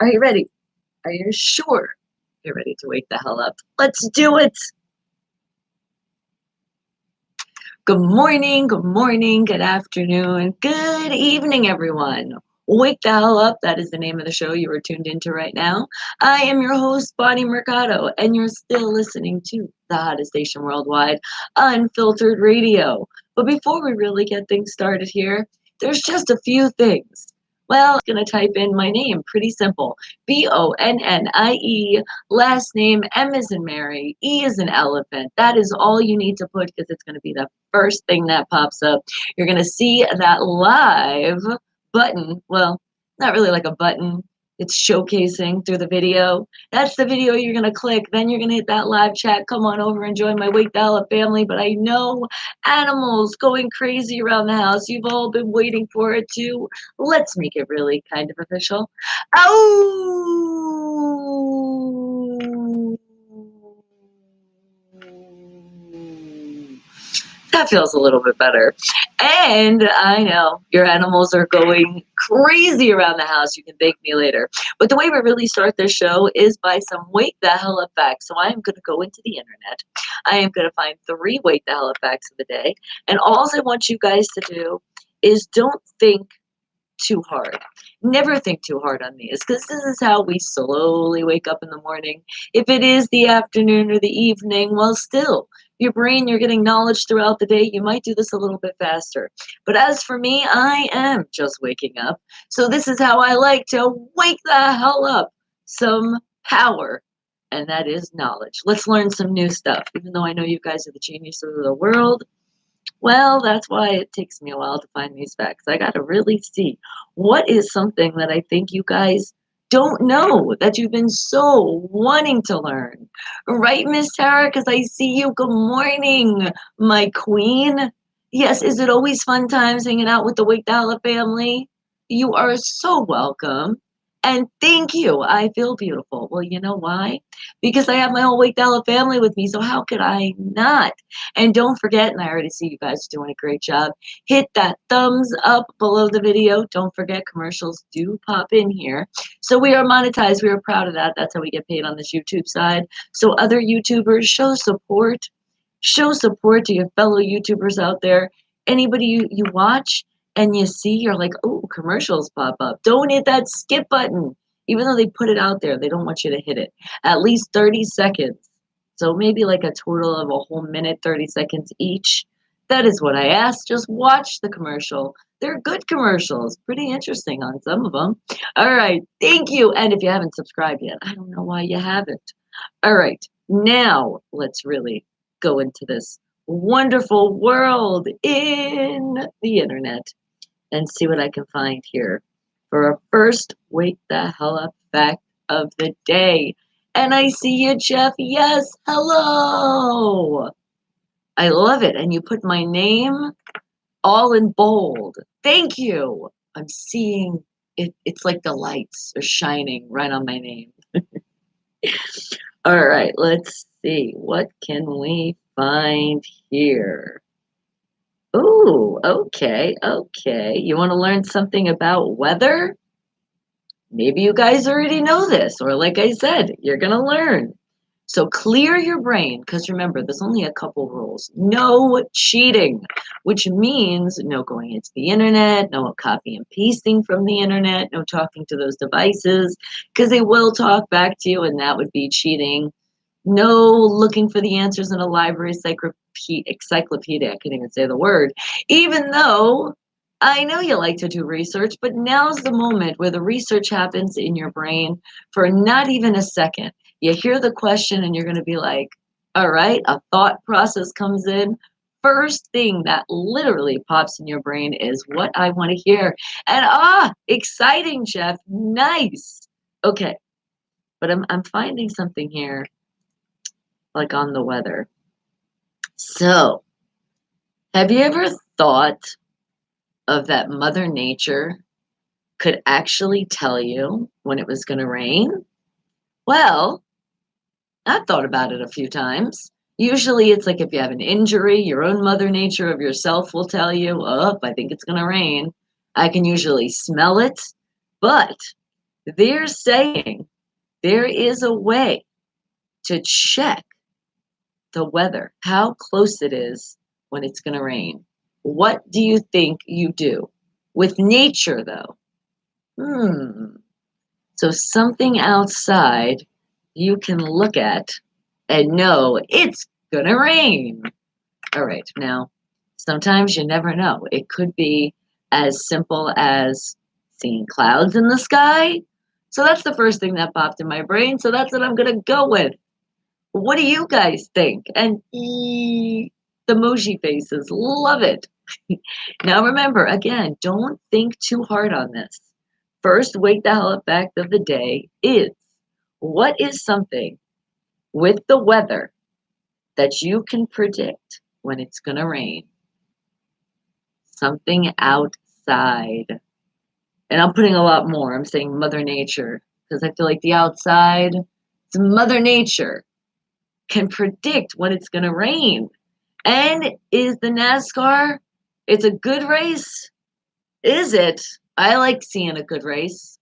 Are you ready? Are you sure you're ready to wake the hell up? Let's do it. Good morning, good afternoon, good evening, everyone. Wake the hell up. That is the name of the show you are tuned into right now. I am your host, Bonnie Mercado, and you're still listening to the hottest station worldwide, Unfiltered Radio. But before we really get things started here, there's just a few things. Well, I'm going to type in my name. Pretty simple. Bonnie, last name M is in Mary, E is an elephant. That is all you need to put because it's going to be the first thing that pops up. You're going to see that live button. Well, not really like a button. It's showcasing through the video. That's the video you're going to click. Then you're going to hit that live chat. Come on over and join my Wake the Hell Up family. But I know animals going crazy around the house. You've all been waiting for it too. Let's make it really kind of official. Oh! That feels a little bit better. And I know your animals are going crazy around the house. You can thank me later. But the way we really start this show is by some Wake the Hell Up facts. So I am going to go into the internet. I am going to find 3 Wake the Hell Up facts of the day. And all I want you guys to do is don't think too hard. Never think too hard on these because this is how we slowly wake up in the morning. If it is the afternoon or the evening, well, still, your brain, you're getting knowledge throughout the day. You might do this a little bit faster. But as for me, I am just waking up. So this is how I like to wake the hell up. Some power. And that is knowledge. Let's learn some new stuff. Even though I know you guys are the geniuses of the world, well, that's why it takes me a while to find these facts. I got to really see what is something that I think you guys don't know that you've been so wanting to learn. Right, Miss Tara? Because I see you. Good morning, my queen. Yes, is it always fun times hanging out with the Wake the Hell Up family? You are so welcome. And thank you. I feel beautiful. Well, you know why? Because I have my whole Wake the Hell Up family with me. So how could I not? And don't forget, and I already see you guys doing a great job, hit that thumbs up below the video. Don't forget, commercials do pop in here. So we are monetized. We are proud of that. That's how we get paid on this YouTube side. So other YouTubers, show support. Show support to your fellow YouTubers out there. Anybody you watch and you see, you're like, oh, commercials pop up. Don't hit that skip button. Even though they put it out there, they don't want you to hit it. At least 30 seconds. So maybe like a total of a whole minute, 30 seconds each. That is what I asked. Just watch the commercial. They're good commercials. Pretty interesting on some of them. All right. Thank you. And if you haven't subscribed yet, I don't know why you haven't. All right. Now let's really go into this wonderful world in the internet and see what I can find here for our first Wake the Hell Up fact of the day. And I see you, Jeff. Yes, hello. I love it. And you put my name all in bold. Thank you. I'm seeing it. It's like the lights are shining right on my name. All right, let's see. What can we find here? Oh, okay, okay. You want to learn something about weather? Maybe you guys already know this, or like I said, you're going to learn. So clear your brain, because remember, there's only a couple rules. No cheating, which means no going into the internet, no copy and pasting from the internet, no talking to those devices, because they will talk back to you, and that would be cheating. No looking for the answers in a library encyclopedia. I can't even say the word. Even though I know you like to do research, but now's the moment where the research happens in your brain for not even a second. You hear the question and you're going to be like, all right, a thought process comes in. First thing that literally pops in your brain is what I want to hear. And exciting, Jeff. Nice. Okay. But I'm finding something here like on the weather. So, have you ever thought of that Mother Nature could actually tell you when it was going to rain? Well, I've thought about it a few times. Usually it's like if you have an injury, your own Mother Nature of yourself will tell you, oh, I think it's going to rain. I can usually smell it, but They're saying there is a way to check the weather, how close it is when it's going to rain. What do you think you do? With nature, though. Hmm. So something outside you can look at and know it's going to rain. All right. Now, sometimes you never know. It could be as simple as seeing clouds in the sky. So that's the first thing that popped in my brain. So that's what I'm going to go with. What do you guys think? And the emoji faces, love it. Now remember, again, don't think too hard on this. First wake the hell up fact of the day is, what is something with the weather that you can predict when it's going to rain? Something outside. And I'm putting a lot more. I'm saying Mother Nature because I feel like the outside, it's Mother Nature, can predict when it's going to rain. And is the NASCAR, it's a good race? Is it? I like seeing a good race.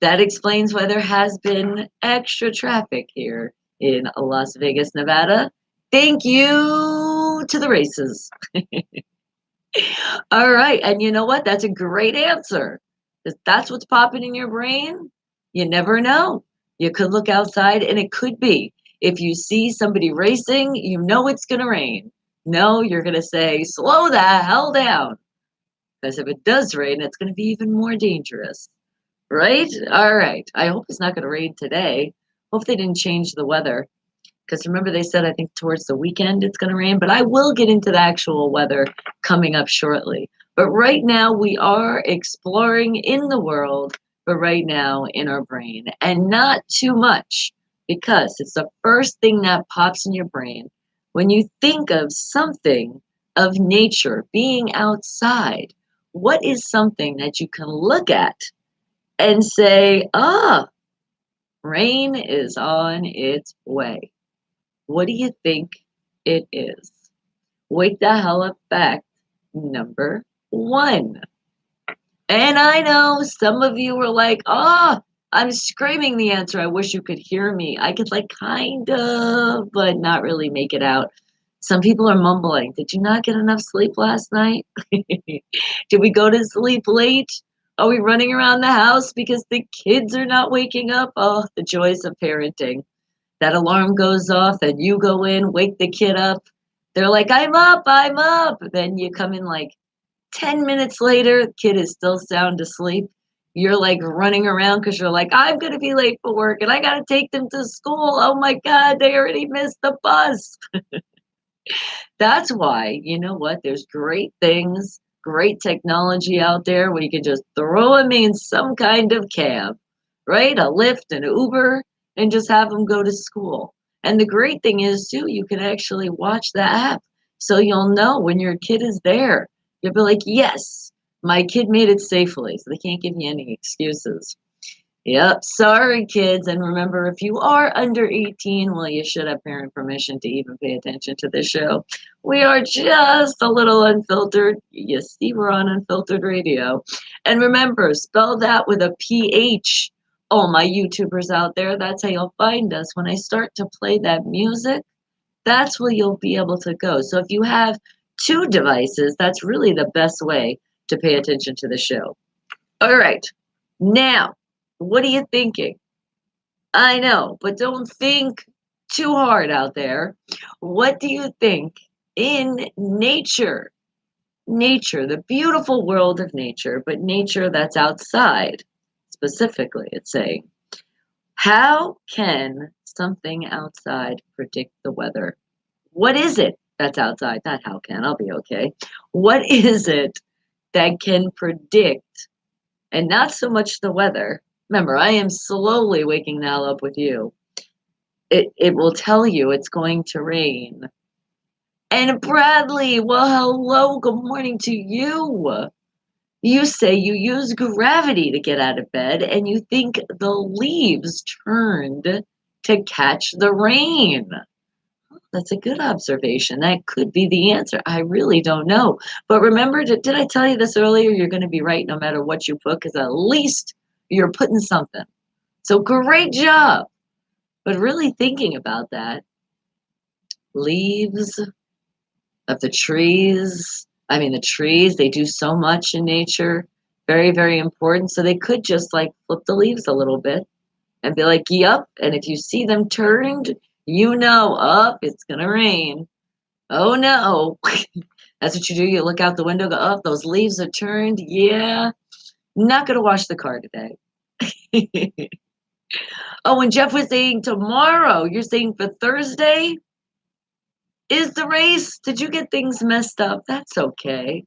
That explains why there has been extra traffic here in Las Vegas, Nevada. Thank you to the races. All right. And you know what? That's a great answer. If that's what's popping in your brain, you never know. You could look outside and it could be. If you see somebody racing, you know it's going to rain. No, you're going to say, slow the hell down. Because if it does rain, it's going to be even more dangerous. Right? All right. I hope it's not going to rain today. Hope they didn't change the weather. Because remember, they said, I think towards the weekend it's going to rain, but I will get into the actual weather coming up shortly. But right now, we are exploring in the world, but right now in our brain, and not too much, because it's the first thing that pops in your brain when you think of something of nature being outside. What is something that you can look at and say, ah, rain is on its way? What do you think it is? Wake the hell up fact number one. And I know some of you were like, oh, I'm screaming the answer. I wish you could hear me. I could like kind of, but not really make it out. Some people are mumbling. Did you not get enough sleep last night? Did we go to sleep late? Are we running around the house because the kids are not waking up? Oh, the joys of parenting. That alarm goes off and you go in, wake the kid up. They're like, I'm up, I'm up. Then you come in like 10 minutes later, the kid is still sound asleep. You're like running around because you're like, I'm going to be late for work and I got to take them to school. Oh my God, they already missed the bus. That's why, you know what? There's great things, great technology out there where you can just throw them in some kind of cab, right? A Lyft, an Uber, and just have them go to school. And the great thing is, too, you can actually watch the app so you'll know when your kid is there. You'll be like, yes, my kid made it safely. So they can't give you any excuses. Yep, sorry kids. And remember, if you are under 18, well, you should have parent permission to even pay attention to this show. We are just a little unfiltered. You see, we're on Unfiltered Radio. And remember, spell that with a PH. All my YouTubers out there, that's how you'll find us. When I start to play that music, that's where you'll be able to go. So if you have two devices, that's really the best way to pay attention to the show. All right. Now, what are you thinking? I know, but don't think too hard out there. What do you think in nature? Nature, the beautiful world of nature, but nature that's outside, specifically, it's saying, how can something outside predict the weather? What is it that's outside? Not how can, I'll be okay. What is it that can predict, and not so much the weather? Remember, I am slowly waking now up with you. It will tell you it's going to rain. And Bradley, well, hello, good morning to you. You say you use gravity to get out of bed and you think the leaves turned to catch the rain. That's a good observation. That could be the answer. I really don't know. But remember, did I tell you this earlier? You're going to be right no matter what you put, because at least You're putting something. So great job. But really thinking about that, leaves of the trees. I mean, the trees, they do so much in nature. Very, very important. So they could just like flip the leaves a little bit and be like, yup. And if you see them turned, you know, up, it's going to rain. Oh no. That's what you do. You look out the window, go, up, those leaves are turned. Yeah. Not going to wash the car today. Oh, and Jeff was saying tomorrow. You're saying for Thursday is the race? Did you get things messed up? That's okay.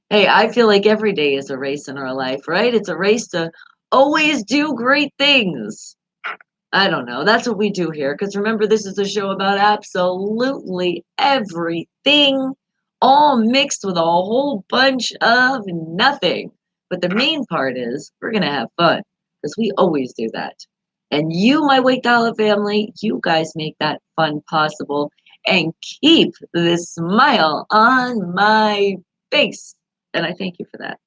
Hey, I feel like every day is a race in our life, right? It's a race to always do great things. I don't know. That's what we do here. Because remember, this is a show about absolutely everything, all mixed with a whole bunch of nothing. But the main part is we're going to have fun because we always do that. And you, my Wake Dollar family, you guys make that fun possible and keep this smile on my face. And I thank you for that.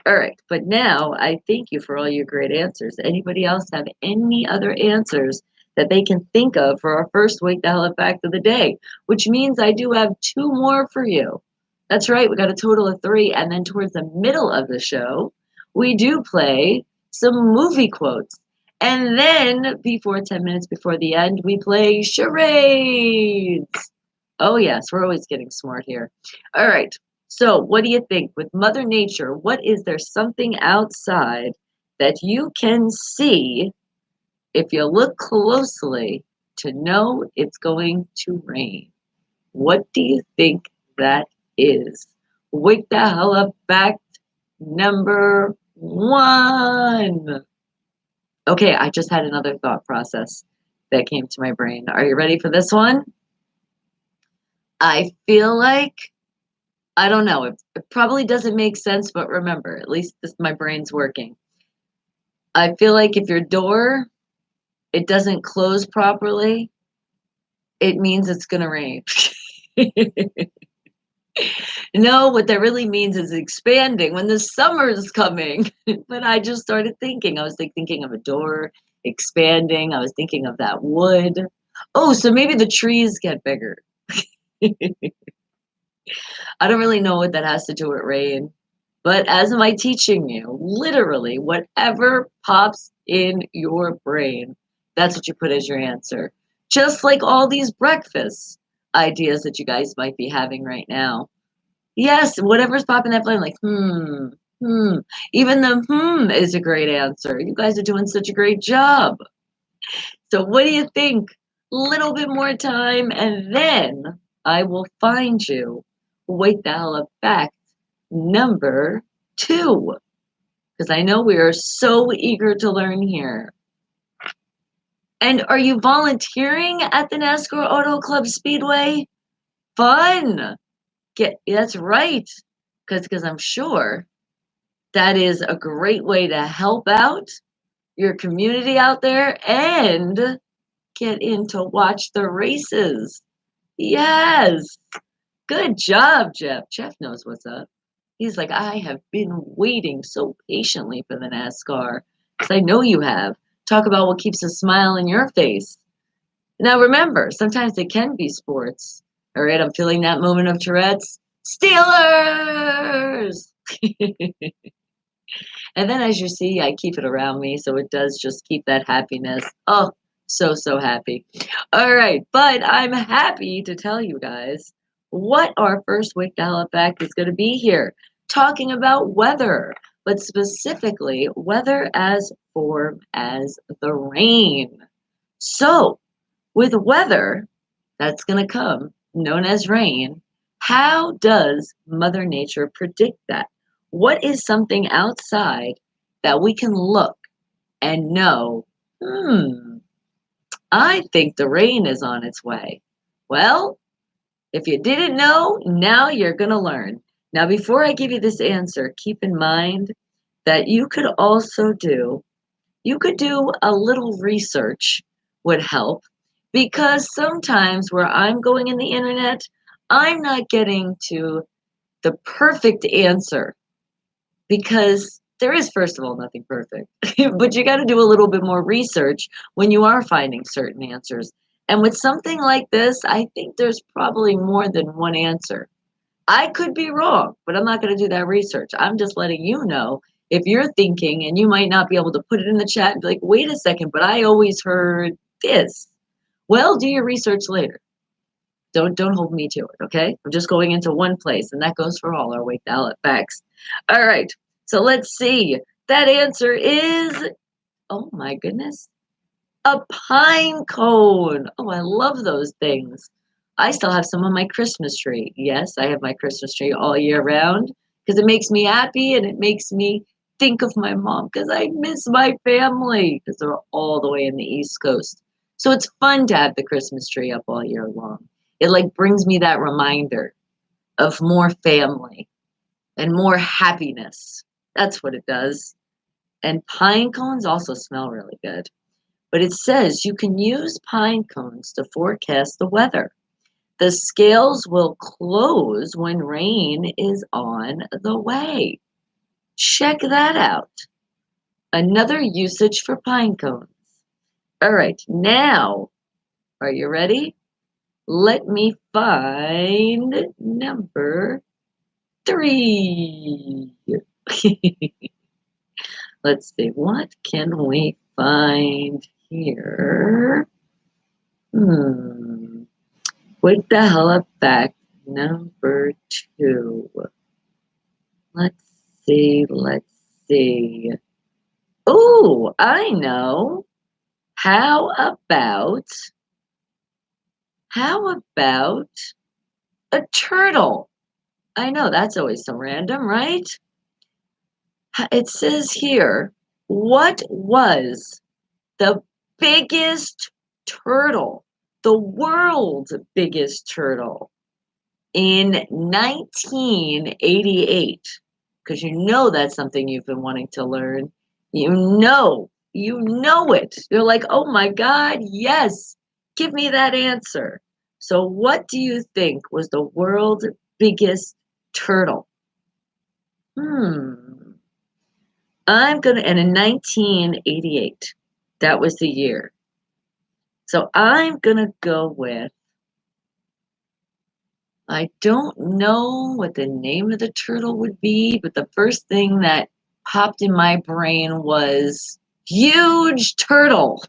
All right, but now I thank you for all your great answers. Anybody else have any other answers that they can think of for our first Wake the Hell Up Fact of the day? Which means I do have two more for you. That's right, we got a total of three, and then towards the middle of the show, we do play some movie quotes. And then, before 10 minutes before the end, we play charades. Oh, yes, we're always getting smart here. All right, so what do you think? With Mother Nature, what is there something outside that you can see if you look closely to know it's going to rain? What do you think that is? Wake the hell up fact number one. Okay, I just had another thought process that came to my brain. Are you ready for this one? I feel like, I don't know, it probably doesn't make sense, but remember, at least my brain's working. I feel like if your door, it doesn't close properly, it means it's going to rain. No, what that really means is expanding when the summer's coming. But I just started thinking. I was thinking of a door expanding. I was thinking of that wood. Oh, so maybe the trees get bigger. I don't really know what that has to do with rain. But as am I teaching you, literally, whatever pops in your brain, that's what you put as your answer. Just like all these breakfast ideas that you guys might be having right now. Yes, whatever's popping that brain, like, hmm. Even the is a great answer. You guys are doing such a great job. So what do you think? Little bit more time, and then I will find you. Wait the hell up fact number two. Because I know we are so eager to learn here. And are you volunteering at the NASCAR Auto Club Speedway? Fun. That's right. Because I'm sure that is a great way to help out your community out there and get in to watch the races. Yes. Good job, Jeff. Jeff knows what's up. He's like, I have been waiting so patiently for the NASCAR. Because I know you have. Talk about what keeps a smile in your face. Now remember, sometimes it can be sports. All right, I'm feeling that moment of Tourette's. Steelers! And then as you see, I keep it around me, so it does just keep that happiness. Oh, so happy. All right, but I'm happy to tell you guys what our first Wake the Hell Up Fact is going to be here. Talking about weather, but specifically weather as form as the rain. So, with weather that's going to come, known as rain, how does Mother Nature predict that? What is something outside that we can look and know, I think the rain is on its way? Well, if you didn't know, now you're going to learn. Now, before I give you this answer, keep in mind that you could do a little research would help, because sometimes where I'm going in the internet, I'm not getting to the perfect answer because There is, first of all, nothing perfect, but you got to do a little bit more research when you are finding certain answers. And with something like this, I think there's probably more than one answer. I could be wrong, but I'm not going to do that research. I'm just letting you know if you're thinking, and you might not be able to put it in the chat and be like, wait a second, but I always heard this. Well, do your research later. Don't hold me to it, okay? I'm just going into one place, and that goes for all our Wake the Hell Up facts. All right, so let's see. That answer is, oh my goodness, a pine cone. Oh, I love those things. I still have some on my Christmas tree. Yes, I have my Christmas tree all year round because it makes me happy and it makes me think of my mom because I miss my family because they're all the way in the East Coast. So it's fun to have the Christmas tree up all year long. It like brings me that reminder of more family and more happiness. That's what it does. And pine cones also smell really good. But it says you can use pine cones to forecast the weather. The scales will close when rain is on the way. Check that out. Another usage for pine cones. All right, now, are you ready? Let me find number 3. Let's see, what can we find here? Wake the hell up fact number 2. Let's see. Oh, I know. How about a turtle? I know that's always so random, right? It says here, what was the biggest turtle, the world's biggest turtle in 1988? Because you know that's something you've been wanting to learn. You know it. You're like, oh my God, yes, give me that answer. So, what do you think was the world's biggest turtle? And in 1988, that was the year. So I'm going to go with, I don't know what the name of the turtle would be, but the first thing that popped in my brain was huge turtle.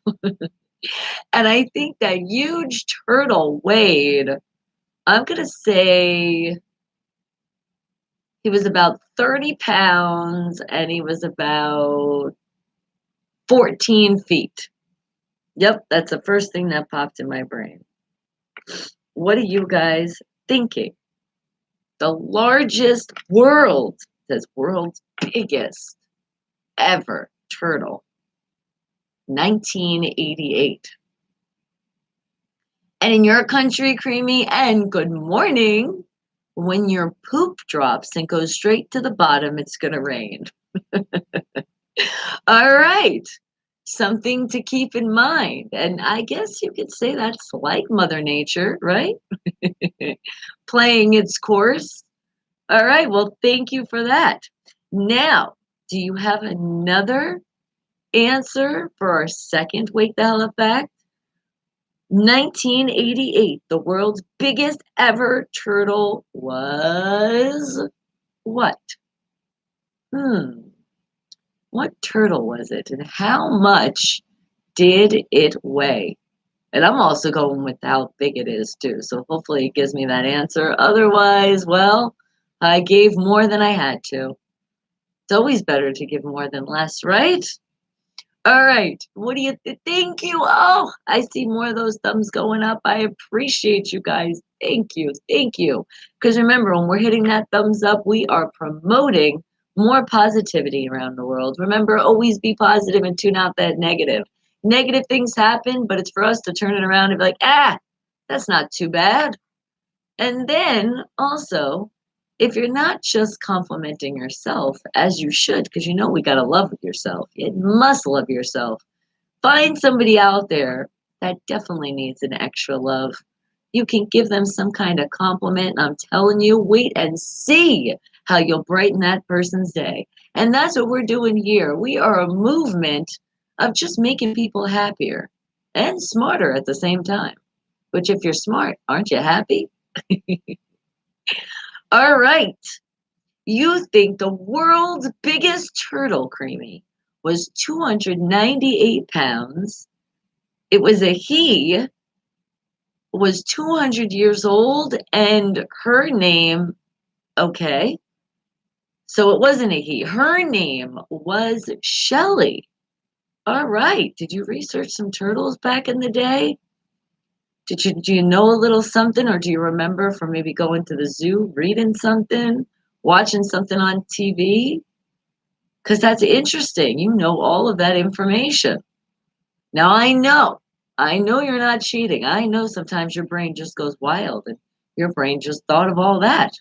And I think that huge turtle weighed, I'm going to say he was about 30 pounds and he was about 14 feet. Yep, that's the first thing that popped in my brain. What are you guys thinking? The largest says world's biggest ever turtle, 1988. And in your country, Creamy, and good morning, when your poop drops and goes straight to the bottom, it's going to rain. All right. Something to keep in mind. And I guess you could say that's like Mother Nature, right? Playing its course. All right. Well, thank you for that. Now, do you have another answer for our second Wake the Hell Up fact? 1988, the world's biggest ever turtle was what? What turtle was it? And how much did it weigh? And I'm also going with how big it is too. So hopefully it gives me that answer. Otherwise, well, I gave more than I had to. It's always better to give more than less, right? All right. What do you thank you? Oh, I see more of those thumbs going up. I appreciate you guys. Thank you. Thank you. Because remember, when we're hitting that thumbs up, we are promoting more positivity around the world. Remember, always be positive and tune out that negative. Negative things happen, but it's for us to turn it around and be like, that's not too bad. And then also, if you're not just complimenting yourself, as you should, because you know we got to love yourself, you must love yourself. Find somebody out there that definitely needs an extra love. You can give them some kind of compliment. And I'm telling you, wait and see how you'll brighten that person's day. And that's what we're doing here. We are a movement of just making people happier and smarter at the same time. Which, if you're smart, aren't you happy? All right. You think the world's biggest turtle, Creamy, was 298 pounds. It was a he, was 200 years old, and her name, okay, so it wasn't a he. Her name was Shelley. All right. Did you research some turtles back in the day? Do you know a little something, or do you remember from maybe going to the zoo, reading something, watching something on TV? Because that's interesting. You know all of that information. Now I know you're not cheating. I know sometimes your brain just goes wild and your brain just thought of all that.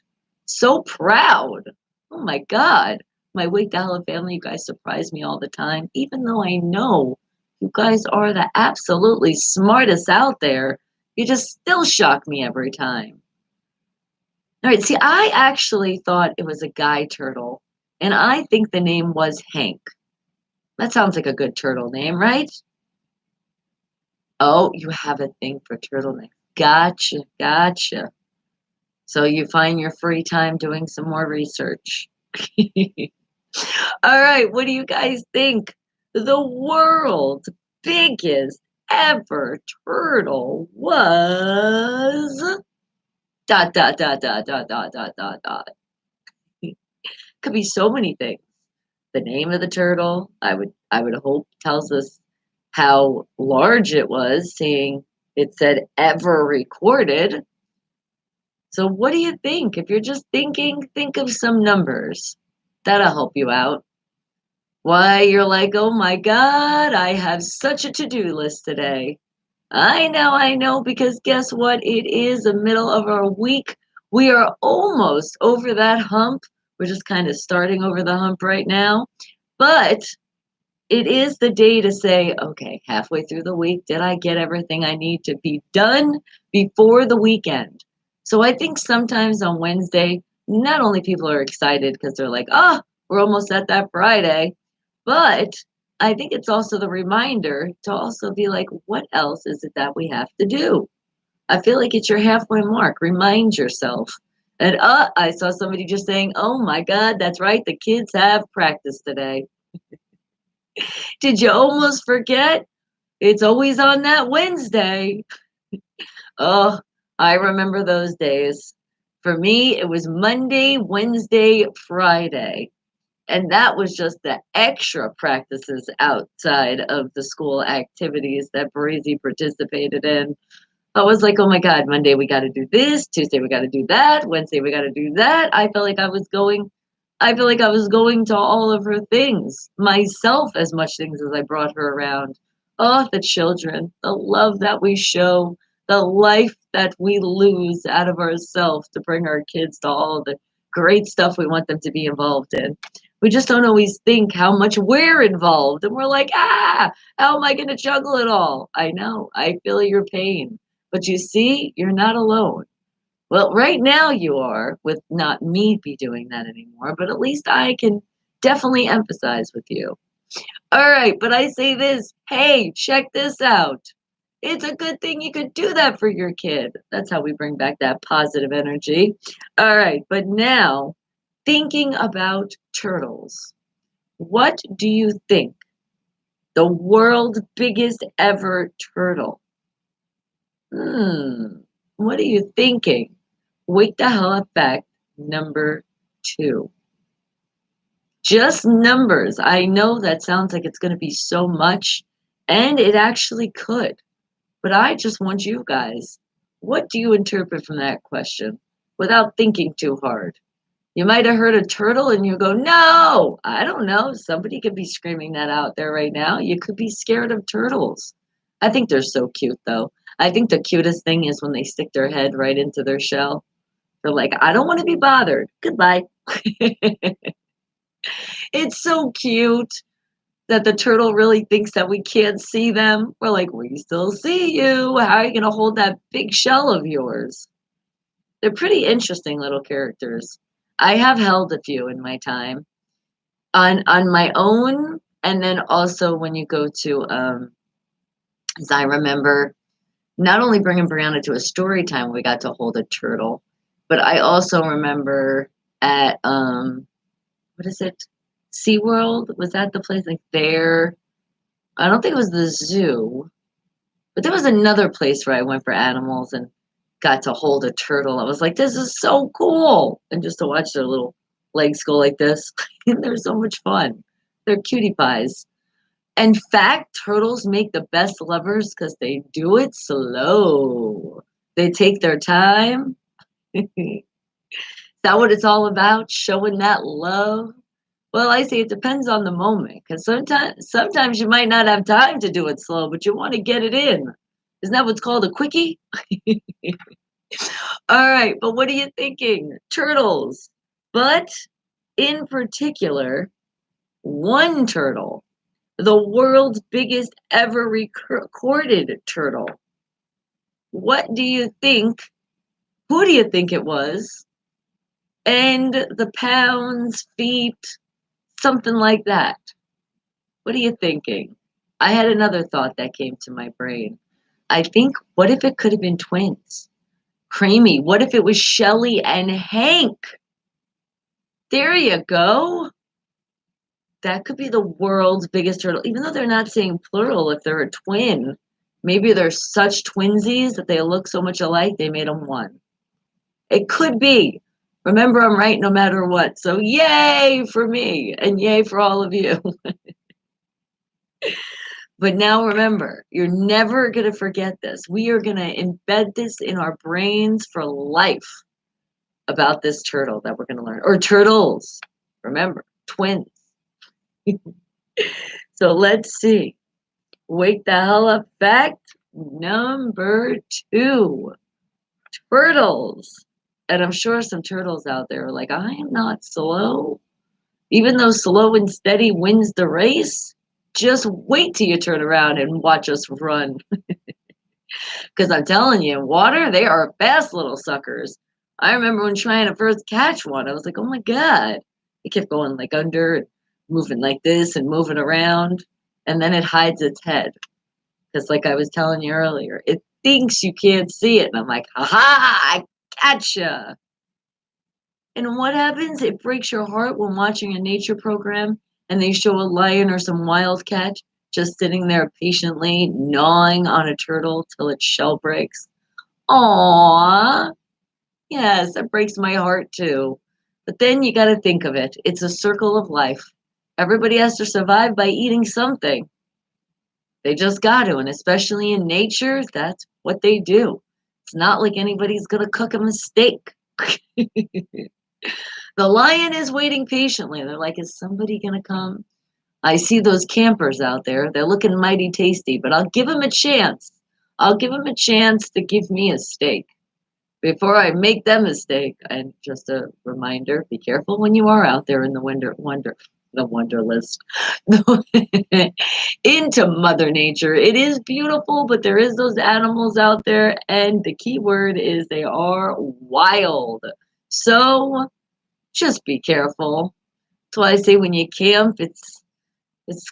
So proud. Oh my God. My Wake Gala family, you guys surprise me all the time. Even though I know you guys are the absolutely smartest out there, you just still shock me every time. All right, see, I actually thought it was a guy turtle, and I think the name was Hank. That sounds like a good turtle name, right? Oh, you have a thing for turtleneck. Gotcha, gotcha. So you find your free time doing some more research. All right, what do you guys think? The world's biggest ever turtle was dot dot dot dot dot dot dot dot dot. Could be so many things. The name of the turtle, I would hope tells us how large it was, seeing it said ever recorded. So what do you think? If you're just thinking, think of some numbers. That'll help you out. Why, you're like, oh my God, I have such a to-do list today. I know, because guess what? It is the middle of our week. We are almost over that hump. We're just kind of starting over the hump right now. But it is the day to say, okay, halfway through the week, did I get everything I need to be done before the weekend? So I think sometimes on Wednesday, not only people are excited because they're like, oh, we're almost at that Friday, but I think it's also the reminder to also be like, what else is it that we have to do? I feel like it's your halfway mark. Remind yourself. And I saw somebody just saying, oh my God, that's right. The kids have practice today. Did you almost forget? It's always on that Wednesday. Oh, I remember those days. For me, it was Monday, Wednesday, Friday. And that was just the extra practices outside of the school activities that Breezy participated in. I was like, oh my God, Monday we got to do this, Tuesday we got to do that, Wednesday we got to do that. I feel like I was going to all of her things myself, as much things as I brought her around. Oh, the children, the love that we show, the life that we lose out of ourselves to bring our kids to all the great stuff we want them to be involved in. We just don't always think how much we're involved. And we're like, how am I going to juggle it all? I know, I feel your pain. But you see, you're not alone. Well, right now you are, with not me be doing that anymore, but at least I can definitely empathize with you. All right, but I say this, hey, check this out. It's a good thing you could do that for your kid. That's how we bring back that positive energy. All right, but now thinking about turtles, what do you think the world's biggest ever turtle? Hmm, what are you thinking? Wake the hell up fact number 2. Just numbers. I know that sounds like it's going to be so much, and it actually could. But I just want you guys, what do you interpret from that question without thinking too hard? You might have heard a turtle and you go, no, I don't know. Somebody could be screaming that out there right now. You could be scared of turtles. I think they're so cute, though. I think the cutest thing is when they stick their head right into their shell. They're like, I don't want to be bothered. Goodbye. It's so cute that the turtle really thinks that we can't see them. We're like, we still see you. How are you going to hold that big shell of yours? They're pretty interesting little characters. I have held a few in my time on my own, and then also when you go to, as I remember, not only bringing Brianna to a story time, we got to hold a turtle, but I also remember at what is it? SeaWorld? Was that the place like there? I don't think it was the zoo, but there was another place where I went for animals and got to hold a turtle. I was like, this is so cool. And just to watch their little legs go like this, they're so much fun. They're cutie pies. In fact, turtles make the best lovers because they do it slow. They take their time. Is that what it's all about? Showing that love? Well, I say it depends on the moment because sometimes you might not have time to do it slow, but you want to get it in. Isn't that what's called a quickie? All right, but what are you thinking? Turtles. But in particular, one turtle, the world's biggest ever recorded turtle. What do you think? Who do you think it was? And the pounds, feet, something like that. What are you thinking? I had another thought that came to my brain. I think, what if it could have been twins? Creamy. What if it was Shelly and Hank? There you go. That could be the world's biggest turtle. Even though they're not saying plural, if they're a twin, maybe they're such twinsies that they look so much alike, they made them one. It could be. Remember, I'm right no matter what. So, yay for me and yay for all of you. But now remember, you're never going to forget this. We are going to embed this in our brains for life about this turtle that we're going to learn. Or turtles. Remember, twins. So let's see. Wake the hell up fact number 2. Turtles. And I'm sure some turtles out there are like, I am not slow. Even though slow and steady wins the race, just wait till you turn around and watch us run. Because I'm telling you, in water, they are fast little suckers. I remember when trying to first catch one, I was like, oh my God. It kept going like under and moving like this and moving around. And then it hides its head. Because, like I was telling you earlier, it thinks you can't see it. And I'm like, ha ha, I gotcha. And what happens? It breaks your heart when watching a nature program and they show a lion or some wildcat just sitting there patiently gnawing on a turtle till its shell breaks. Aww. Yes, that breaks my heart too. But then you got to think of it. It's a circle of life. Everybody has to survive by eating something. They just got to. And especially in nature, that's what they do. It's not like anybody's going to cook them a steak. The lion is waiting patiently. They're like, is somebody going to come? I see those campers out there. They're looking mighty tasty, but I'll give them a chance. I'll give them a chance to give me a steak before I make them a steak. And just a reminder, be careful when you are out there in the wonder list. Into Mother Nature. It is beautiful, but there is those animals out there, and the key word is they are wild. So just be careful. That's why I say when you camp, it's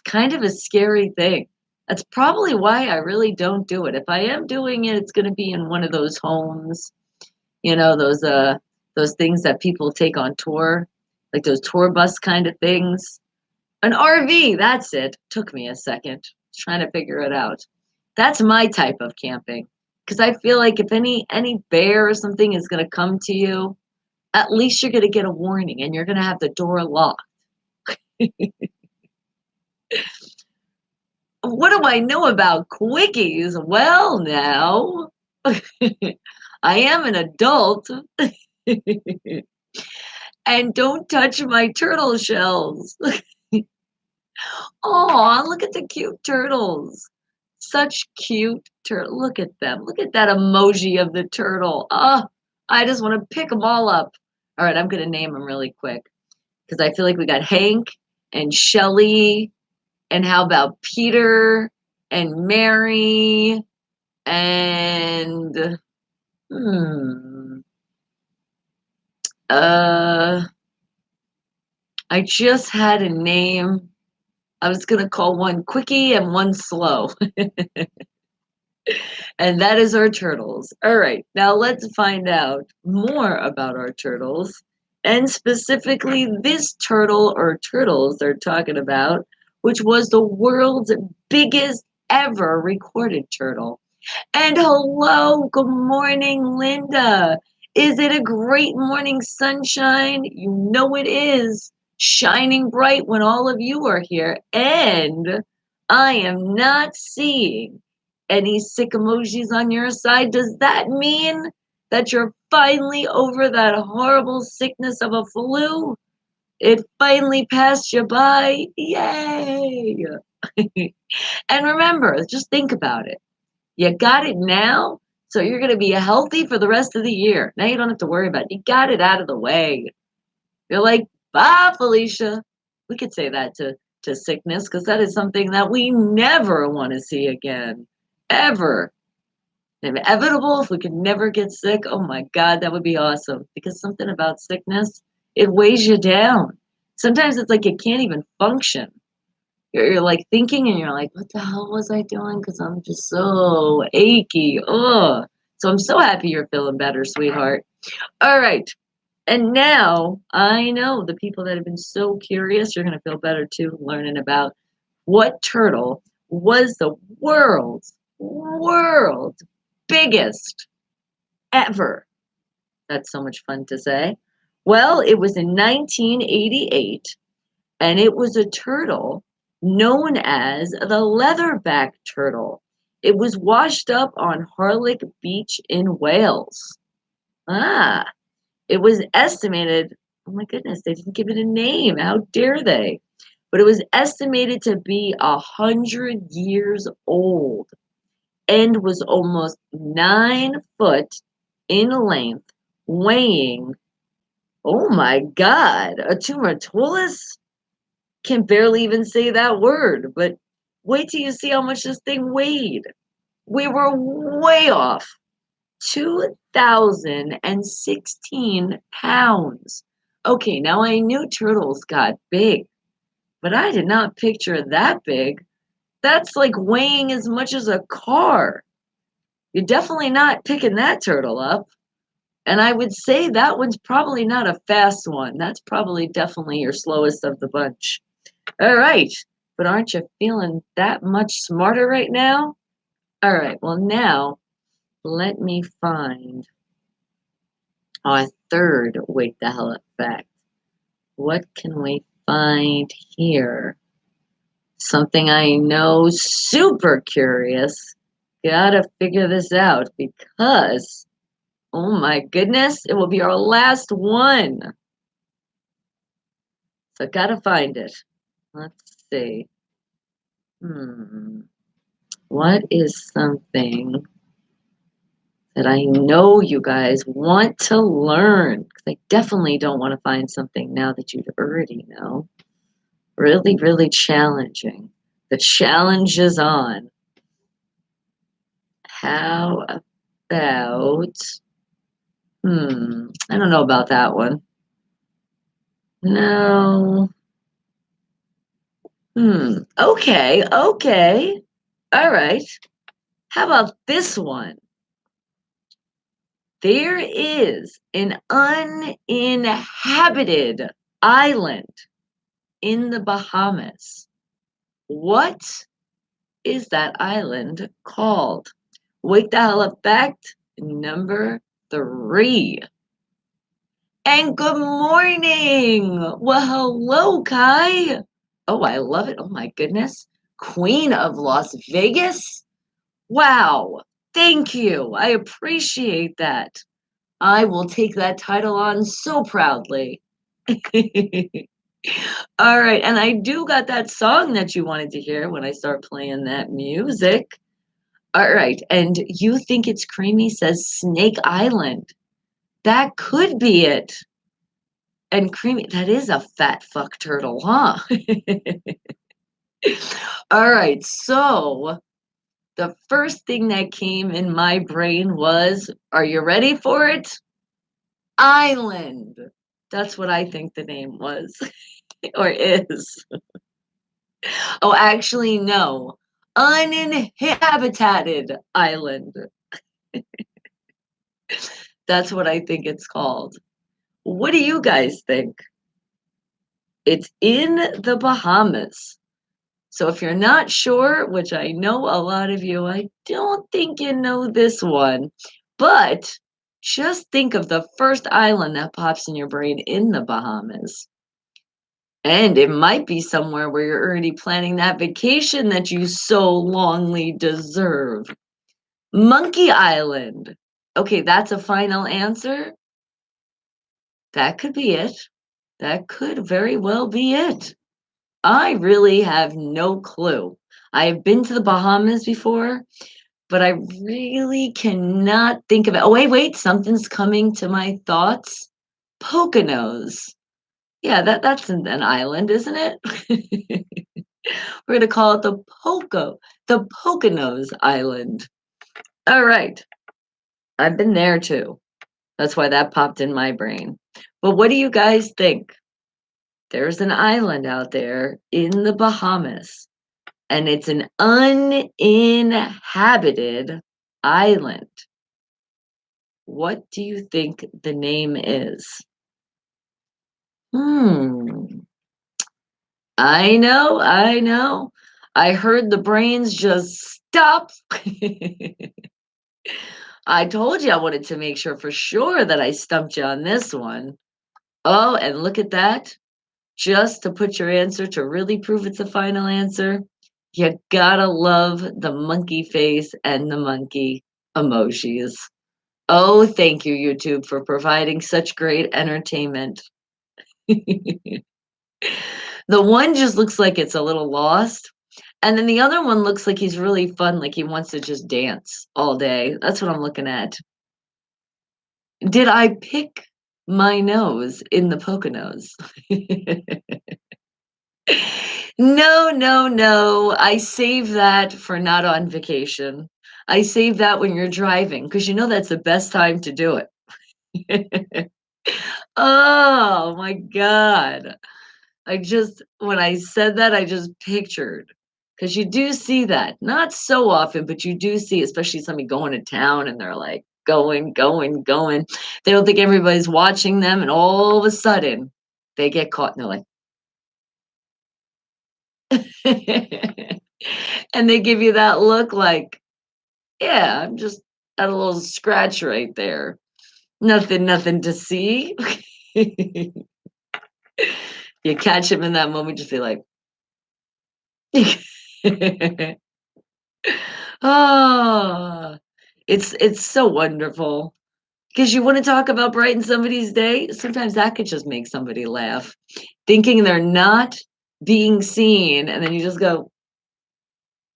kind of a scary thing. That's probably why I really don't do it. If I am doing it, it's going to be in one of those homes, those things that people take on tour, like those tour bus kind of things. An RV, that's it. Took me a second trying to figure it out. That's my type of camping. Because I feel like if any bear or something is going to come to you, at least you're going to get a warning and you're going to have the door locked. What do I know about quickies? Well, now, I am an adult. And don't touch my turtle shells. Oh, look at the cute turtles. Such cute turtle. Look at them. Look at that emoji of the turtle. Oh, I just want to pick them all up. All right, I'm going to name them really quick because I feel like we got Hank and Shelly. And how about Peter and Mary and hmm, I just had a name. I was going to call one Quickie and one Slow. And that is our turtles. All right, now let's find out more about our turtles. And specifically, this turtle or turtles they're talking about, which was the world's biggest ever recorded turtle. And hello, good morning, Linda. Is it a great morning, sunshine? You know it is. Shining bright when all of you are here. And I am not seeing any sick emojis on your side. Does that mean that you're finally over that horrible sickness of a flu? It finally passed you by. Yay! And remember, just think about it. You got it now, so you're going to be healthy for the rest of the year. Now you don't have to worry about it. You got it out of the way. You're like, bye, Felicia. We could say that to sickness because that is something that we never want to see again. Ever. Inevitable if we could never get sick. Oh my God, that would be awesome. Because something about sickness, it weighs you down. Sometimes it's like you can't even function. You're like thinking and you're like, what the hell was I doing? Because I'm just so achy. Oh, so I'm so happy you're feeling better, sweetheart. All right. And now I know the people that have been so curious, you're going to feel better too, learning about what turtle was the world's biggest ever. That's so much fun to say. Well, it was in 1988, and it was a turtle known as the leatherback turtle. It was washed up on Harlech Beach in Wales. Ah, it was estimated, oh my goodness, they didn't give it a name. How dare they? But it was estimated to be 100 years old and was almost 9 foot in length, weighing, oh my God, a tumortuolus? Can barely even say that word, but wait till you see how much this thing weighed. We were way off. 2,016 pounds. Okay, now I knew turtles got big, but I did not picture that big. That's like weighing as much as a car. You're definitely not picking that turtle up. And I would say that one's probably not a fast one. That's probably definitely your slowest of the bunch. All right. But aren't you feeling that much smarter right now? All right. Well, now let me find our third wake the hell up fact. What can we find here? Something I know super curious. Gotta figure this out because, oh my goodness, it will be our last one. So gotta find it. Let's see. What is something that I know you guys want to learn? Because I definitely don't want to find something now that you already know. Really, really challenging. The challenge is on. How about, I don't know about that one. No. Okay, okay. All right. How about this one? There is an uninhabited island in the Bahamas. What is that island called? Wake the hell up fact number 3. And good morning. Well, hello, Kai. Oh, I love it. Oh, my goodness. Queen of Las Vegas. Wow. Thank you. I appreciate that. I will take that title on so proudly. All right. And I do got that song that you wanted to hear when I start playing that music. All right. And you think it's creamy says Snake Island. That could be it. And creamy, that is a fat fuck turtle, huh? All right. So the first thing that came in my brain was, are you ready for it? Island. That's what I think the name was. or is. Oh, actually, no. Uninhabited island. That's what I think it's called. What do you guys think? It's in the Bahamas. So if you're not sure, which I know a lot of you, I don't think you know this one, but just think of the first island that pops in your brain in the Bahamas. And it might be somewhere where you're already planning that vacation that you so longly deserve. Monkey Island. Okay, that's a final answer. That could be it. That could very well be it. I really have no clue. I have been to the Bahamas before, but I really cannot think of it. Oh, wait, something's coming to my thoughts. Poconos. Yeah, that's an island, isn't it? We're gonna call it the Poconos Island. All right, I've been there too. That's why that popped in my brain. But what do you guys think? There's an island out there in the Bahamas, and it's an uninhabited island. What do you think the name is? Hmm. I know, I know. I heard the brains just stop. I told you I wanted to make sure for sure that I stumped you on this one. Oh, and look at that. Just to put your answer to really prove it's a final answer, you gotta love the monkey face and the monkey emojis. Oh, thank you, YouTube, for providing such great entertainment. The one just looks like it's a little lost. And then the other one looks like he's really fun, like he wants to just dance all day. That's what I'm looking at. Did I pick my nose in the Poconos? No, no, no. I save that for not on vacation. I save that when you're driving because you know that's the best time to do it. Oh my God. When I said that, I just pictured because you do see that. Not so often, but you do see, especially somebody going to town and they're like going, going, going. They don't think everybody's watching them, and all of a sudden they get caught and they're like, and they give you that look like, yeah, I'm just at a little scratch right there. Nothing to see. You catch him in that moment, just be like, oh, it's so wonderful because you want to talk about brighten somebody's day. Sometimes that could just make somebody laugh, thinking they're not being seen, and then you just go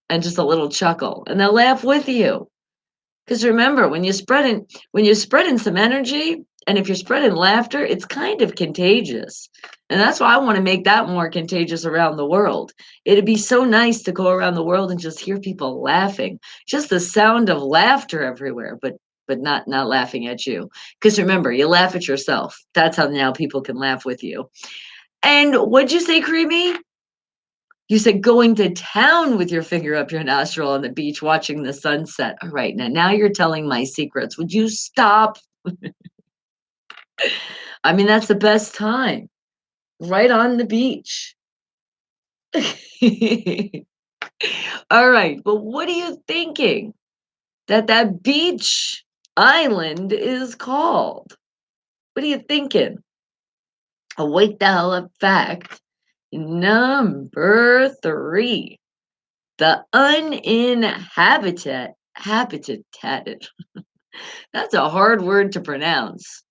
and just a little chuckle, and they'll laugh with you. Because remember, when you're spreading some energy, and if you're spreading laughter, it's kind of contagious. And that's why I want to make that more contagious around the world. It'd be so nice to go around the world and just hear people laughing. Just the sound of laughter everywhere, but not laughing at you. Because remember, you laugh at yourself. That's how now people can laugh with you. And what'd you say, Creamy? You said going to town with your finger up your nostril on the beach watching the sunset. All right, now you're telling my secrets. Would you stop? I mean, that's the best time. Right on the beach. All right, but what are you thinking that beach island is called? What are you thinking? Wake the hell up fact. Number 3. The habitated. That's a hard word to pronounce.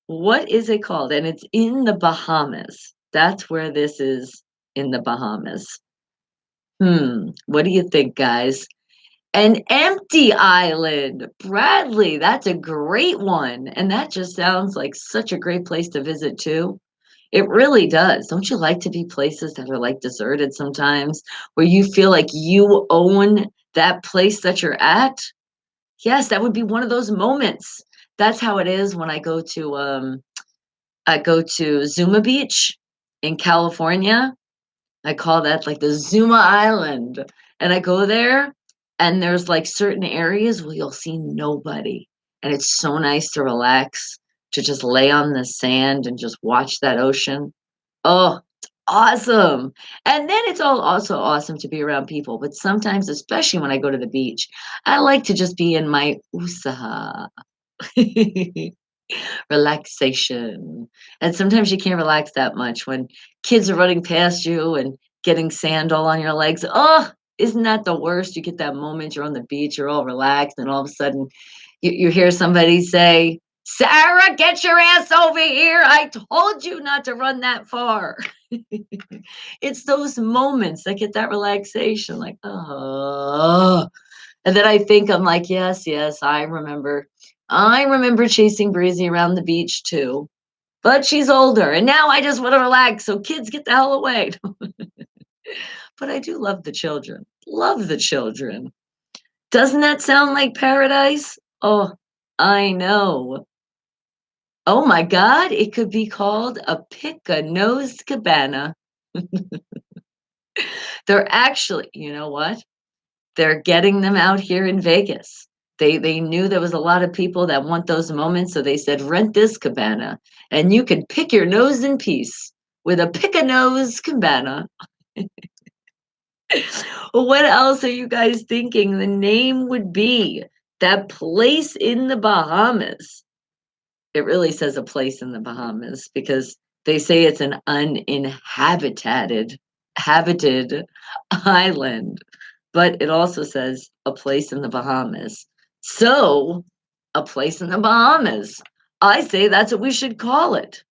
What is it called? And it's in the Bahamas. That's where this is, in the Bahamas. What do you think, guys? An empty island. Bradley, that's a great one. And that just sounds like such a great place to visit too. It really does. Don't you like to be places that are like deserted sometimes, where you feel like you own that place that you're at? Yes, that would be one of those moments. That's how it is when I go to Zuma Beach. in California. I call that like the Zuma Island. And I go there and there's like certain areas where you'll see nobody. And it's so nice to relax, to just lay on the sand and just watch that ocean. Oh, it's awesome. And then it's all also awesome to be around people. But sometimes, especially when I go to the beach, I like to just be in my usaha. Relaxation. And sometimes you can't relax that much when kids are running past you and getting sand all on your legs. Oh, isn't that the worst? You get that moment, you're on the beach, you're all relaxed, and all of a sudden you hear somebody say, Sarah, get your ass over here. I told you not to run that far. It's those moments that get that relaxation, like, oh. And then I think I'm like, yes, yes, I remember. I remember chasing Breezy around the beach too. But she's older, and now I just want to relax. So kids, get the hell away. But I do love the children. Love the children. Doesn't that sound like paradise? Oh, I know. Oh my God, it could be called a pick-a-nose cabana. They're actually, you know what? They're getting them out here in Vegas. They knew there was a lot of people that want those moments, so they said, "Rent this cabana, and you can pick your nose in peace with a pick-a-nose cabana." What else are you guys thinking the name would be? That place in the Bahamas. It really says a place in the Bahamas because they say it's an uninhabited habited island, but it also says a place in the Bahamas. So, a place in the Bahamas. I say that's what we should call it.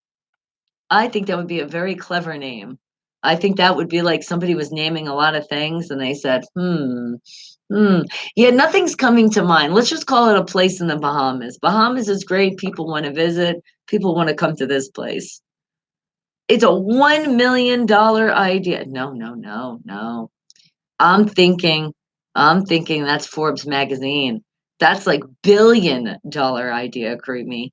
I think that would be a very clever name. I think that would be like somebody was naming a lot of things and they said, hmm. Yeah, nothing's coming to mind. Let's just call it a place in the Bahamas. Bahamas is great. People want to visit. People want to come to this place. It's a $1 million idea. No, no, no, no. I'm thinking, I'm thinking that's Forbes magazine. That's like $1 billion idea, creamy.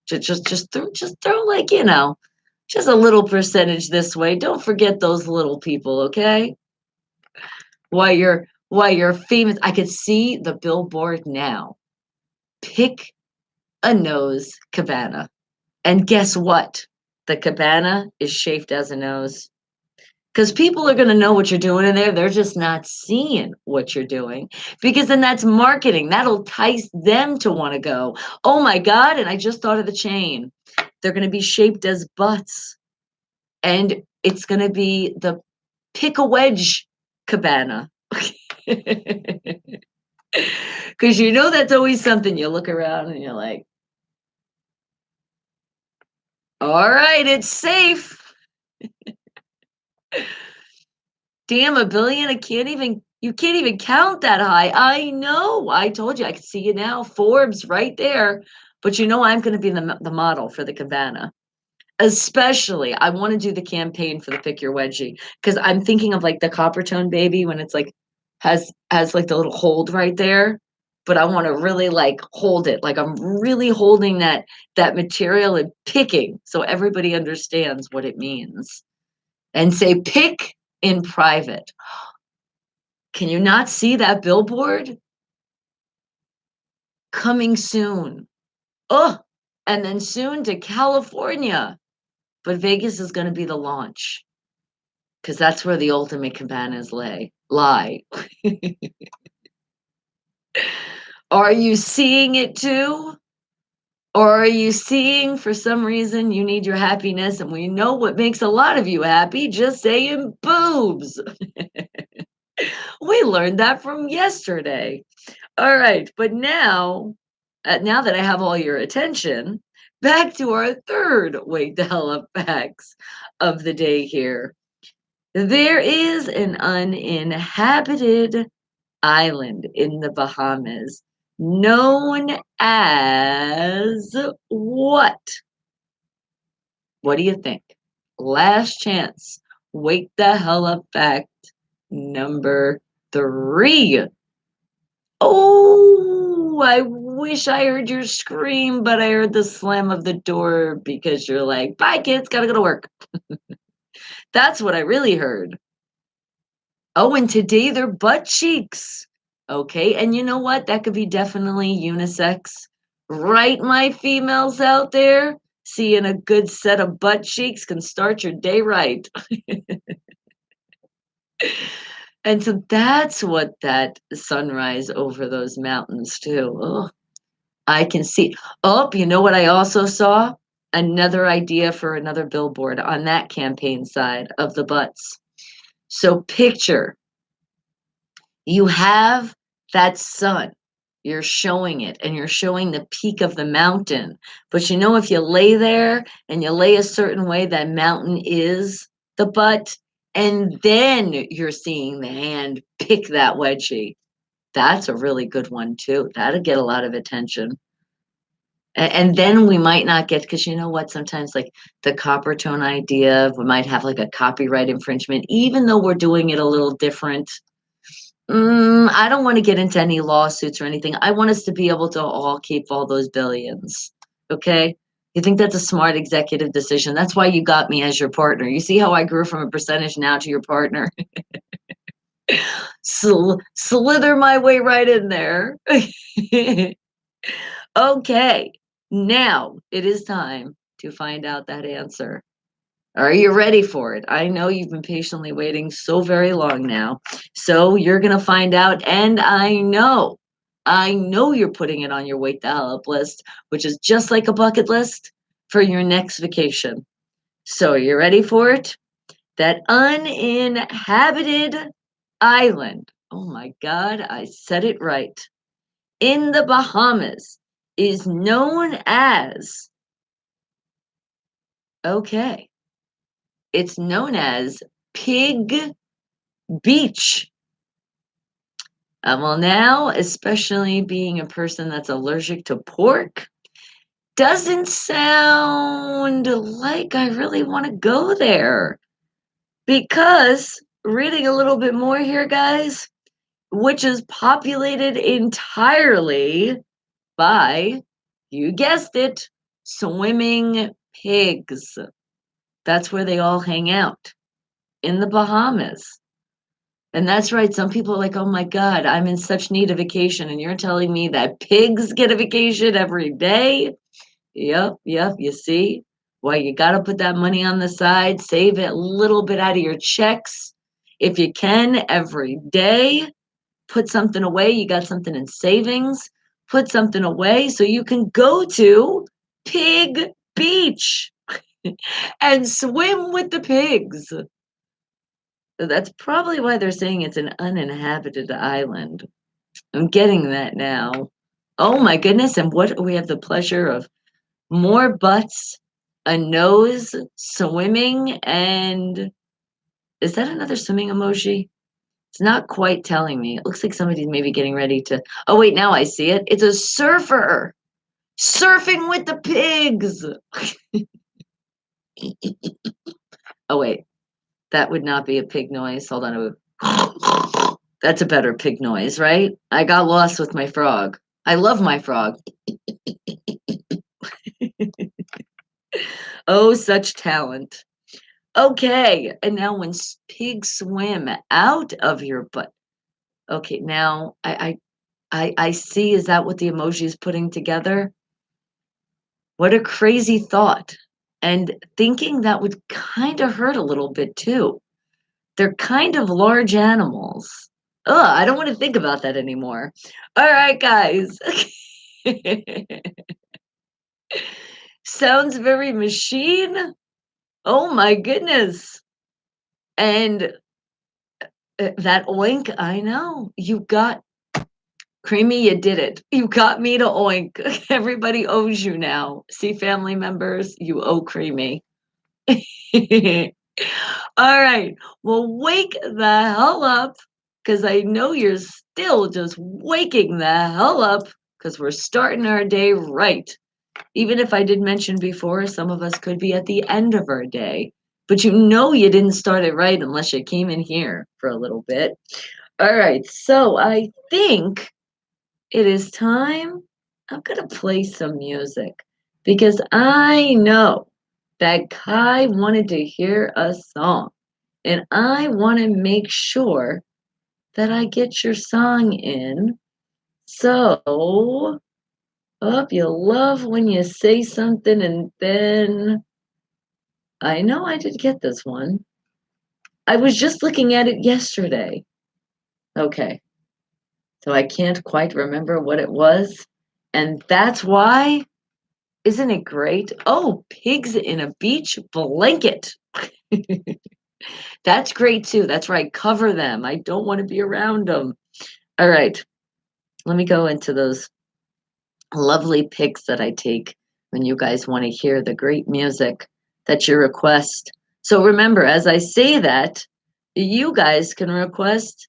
Just throw like, just a little percentage this way. Don't forget those little people, okay? Why you're famous. I could see the billboard now. Pick a nose cabana. And guess what? The cabana is shaped as a nose. Because people are going to know what you're doing in there. They're just not seeing what you're doing. Because then that's marketing. That'll entice them to want to go. Oh my God. And I just thought of the chain. They're going to be shaped as butts. And it's going to be the pick a wedge cabana. Because that's always something you look around and you're like, all right, it's safe. Damn, a billion. You can't even count that high. I know. I told you, I can see you now. Forbes right there. But I'm going to be the model for the cabana. Especially, I want to do the campaign for the Pick Your Wedgie because I'm thinking of like the copper tone baby when it's like has like the little hold right there. But I want to really like hold it, like I'm really holding that material and picking, so everybody understands what it means. And say pick in private. Can you not see that billboard coming soon? Oh, and then soon to California. But Vegas is going to be the launch. Because that's where the ultimate cabanas lie. Are you seeing it too? Or are you seeing for some reason you need your happiness? And we know what makes a lot of you happy, just saying boobs. We learned that from yesterday. All right, but now that I have all your attention, back to our third wake the hell up facts of the day here. There is an uninhabited island in the Bahamas known as what? What do you think? Last chance. Wake the hell up fact number 3. Oh, I wish I heard your scream, but I heard the slam of the door because you're like, bye, kids, gotta go to work. That's what I really heard. Oh, and today they're butt cheeks. Okay, and you know what? That could be definitely unisex. Right, my females out there? Seeing a good set of butt cheeks can start your day right. And so that's what that sunrise over those mountains too. Oh, I can see. Oh, you know what I also saw? Another idea for another billboard on that campaign side of the butts. So picture you have that sun. You're showing it and you're showing the peak of the mountain. But you know, if you lay there and you lay a certain way, that mountain is the butt. And then you're seeing the hand pick that wedgie. That's a really good one too. That'll get a lot of attention. And then we might not get, because you know what? Sometimes, like the copper tone idea, we might have like a copyright infringement, even though we're doing it a little different. I don't want to get into any lawsuits or anything. I want us to be able to all keep all those billions. Okay? You think that's a smart executive decision? That's why you got me as your partner. You see how I grew from a percentage now to your partner? Slither my way right in there. Okay. Now it is time to find out that answer. Are you ready for it? I know you've been patiently waiting so very long now. So you're going to find out. And I know you're putting it on your Wake the Hell Up list, which is just like a bucket list for your next vacation. So are you ready for it? That uninhabited island. Oh my God, I said it right. In the Bahamas is known as, okay, it's known as Pig Beach. Well, now, especially being a person that's allergic to pork, doesn't sound like I really want to go there. Because reading a little bit more here, guys, which is populated entirely by, you guessed it, swimming pigs. That's where they all hang out, in the Bahamas. And that's right. Some people are like, oh my God, I'm in such need of vacation. And you're telling me that pigs get a vacation every day? Yep. You see? Well, you got to put that money on the side, save it a little bit out of your checks. If you can, every day, put something away. You got something in savings, put something away so you can go to Pig Beach and swim with the pigs. That's probably why they're saying it's an uninhabited island. I'm getting that now. Oh my goodness. And what we have the pleasure of more butts, a nose, swimming, and is that another swimming emoji? It's not quite telling me. It looks like somebody's maybe getting ready to. Oh, wait, now I see it. It's a surfer surfing with the pigs. Oh, wait, that would not be a pig noise. Hold on. That's a better pig noise, right? I got lost with my frog. I love my frog. Oh, such talent. Okay, and now when pigs swim out of your butt. Okay, now I see. Is that what the emoji is putting together? What a crazy thought. And thinking that would kind of hurt a little bit too. They're kind of large animals. Ugh, I don't want to think about that anymore. All right, guys. Sounds very machine. Oh my goodness. And that oink, I know. You got Creamy, you did it. You got me to oink. Everybody owes you now. See, family members, you owe Creamy. All right. Well, wake the hell up because I know you're still just waking the hell up because we're starting our day right. Even if I did mention before, some of us could be at the end of our day, but you know you didn't start it right unless you came in here for a little bit. All right. So I think it is time. I'm going to play some music because I know that Kai wanted to hear a song. And I want to make sure that I get your song in. So, you love when you say something and then I know I did get this one. I was just looking at it yesterday. Okay. So I can't quite remember what it was. And that's why, isn't it great? Oh, pigs in a beach blanket. That's great too. That's right. Cover them. I don't want to be around them. All right. Let me go into those lovely pics that I take when you guys want to hear the great music that you request. So remember, as I say that, you guys can request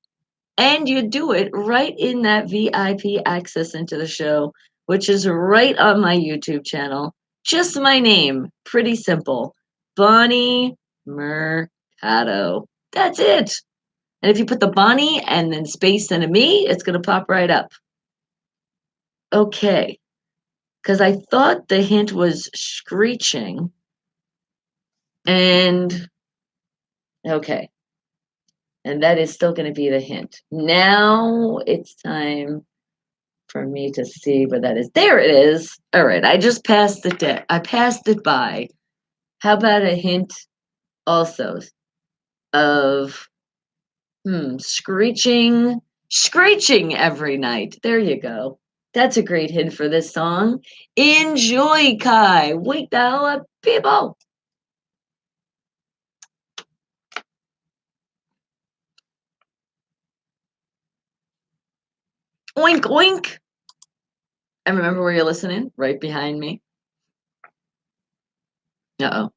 and you do it right in that VIP access into the show, which is right on my YouTube channel. Just my name. Pretty simple. Bonnie Mercado. That's it. And if you put the Bonnie and then space and a me, it's going to pop right up. Okay. Because I thought the hint was screeching. And okay. And that is still going to be the hint. Now it's time for me to see where that is. There it is. All right. I just passed it. I passed it by. How about a hint also of screeching every night. There you go. That's a great hint for this song. Enjoy, Kai. Wake the hell up, people. Oink, oink. And remember where you're listening? Right behind me. Uh-oh.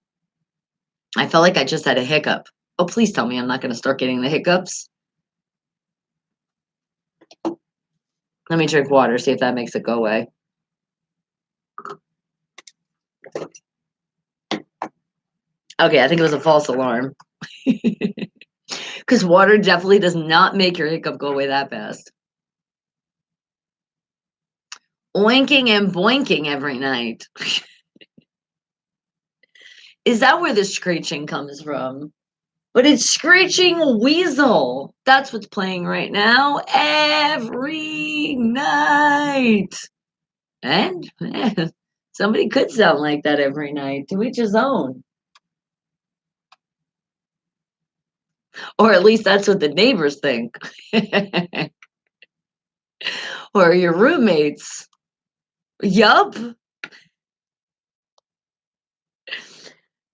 I felt like I just had a hiccup. Oh, please tell me I'm not going to start getting the hiccups. Let me drink water, see if that makes it go away. Okay, I think it was a false alarm. Because water definitely does not make your hiccup go away that fast. Oinking and boinking every night. Is that where the screeching comes from? But it's Screeching Weasel. That's what's playing right now every night. And somebody could sound like that every night. To each his own. Or at least that's what the neighbors think. Or your roommates. Yup.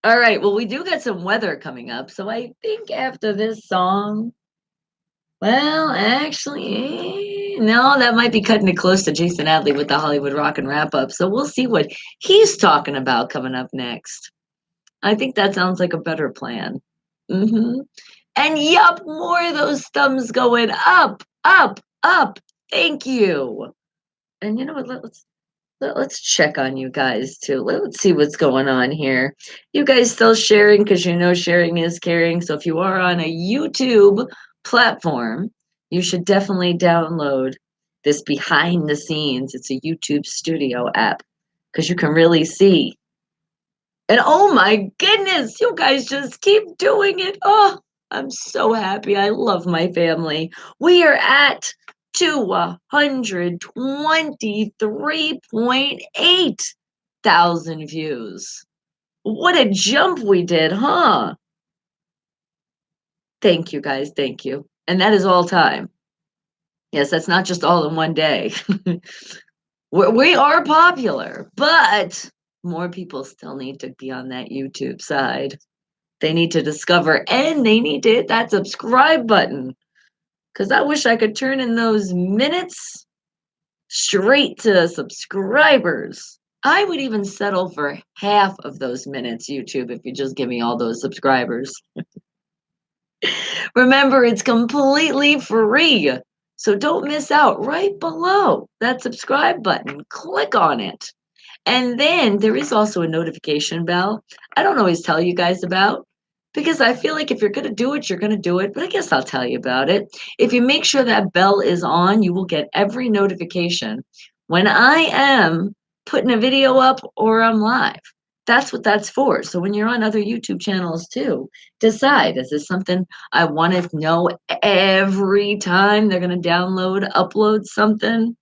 All right. Well, we do get some weather coming up. So I think after this song, well, actually, no, that might be cutting it close to Jason Adley with the Hollywood Rock and Wrap Up. So we'll see what he's talking about coming up next. I think that sounds like a better plan. Mm-hmm. And yup, more of those thumbs going up, up, up. Thank you. And you know what? Let's check on you guys too. Let's see what's going on here. You guys still sharing because you know sharing is caring. So if you are on a YouTube platform, you should definitely download this behind the scenes. It's a YouTube studio app because you can really see. And oh my goodness, you guys just keep doing it. Oh, I'm so happy. I love my family. We are at 223.8 thousand views. What a jump we did, huh? Thank you guys. Thank you. And that is all time. Yes, that's not just all in one day. We are popular, but more people still need to be on that YouTube side. They need to discover and they need to hit that subscribe button. Because I wish I could turn in those minutes straight to subscribers. I would even settle for half of those minutes, YouTube, if you just give me all those subscribers. Remember, it's completely free. So don't miss out right below that subscribe button. Click on it. And then there is also a notification bell. I don't always tell you guys about because I feel like if you're going to do it, you're going to do it. But I guess I'll tell you about it. If you make sure that bell is on, you will get every notification when I am putting a video up or I'm live. That's what that's for. So when you're on other YouTube channels too, decide, is this something I want to know every time they're going to upload something?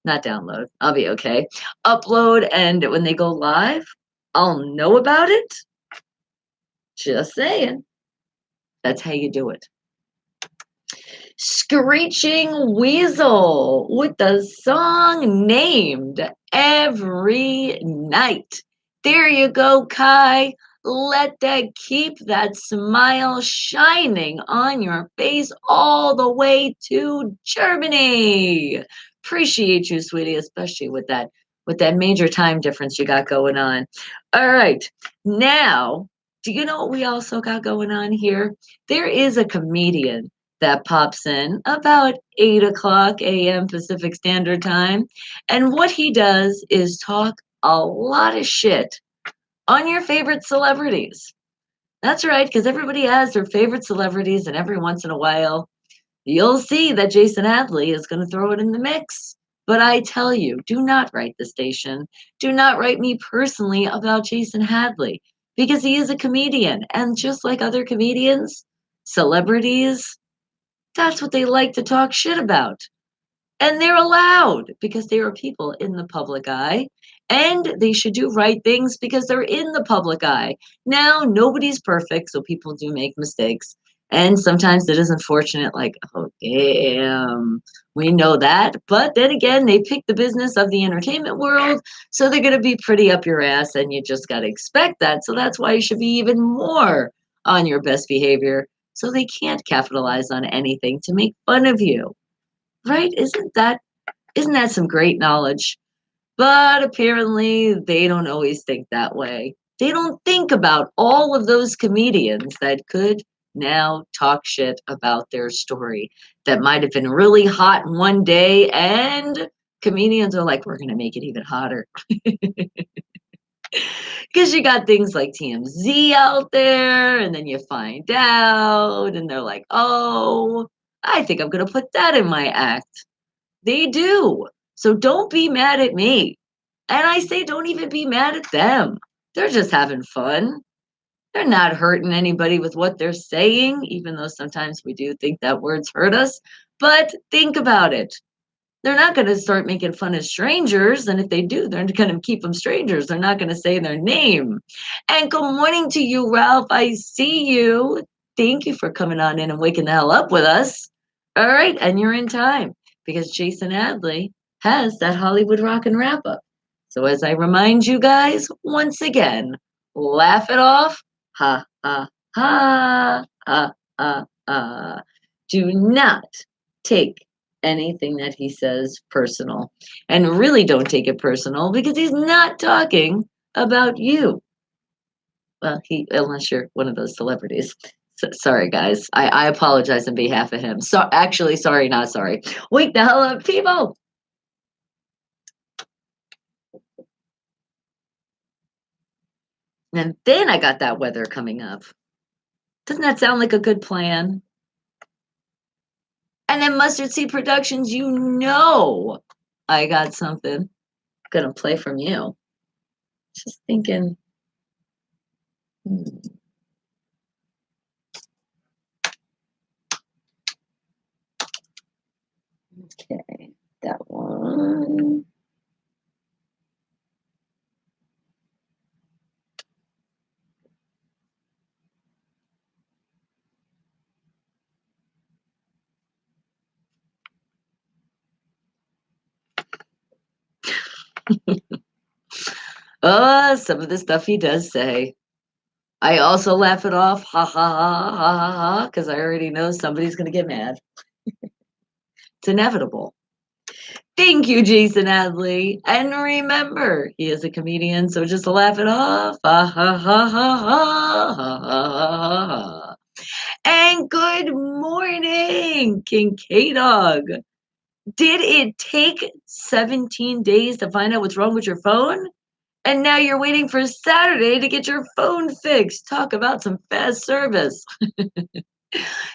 Not download. I'll be okay. Upload, and when they go live, I'll know about it. Just saying. That's how you do it. Screeching Weasel with the song named Every Night. There you go, Kai. Let that keep that smile shining on your face all the way to Germany. Appreciate you, sweetie, especially with that major time difference you got going on. All right. Now, do you know what we also got going on here? There is a comedian that pops in about 8 o'clock a.m. Pacific Standard Time. And what he does is talk a lot of shit on your favorite celebrities. That's right, because everybody has their favorite celebrities, and every once in a while, you'll see that Jason Hadley is going to throw it in the mix. But I tell you, do not write the station. Do not write me personally about Jason Hadley because he is a comedian. And just like other comedians, celebrities, that's what they like to talk shit about. And they're allowed because they are people in the public eye. And they should do right things because they're in the public eye. Now, nobody's perfect, so people do make mistakes. And sometimes it is unfortunate, like, oh, damn, we know that. But then again, they pick the business of the entertainment world, so they're going to be pretty up your ass, and you just got to expect that. So that's why you should be even more on your best behavior so they can't capitalize on anything to make fun of you. Right? Isn't that some great knowledge? But apparently they don't always think that way. They don't think about all of those comedians that could now talk shit about their story that might have been really hot one day, and comedians are like, we're going to make it even hotter. Because you got things like TMZ out there, and then you find out, and they're like, oh, I think I'm going to put that in my act. They do. So don't be mad at me. And I say, don't even be mad at them. They're just having fun. They're not hurting anybody with what they're saying, even though sometimes we do think that words hurt us. But think about it. They're not going to start making fun of strangers. And if they do, they're going to keep them strangers. They're not going to say their name. And good morning to you, Ralph. I see you. Thank you for coming on in and waking the hell up with us. All right. And you're in time because Jason Adley has that Hollywood rock and wrap up. So as I remind you guys, once again, laugh it off. Ha, ha, ha, ha, ha, ha. Do not take anything that he says personal. And really don't take it personal because he's not talking about you. Well, unless you're one of those celebrities. So, sorry, guys. I apologize on behalf of him. So actually, sorry, not sorry. Wake the hell up, people. And then I got that weather coming up. Doesn't that sound like a good plan? And then Mustard Seed Productions, you know I got something gonna play from you. Just thinking. Okay, that one. Oh, some of the stuff he does say. I also laugh it off, ha ha ha ha ha ha, because I already know somebody's gonna get mad. It's inevitable. Thank you, Jason Adley. And remember, he is a comedian, so just laugh it off. Ha ha ha ha ha ha ha ha. And good morning, Kincaid Dog. Did it take 17 days to find out what's wrong with your phone? And now you're waiting for Saturday to get your phone fixed. Talk about some fast service.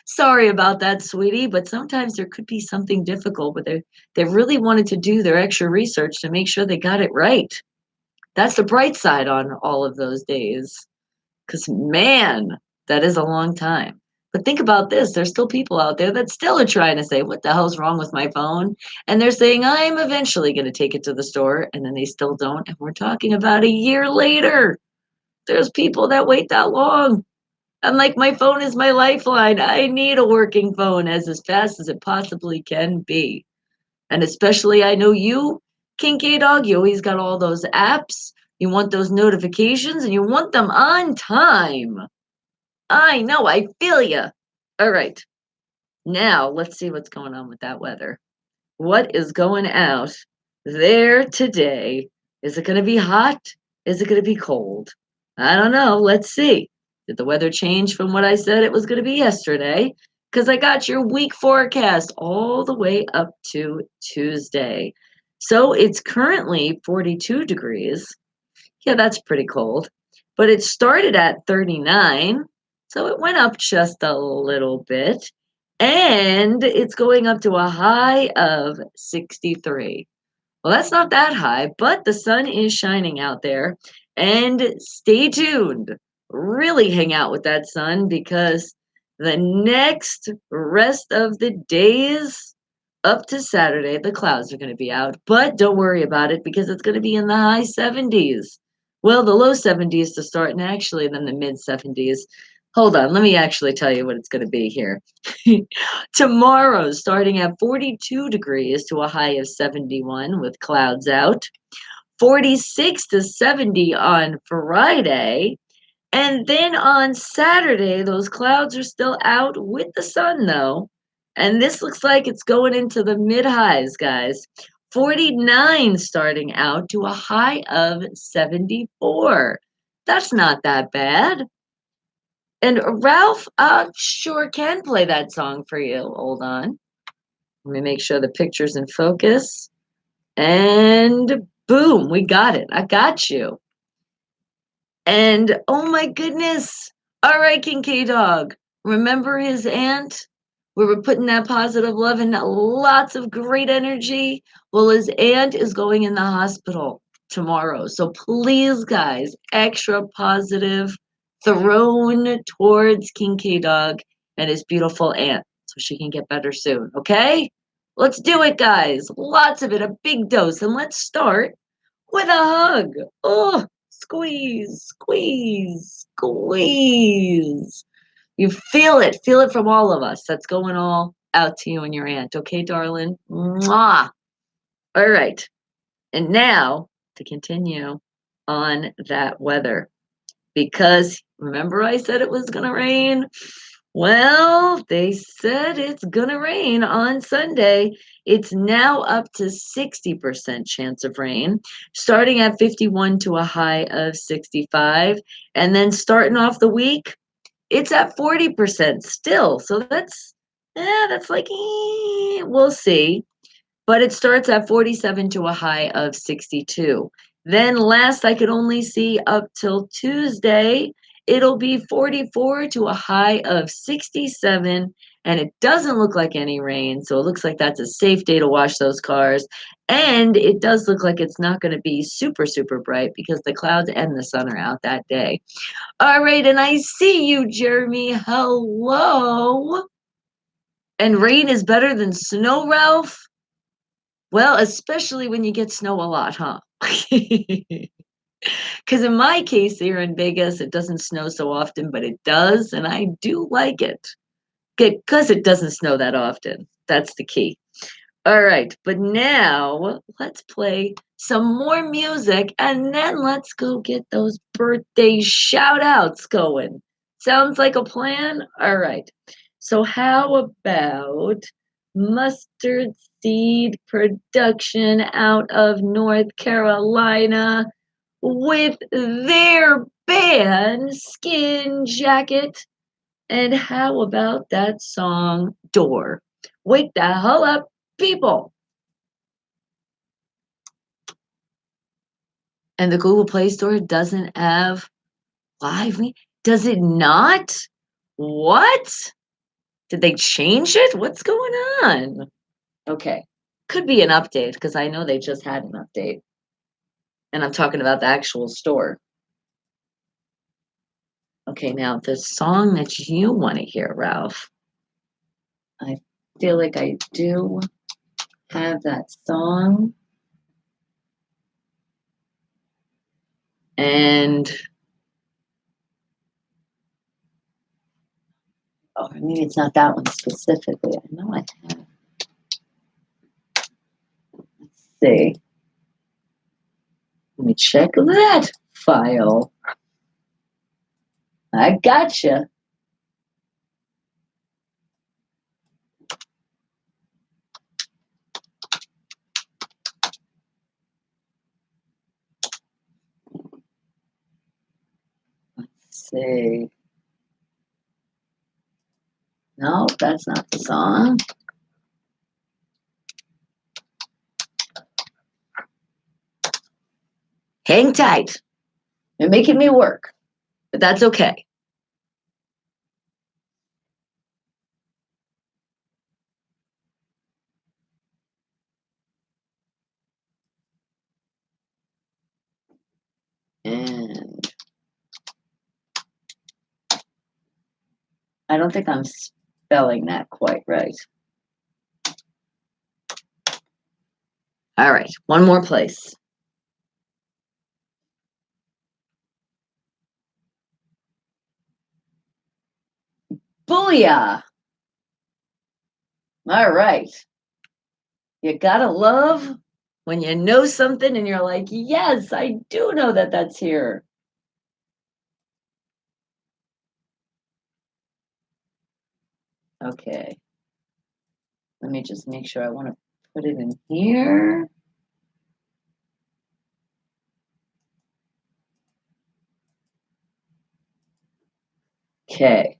Sorry about that, sweetie, but sometimes there could be something difficult, but they really wanted to do their extra research to make sure they got it right. That's the bright side on all of those days. Because, man, that is a long time. But think about this, there's still people out there that still are trying to say, "What the hell's wrong with my phone?" And they're saying, "I'm eventually gonna take it to the store," and then they still don't, and we're talking about a year later. There's people that wait that long. I'm like, "My phone is my lifeline. I need a working phone as fast as it possibly can be." And especially, I know you, Kinky Dog, you always got all those apps. You want those notifications and you want them on time. I know, I feel ya. All right. Now let's see what's going on with that weather. What is going out there today? Is it going to be hot? Is it going to be cold? I don't know. Let's see. Did the weather change from what I said it was going to be yesterday? Because I got your week forecast all the way up to Tuesday. So it's currently 42 degrees. Yeah, that's pretty cold. But it started at 39, so it went up just a little bit. And it's going up to a high of 63. Well, that's not that high, but the sun is shining out there. And stay tuned. Really hang out with that sun because the next rest of the days up to Saturday, the clouds are going to be out. But don't worry about it because it's going to be in the high 70s. Well, the low 70s to start, and actually then the mid 70s. Hold on, let me actually tell you what it's going to be here. Tomorrow, starting at 42 degrees to a high of 71 with clouds out. 46 to 70 on Friday. And then on Saturday, those clouds are still out with the sun, though. And this looks like it's going into the mid highs, guys. 49 starting out to a high of 74. That's not that bad. And Ralph sure can play that song for you. Hold on. Let me make sure the picture's in focus. And boom, we got it. I got you. And oh my goodness. All right, King K Dog. Remember his aunt? We were putting that positive love and lots of great energy. Well, his aunt is going in the hospital tomorrow. So please, guys, extra positive thrown towards King K Dog and his beautiful aunt so she can get better soon. Okay? Let's do it, guys. Lots of it, a big dose. And let's start with a hug. Oh, squeeze, squeeze, squeeze. You feel it from all of us. That's going all out to you and your aunt. Okay, darling? Mwah. All right. And now to continue on that weather. Because remember I said it was going to rain? Well, they said it's going to rain on Sunday. It's now up to 60% chance of rain, starting at 51 to a high of 65. And then starting off the week, it's at 40% still. So that's like, we'll see. But it starts at 47 to a high of 62. Then last I could only see up till Tuesday, it'll be 44 to a high of 67. And it doesn't look like any rain. So it looks like that's a safe day to wash those cars. And it does look like it's not going to be super, super bright because the clouds and the sun are out that day. All right. And I see you, Jeremy. Hello. And rain is better than snow, Ralph? Well, especially when you get snow a lot, huh? Because in my case here in Vegas, it doesn't snow so often, but it does, and I do like it. Because it doesn't snow that often. That's the key. All right, but now let's play some more music, and then let's go get those birthday shout outs going. Sounds like a plan? All right. So how about Mustard Seed Production out of North Carolina with their band Skin Jacket? And how about that song Door? Wake the hell up, people. And the Google Play Store doesn't have live me? Does it not? What? Did they change it? What's going on? Okay. Could be an update because I know they just had an update. And I'm talking about the actual store. Okay, now the song that you want to hear, Ralph, I feel like I do have that song. And oh, maybe it's not that one specifically. I know I have. Let's see. Let me check that file. I gotcha. Let's see. No, that's not the song. Hang tight. You're making me work, but that's okay. And I don't think I'm spelling that quite right. All right, one more place. Booyah! All right. You gotta love when you know something and you're like, yes, I do know that that's here. Okay. Let me just make sure I want to put it in here. Okay.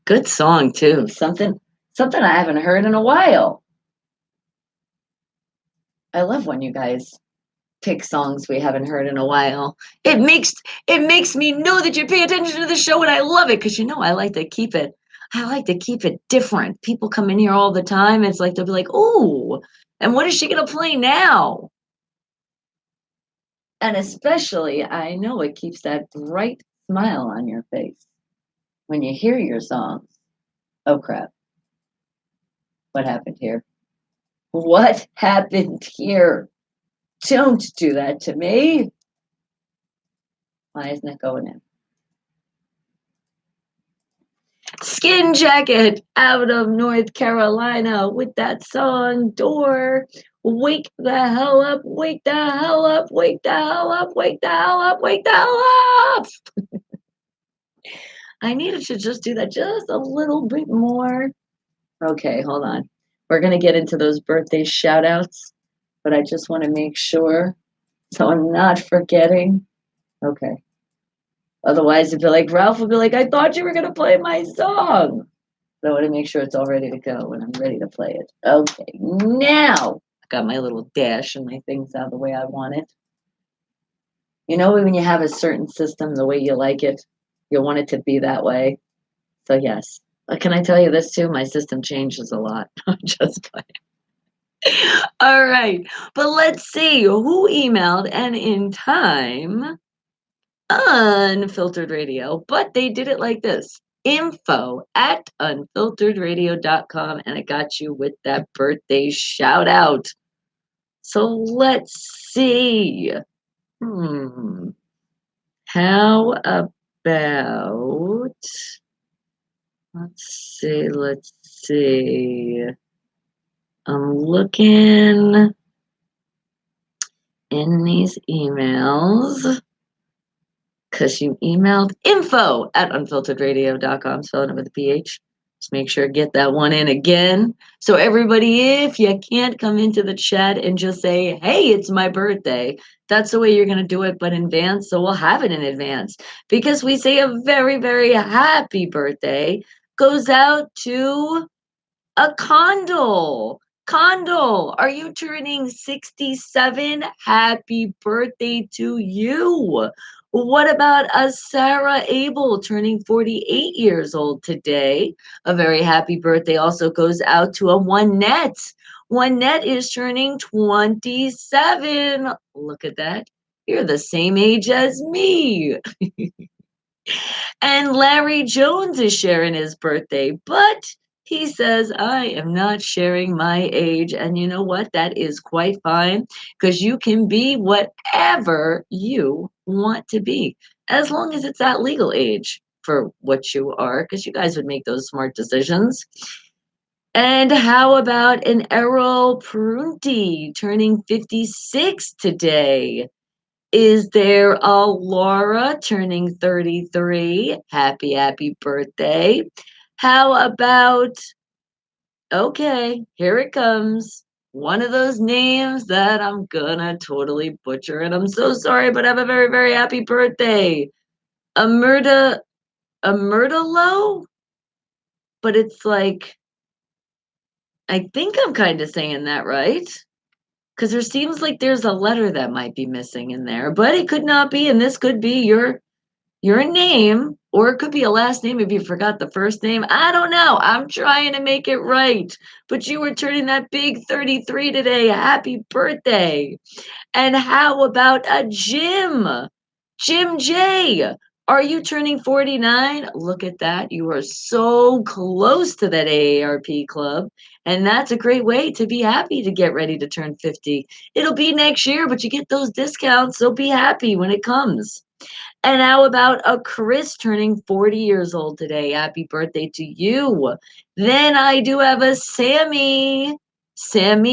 Good song too. Something I haven't heard in a while. I love when you guys pick songs we haven't heard in a while. It makes me know that you pay attention to the show, and I love it because I like to keep it different. People come in here all the time. It's like they'll be like, "Oh, and what is she gonna play now?" And especially, I know it keeps that bright smile on your face when you hear your songs. Oh crap! What happened here? What happened here? Don't do that to me. Why isn't it going in? Skin Jacket out of North Carolina with that song Door. Wake the hell up, wake the hell up, wake the hell up, wake the hell up, wake the hell up. I needed to just do that just a little bit more. Okay, hold on. We're going to get into those birthday shout outs, but I just want to make sure so I'm not forgetting. Okay. Otherwise, it'd be like Ralph would be like, I thought you were going to play my song. So I want to make sure it's all ready to go when I'm ready to play it. Okay, now I got my little dash and my things out the way I want it. You know, when you have a certain system the way you like it, you want it to be that way. So, yes. Can I tell you this too? My system changes a lot. Just all right. But let's see who emailed and in time unfiltered radio, but they did it like this. info@unfilteredradio.com, and I got you with that birthday shout out. So let's see. How about, let's see. I'm looking in these emails. Because you emailed info@unfilteredradio.com, spelling it with a PH. Just make sure to get that one in again. So everybody, if you can't come into the chat and just say, hey, it's my birthday, that's the way you're going to do it, but in advance. So we'll have it in advance because we say a very, very happy birthday goes out to a condol. Condell, are you turning 67? Happy birthday to you. What about a Sarah Abel turning 48 years old today? A very happy birthday also goes out to a One-Net. One-Net is turning 27. Look at that. You're the same age as me. And Larry Jones is sharing his birthday, but he says, I am not sharing my age. And you know what? That is quite fine because you can be whatever you want to be as long as it's that legal age for what you are, because you guys would make those smart decisions. And how about an Errol Prunty turning 56 today? Is there a Laura turning 33? Happy, happy birthday. How about, okay, here it comes. One of those names that I'm gonna totally butcher, and I'm so sorry, but have a very, very happy birthday. A Murda, a Murderlow? But it's like, I think I'm kind of saying that right. Because there seems like there's a letter that might be missing in there, but it could not be, and this could be your name, or it could be a last name if you forgot the first name. I don't know. I'm trying to make it right. But you were turning that big 33 today. Happy birthday. And how about a Jim? Jim J. Are you turning 49? Look at that. You are so close to that AARP club. And that's a great way to be happy to get ready to turn 50. It'll be next year, but you get those discounts. So be happy when it comes. And how about a Chris turning 40 years old today? Happy birthday to you. Then I do have a Sammy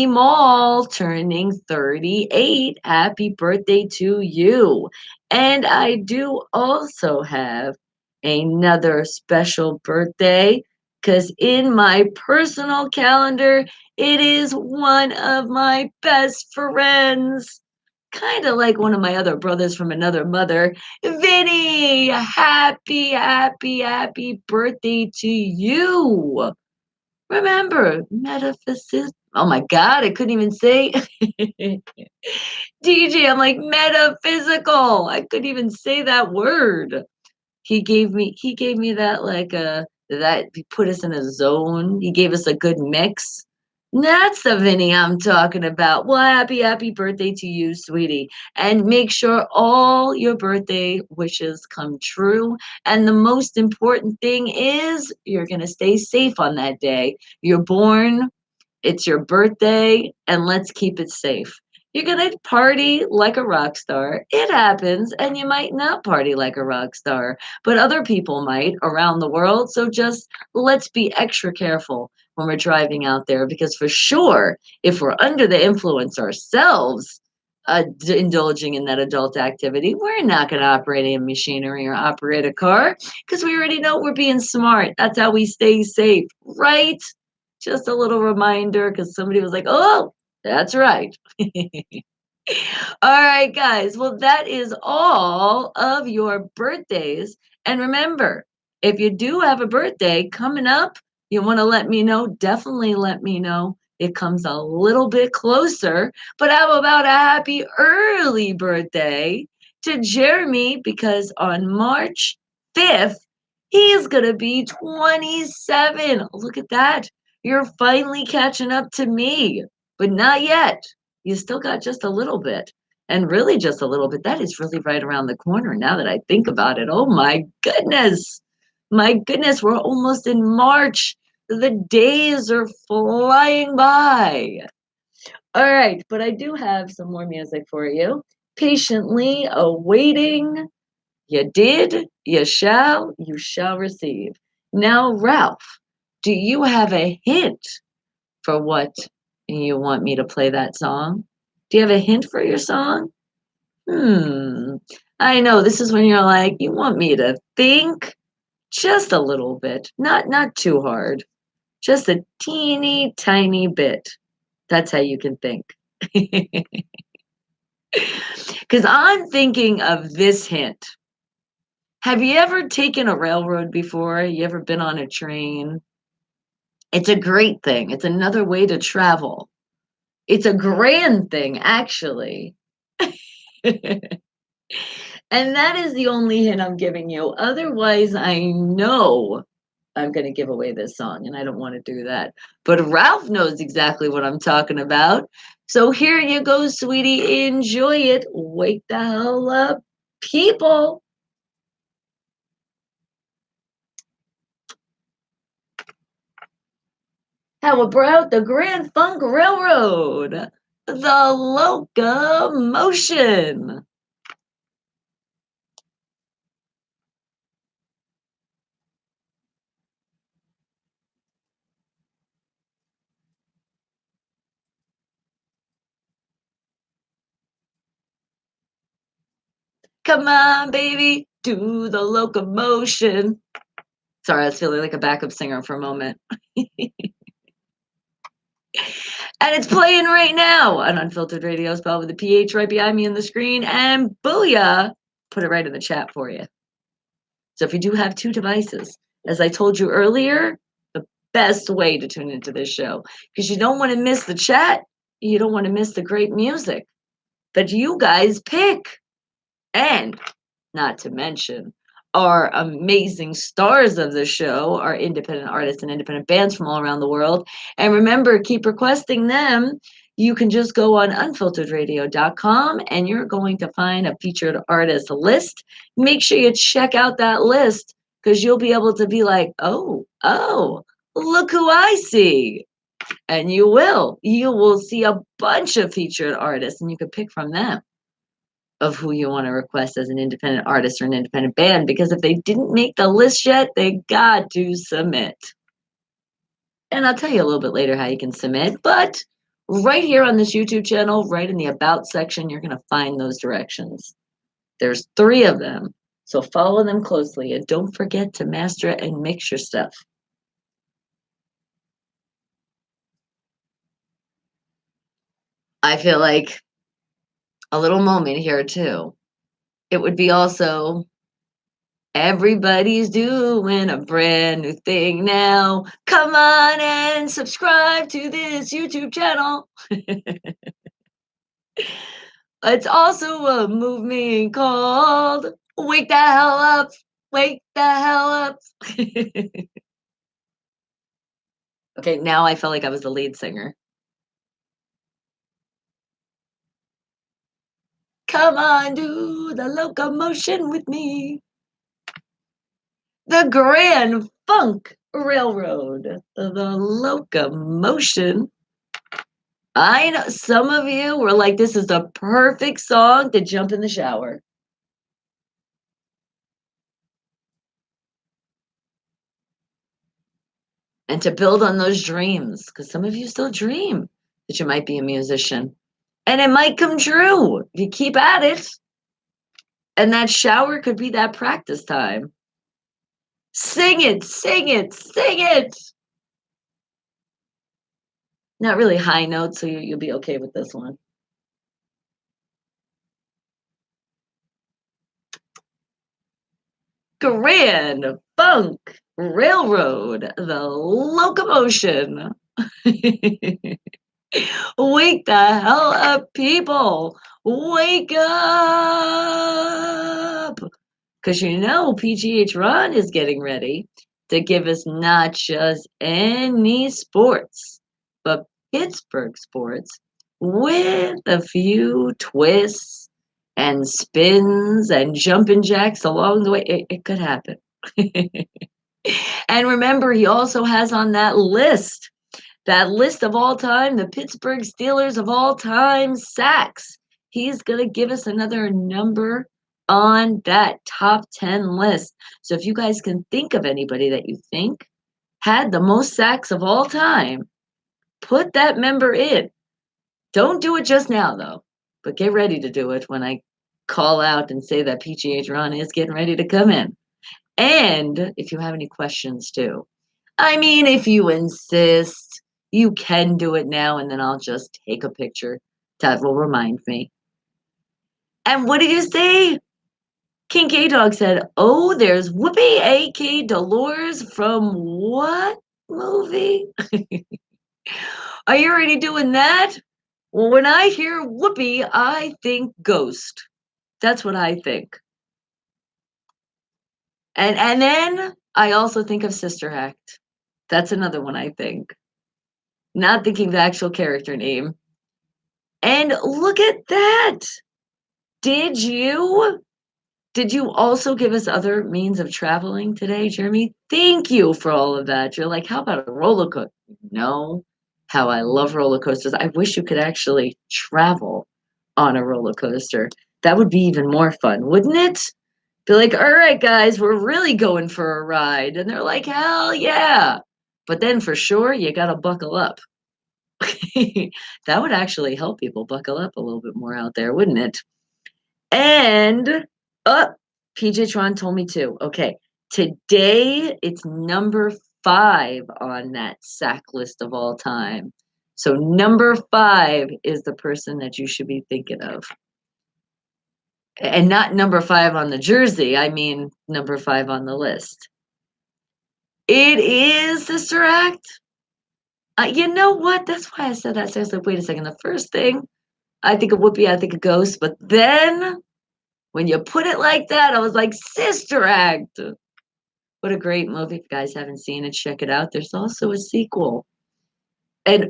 Mall turning 38. Happy birthday to you. And I do also have another special birthday because in my personal calendar, it is one of my best friends, kind of like one of my other brothers from another mother. Vinny, happy, happy, happy birthday to you. Remember, metaphysics. Oh my God, I couldn't even say DJ. I'm like metaphysical. I couldn't even say that word. He gave me that like that he put us in a zone. He gave us a good mix. That's the Vinny I'm talking about. Well, happy, happy birthday to you, sweetie. And make sure all your birthday wishes come true. And the most important thing is you're going to stay safe on that day. You're born, it's your birthday, and let's keep it safe. You're going to party like a rock star. It happens, and you might not party like a rock star, but other people might around the world. So just let's be extra careful when we're driving out there because for sure, if we're under the influence ourselves, indulging in that adult activity, we're not going to operate a machinery or operate a car because we already know we're being smart. That's how we stay safe, right? Just a little reminder because somebody was like, oh, that's right. All right, guys. Well, that is all of your birthdays. And remember, if you do have a birthday coming up, you want to let me know, definitely let me know. It comes a little bit closer. But how about a happy early birthday to Jeremy? Because on March 5th, he's going to be 27. Look at that. You're finally catching up to me, but not yet. You still got just a little bit. And really just a little bit. That is really right around the corner now that I think about it. Oh my goodness. My goodness, we're almost in March. The days are flying by. All right, but I do have some more music for you. Patiently awaiting. You did, you shall receive. Now, Ralph, do you have a hint for what you want me to play that song? Do you have a hint for your song? Hmm. I know this is when you're like, you want me to think just a little bit, not too hard, just a teeny tiny bit. That's how you can think. Because I'm thinking of this hint. Have you ever taken a railroad before? You ever been on a train? It's a great thing. It's another way to travel. It's a grand thing, actually. And that is the only hint I'm giving you. Otherwise, I know I'm going to give away this song, and I don't want to do that. But Ralph knows exactly what I'm talking about. So here you go, sweetie. Enjoy it. Wake the hell up, people. How about the Grand Funk Railroad? The locomotion. Come on, baby, do the locomotion. Sorry, I was feeling like a backup singer for a moment. And it's playing right now on Unfiltered Radio, spelled with a PH right behind me on the screen. And booyah, put it right in the chat for you. So if you do have two devices, as I told you earlier, the best way to tune into this show, because you don't want to miss the chat, you don't want to miss the great music that you guys pick. And not to mention our amazing stars of the show, our independent artists and independent bands from all around the world. And remember, keep requesting them. You can just go on unfilteredradio.com and you're going to find a featured artist list. Make sure you check out that list because you'll be able to be like, oh, look who I see. And you will. You will see a bunch of featured artists and you can pick from them of who you want to request as an independent artist or an independent band, because if they didn't make the list yet, they got to submit. And I'll tell you a little bit later how you can submit, but right here on this YouTube channel, right in the About section, you're going to find those directions. There's 3 of them, so follow them closely and don't forget to master it and mix your stuff. I feel like a little moment here too. It would be also everybody's doing a brand new thing now. Come on and subscribe to this YouTube channel. It's also a movement called Wake the Hell Up. Wake the Hell Up. Okay, now I felt like I was the lead singer. Come on, do the locomotion with me. The Grand Funk Railroad. The locomotion. I know some of you were like, this is the perfect song to jump in the shower. And to build on those dreams, because some of you still dream that you might be a musician. And it might come true if you keep at it. And that shower could be that practice time. Sing it, sing it, sing it. Not really high notes, so you'll be okay with this one. Grand Funk Railroad, the locomotion. Wake the hell up, people. Wake up. Because you know, PGH Ron is getting ready to give us not just any sports, but Pittsburgh sports with a few twists and spins and jumping jacks along the way. It could happen. And remember, he also has on that list of all time, the Pittsburgh Steelers of all time sacks. He's going to give us another number on that top 10 list. So if you guys can think of anybody that you think had the most sacks of all time, put that member in. Don't do it just now, though, but get ready to do it when I call out and say that PGH Ron is getting ready to come in. And if you have any questions, too. I mean, if you insist, you can do it now, and then I'll just take a picture. That will remind me. And what did you say? King K Dog said, oh, there's Whoopi A.K. Dolores from what? movie? Are you already doing that? Well, when I hear Whoopi, I think Ghost. That's what I think. And then I also think of Sister Act. That's another one I think. Not thinking the actual character name. And look at that. Did you? Did you also give us other means of traveling today, Jeremy? Thank you for all of that. You're like, how about a roller coaster? No, how I love roller coasters. I wish you could actually travel on a roller coaster. That would be even more fun, wouldn't it? Be like, all right, guys, we're really going for a ride. And they're like, hell yeah. But then for sure, you got to buckle up. That would actually help people buckle up a little bit more out there, wouldn't it? And PJ Tron told me too. Okay, today it's number 5 on that sack list of all time. So number 5 is the person that you should be thinking of. And not number 5 on the jersey, I mean number 5 on the list. It is Sister Act. You know what? That's why I said that. So I was like, wait a second. The first thing I think of Whoopi, I think of Ghost. But then when you put it like that, I was like, Sister Act. What a great movie. If you guys haven't seen it, check it out. There's also a sequel. And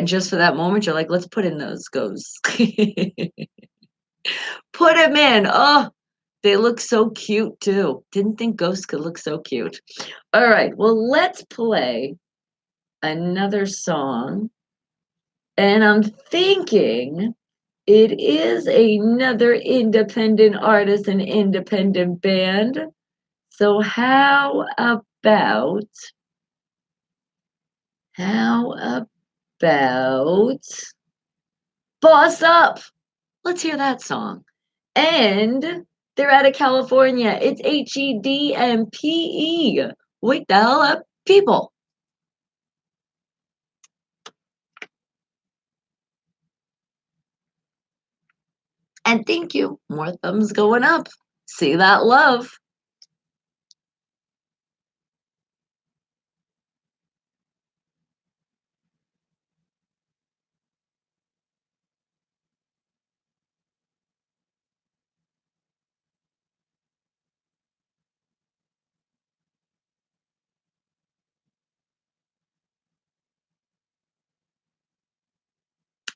just for that moment, you're like, let's put in those ghosts. Put them in. Oh, they look so cute too. Didn't think ghosts could look so cute. All right, well, let's play another song. And I'm thinking it is another independent artist and independent band. So how about Boss Up? Let's hear that song. And they're out of California. It's HEDMPE. Wake the hell up, people. And thank you. More thumbs going up. See that love.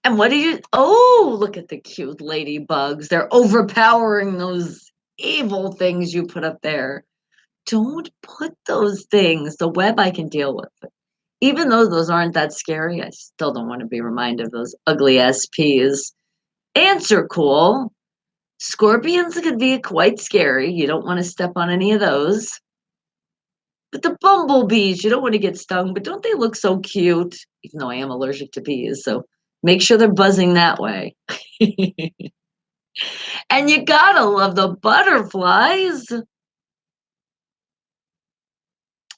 And what do you? Oh, look at the cute ladybugs. They're overpowering those evil things you put up there. Don't put those things. The web I can deal with. Even though those aren't that scary, I still don't want to be reminded of those ugly SPs. Ants are cool. Scorpions could be quite scary. You don't want to step on any of those. But the bumblebees, you don't want to get stung, but don't they look so cute? Even though I am allergic to bees, so make sure they're buzzing that way. And you gotta love the butterflies.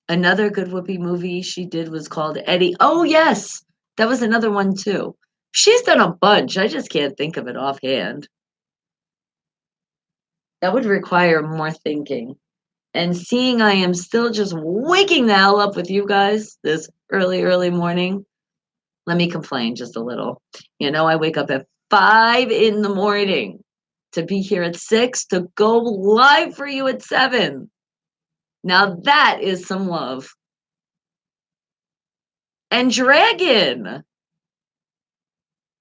Another good Whoopi movie she did was called Eddie. Oh, yes, that was another one too. She's done a bunch. I just can't think of it offhand. That would require more thinking. And seeing I am still just waking the hell up with you guys this early, early morning, let me complain just a little. You know, I wake up at 5 in the morning to be here at 6 to go live for you at 7. Now that is some love. And dragon.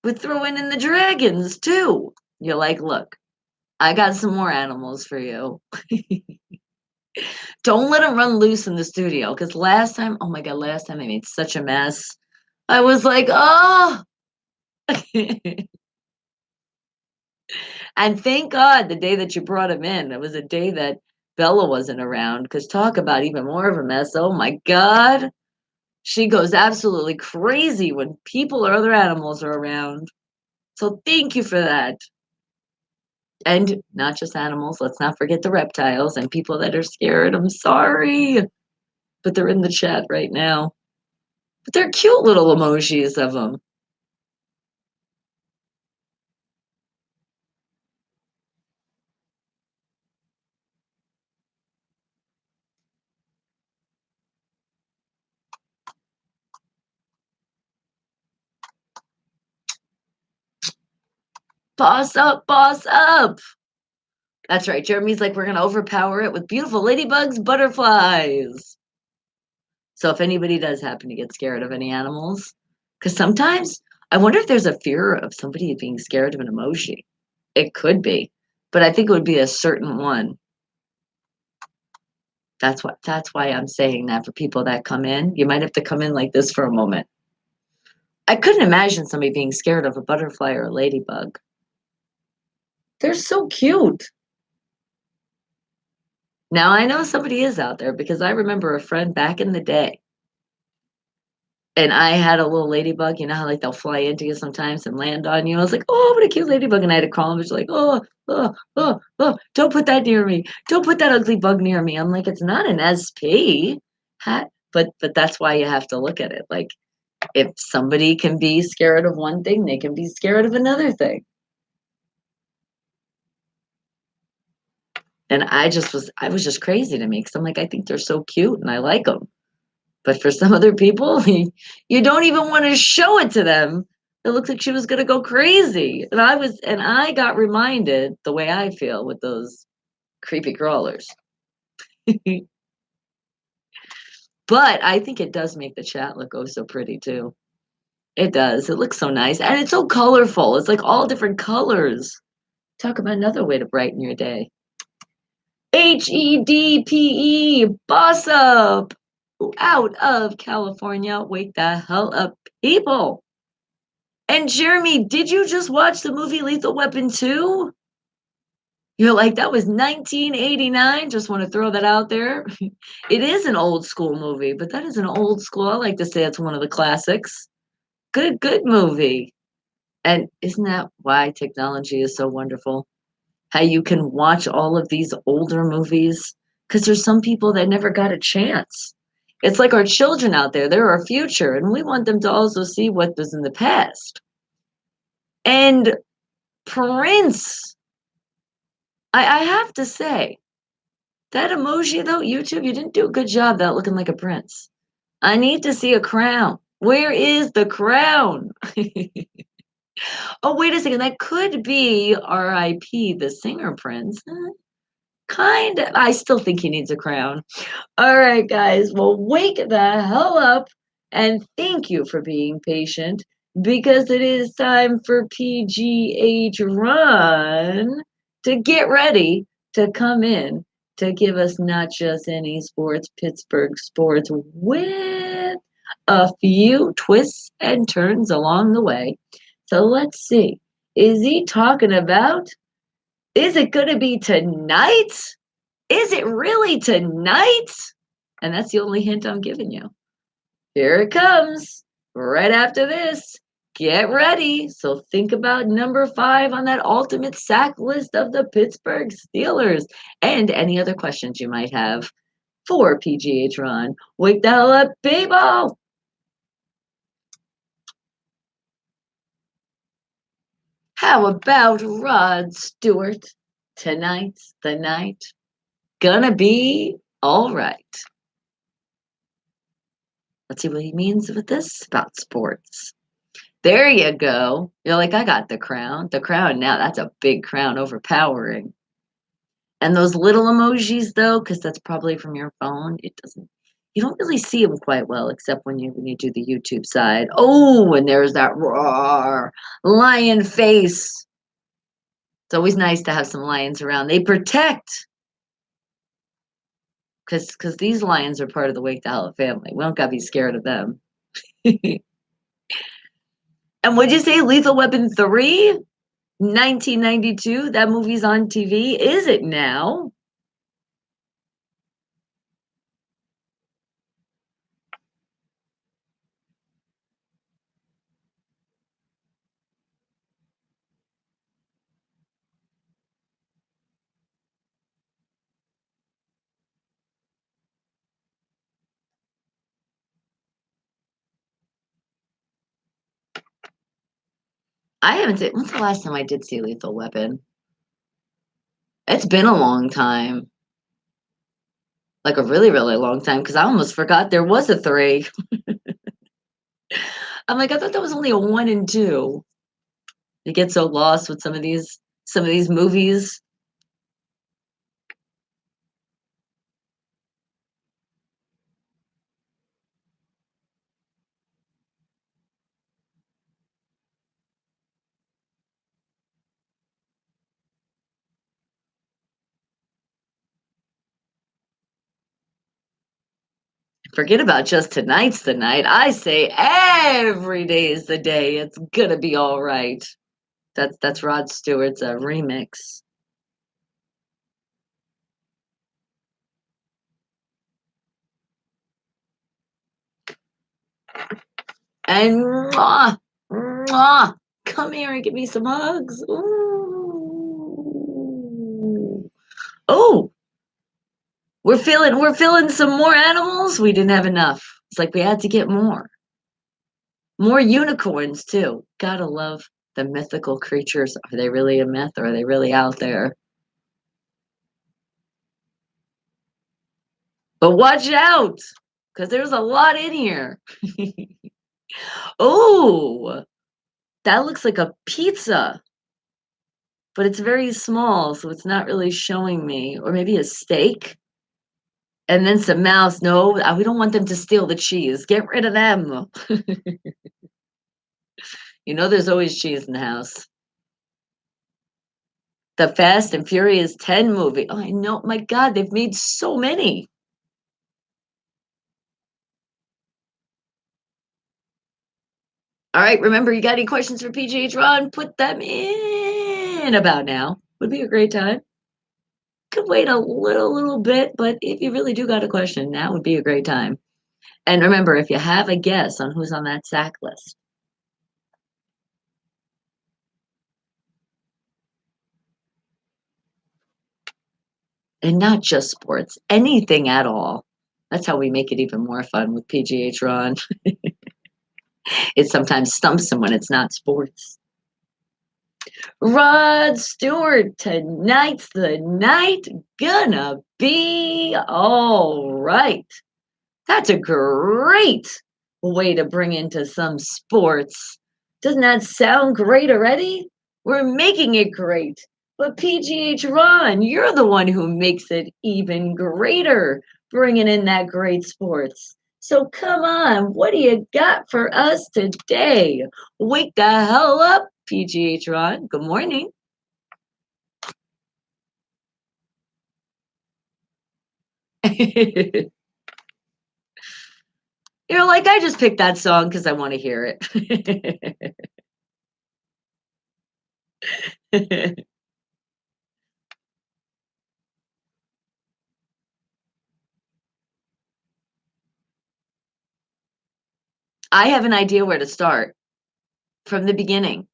We're throwing in the dragons too. You're like, look, I got some more animals for you. Don't let them run loose in the studio. Because last time, oh my God, last time I made such a mess. I was like, oh. And thank God the day that you brought him in, it was a day that Bella wasn't around. Because talk about even more of a mess. Oh my God. She goes absolutely crazy when people or other animals are around. So thank you for that. And not just animals. Let's not forget the reptiles and people that are scared. I'm sorry. But they're in the chat right now. But they're cute little emojis of them. Boss up, boss up. That's right. Jeremy's like, we're going to overpower it with beautiful ladybugs, butterflies. So if anybody does happen to get scared of any animals, because sometimes I wonder if there's a fear of somebody being scared of an emoji. It could be, but I think it would be a certain one. That's why I'm saying that for people that come in. You might have to come in like this for a moment. I couldn't imagine somebody being scared of a butterfly or a ladybug. They're so cute. Now I know somebody is out there because I remember a friend back in the day. And I had a little ladybug, you know how like they'll fly into you sometimes and land on you. I was like, oh, what a cute ladybug. And I had to call him. She's like, oh, don't put that near me. Don't put that ugly bug near me. I'm like, it's not an SP. But that's why you have to look at it. Like if somebody can be scared of one thing, they can be scared of another thing. And I was just crazy to me because I'm like, I think they're so cute and I like them. But for some other people, you don't even want to show it to them. It looked like she was going to go crazy. And I got reminded the way I feel with those creepy crawlers. But I think it does make the chat look oh so pretty too. It does. It looks so nice. And it's so colorful. It's like all different colors. Talk about another way to brighten your day. HEDPE, boss up. Out of California. Wake the hell up, people. And Jeremy, did you just watch the movie Lethal Weapon 2? You're like, that was 1989. Just want to throw that out there. It is an old school movie, but that is an old school. I like to say it's one of the classics. Good movie. And isn't that why technology is so wonderful? How you can watch all of these older movies? Because there's some people that never got a chance. It's like our children out there. They're our future, and we want them to also see what was in the past. And Prince, I have to say, that emoji though, YouTube, you didn't do a good job that looking like a prince. I need to see a crown. Where is the crown? Oh, wait a second. That could be R.I.P. the singer Prince. Kind of. I still think he needs a crown. All right, guys. Well, wake the hell up and thank you for being patient because it is time for PGH Run to get ready to come in to give us not just any sports, Pittsburgh sports, with a few twists and turns along the way. So let's see. Is he talking about? Is it going to be tonight? Is it really tonight? And that's the only hint I'm giving you. Here it comes right after this. Get ready. So think about number 5 on that ultimate sack list of the Pittsburgh Steelers and any other questions you might have for PGH Ron. Wake the hell up, people. How about Rod Stewart? Tonight's the night. Gonna be all right. Let's see what he means with this about sports. There you go. You're like, I got the crown. The crown now, that's a big crown, overpowering. And those little emojis though, because that's probably from your phone, it doesn't, you don't really see them quite well, except when you do the YouTube side. Oh, and there's that roar, lion face. It's always nice to have some lions around. They protect. Because these lions are part of the Wake the Hell Up family. We don't gotta be scared of them. And would you say Lethal Weapon 3? 1992, that movie's on TV. Is it now? I haven't seen. When's the last time I did see Lethal Weapon? It's been a long time. Like a really, really long time, because I almost forgot there was a 3. I'm like, I thought that was only a 1 and 2. You get so lost with some of these movies. Forget about just tonight's the night. I say every day is the day. It's gonna be all right. That's Rod Stewart's remix. And mwah, mwah, come here and give me some hugs. Ooh. Oh, we're feeling some more animals. We didn't have enough. It's like we had to get more. More unicorns too. Gotta love the mythical creatures. Are they really a myth or are they really out there? But watch out, because there's a lot in here. Oh, that looks like a pizza, but it's very small, so it's not really showing me. Or maybe a steak. And then some mouse. No, we don't want them to steal the cheese. Get rid of them. You know, there's always cheese in the house. The Fast and Furious 10 movie. Oh, I know. My God, they've made so many. All right, remember, you got any questions for PGH Ron? Put them in about now. Would be a great time. Could wait a little bit, but if you really do got a question, now would be a great time. And remember, if you have a guess on who's on that sack list, and not just sports, anything at all. That's how we make it even more fun with PGH Ron. It sometimes stumps him when it's not sports. Rod Stewart, tonight's the night. Gonna be all right. That's a great way to bring into some sports. Doesn't that sound great already? We're making it great. But PGH Ron, you're the one who makes it even greater, bringing in that great sports. So come on, what do you got for us today? Wake the hell up, PGH Ron. Good morning. You're like, I just picked that song because I want to hear it. I have an idea where to start from the beginning.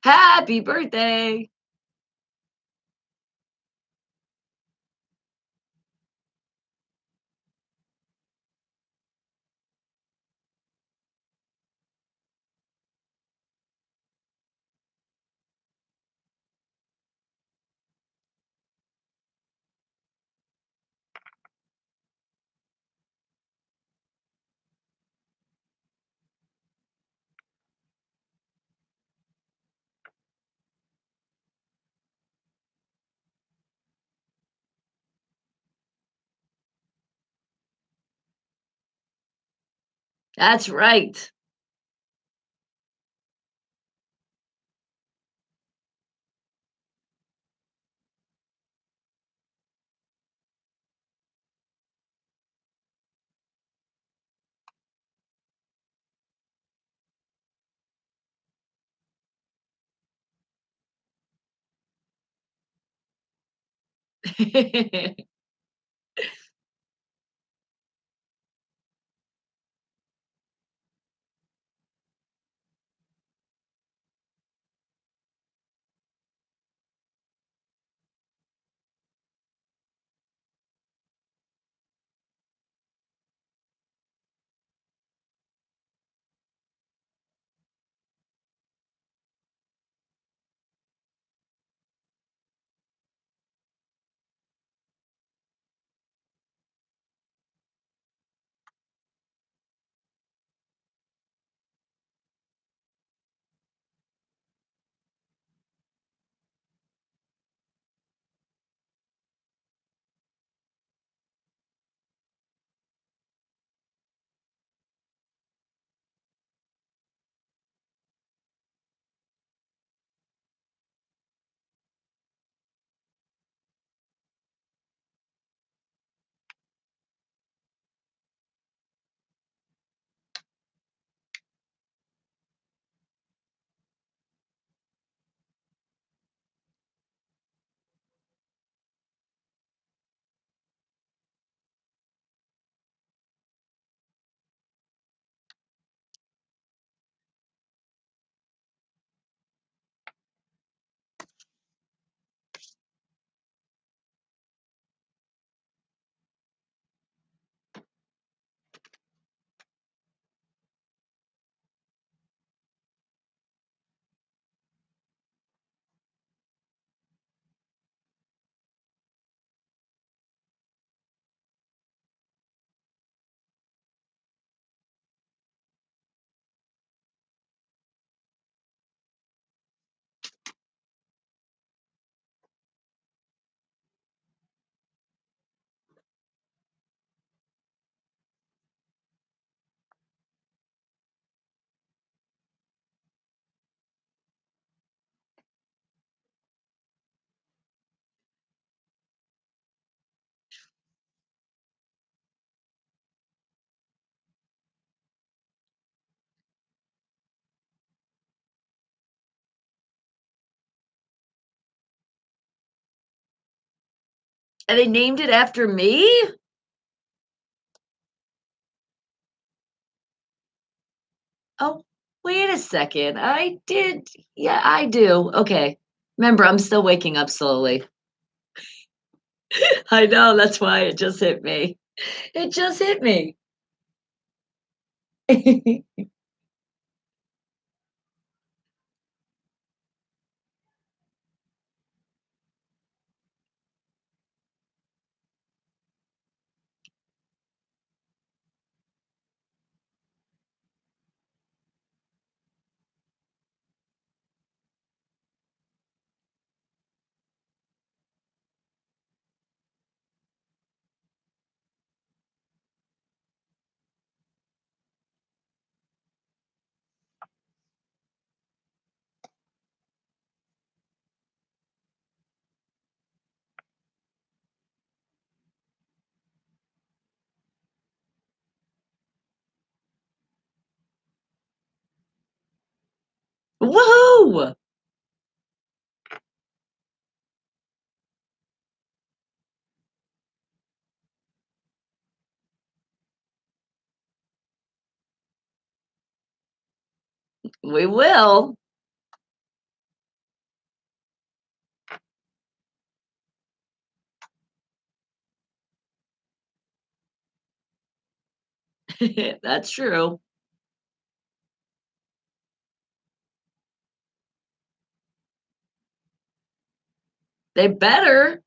Happy birthday. That's right. And they named it after me? Oh, wait a second. I did. Yeah, I do. Okay. Remember, I'm still waking up slowly. I know. That's why it just hit me. It just hit me. Woohoo! We will. That's true. They better.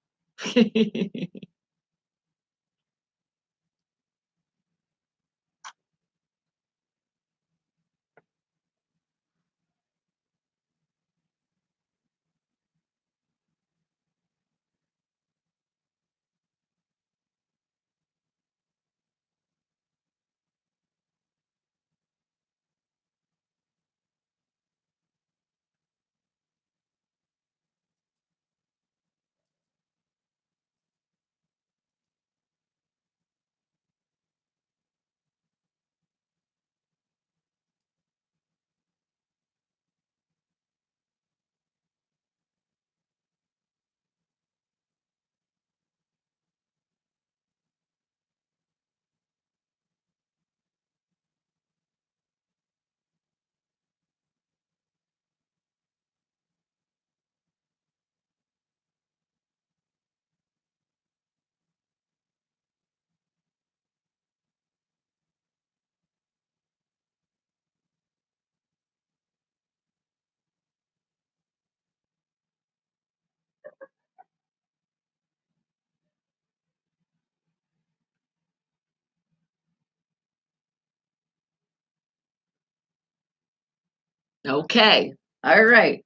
Okay. All right.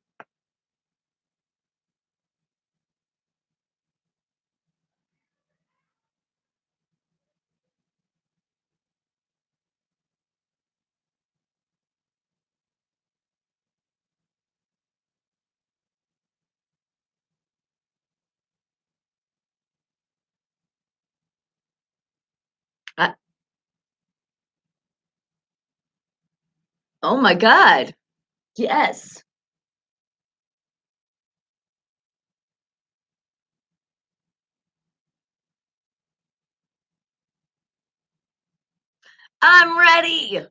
I, oh my God. Yes. I'm ready.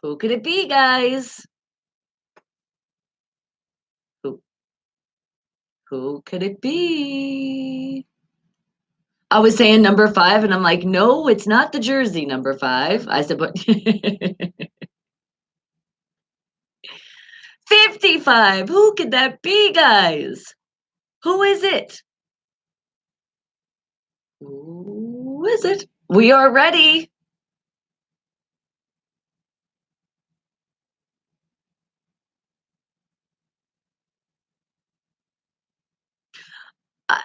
Who could it be, guys? Who who could it be? I was saying number five, and I'm like, no, it's not the jersey number five. I said, but 55. Who could that be, guys? Who is it? Who is it? We are ready.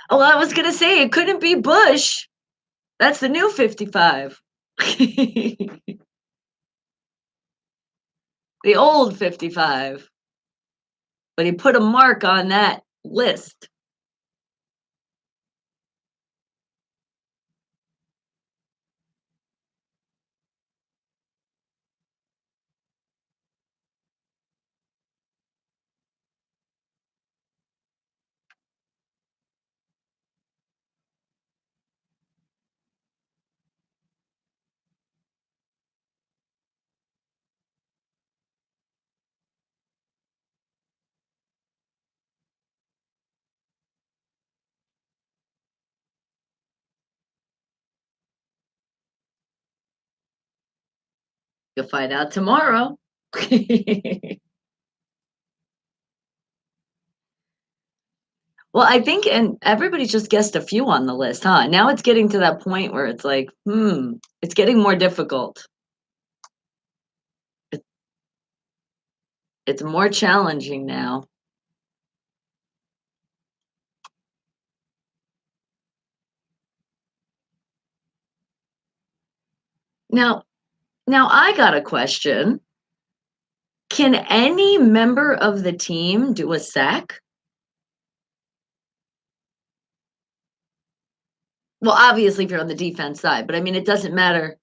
Well, I was gonna say it couldn't be Bush. That's the new 55. The old 55. But he put a mark on that list. You'll find out tomorrow. Well, I think and everybody just guessed a few on the list, huh? Now it's getting to that point where it's like, it's getting more difficult. It, it's more challenging now. Now, now I got a question. Can any member of the team do a sack? Well, obviously, if you're on the defense side, but I mean, it doesn't matter.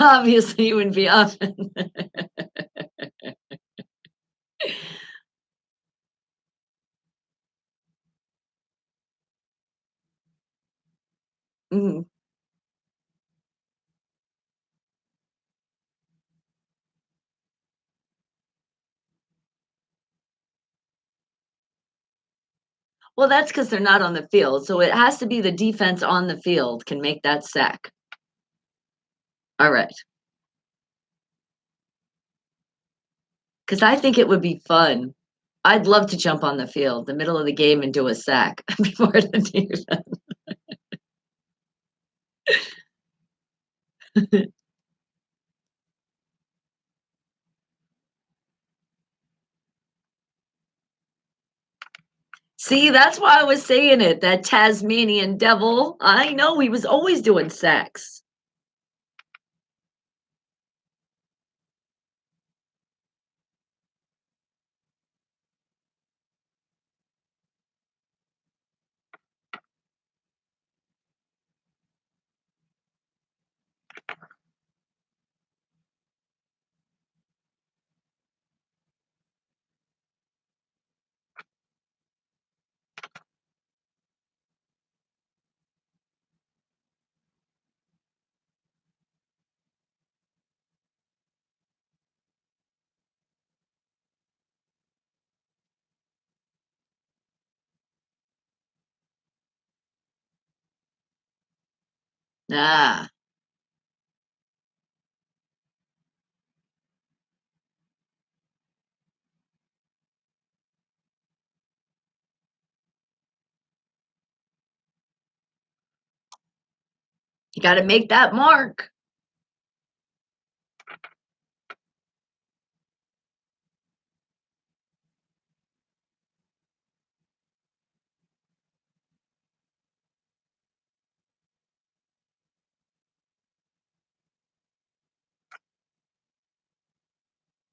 Obviously, it wouldn't be often. Mhm. Well, that's because they're not on the field. So it has to be the defense on the field can make that sack. All right. Because I think it would be fun. I'd love to jump on the field, the middle of the game, and do a sack before the defense. See, that's why I was saying it. That Tasmanian devil. I know he was always doing sacks. Ah, you got to make that mark.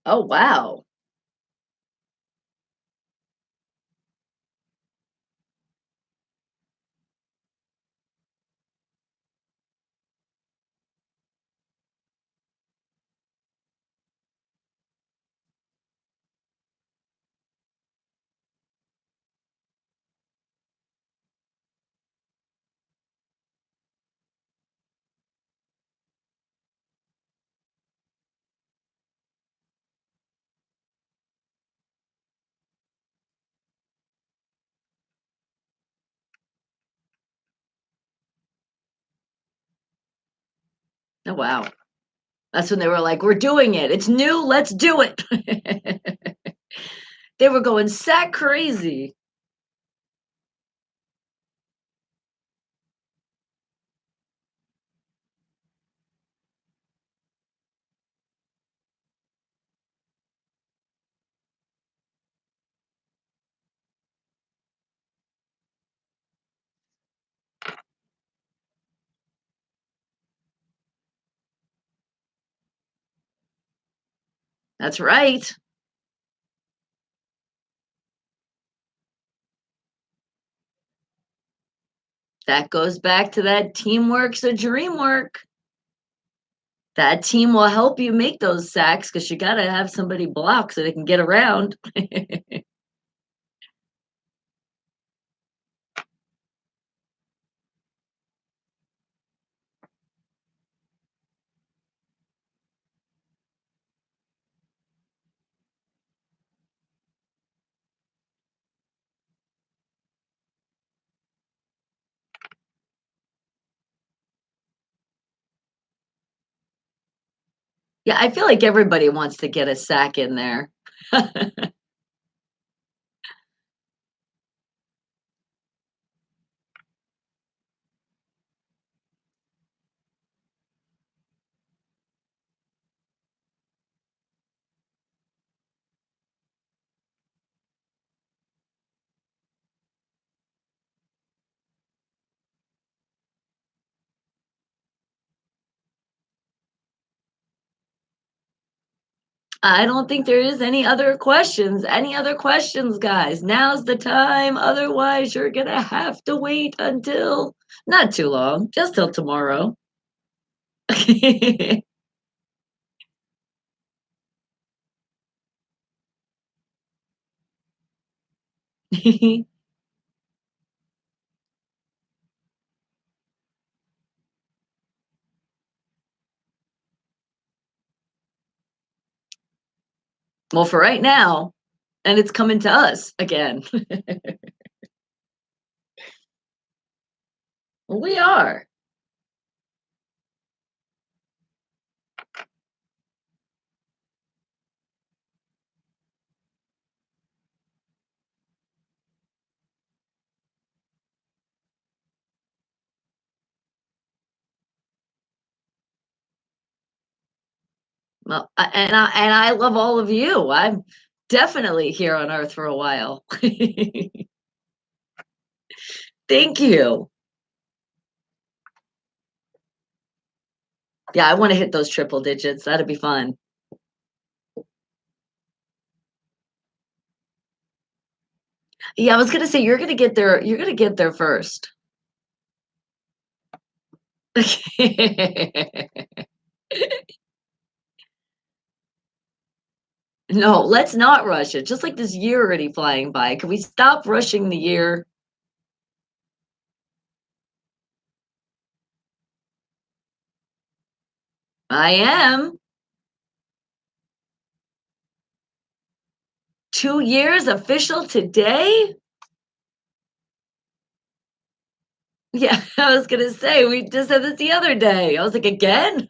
Oh, wow. Oh, wow. That's when they were like, we're doing it. It's new. Let's do it. They were going sack crazy. That's right. That goes back to that teamwork's a dream work. That team will help you make those sacks because you got to have somebody block so they can get around. Yeah, I feel like everybody wants to get a sack in there. I don't think there is any other questions. Any other questions, guys? Now's the time. Otherwise, you're going to have to wait until not too long, just till tomorrow. Well, for right now, and it's coming to us again. We are. Well, and I love all of you. I'm definitely here on Earth for a while. Thank you. Yeah, I want to hit those triple digits. That'd be fun. Yeah, I was gonna say you're gonna get there. You're gonna get there first. No, let's not rush it. Just like this year already flying by. Can we stop rushing the year? I am. 2 years official today? Yeah, I was gonna say we just said this the other day. I was like, again?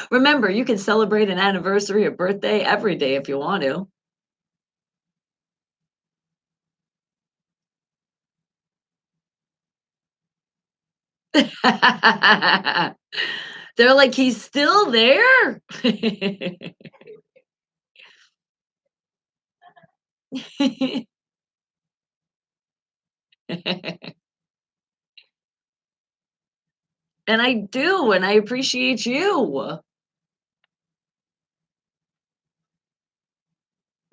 Remember, you can celebrate an anniversary, a birthday every day if you want to. They're like, he's still there? And I do, and I appreciate you.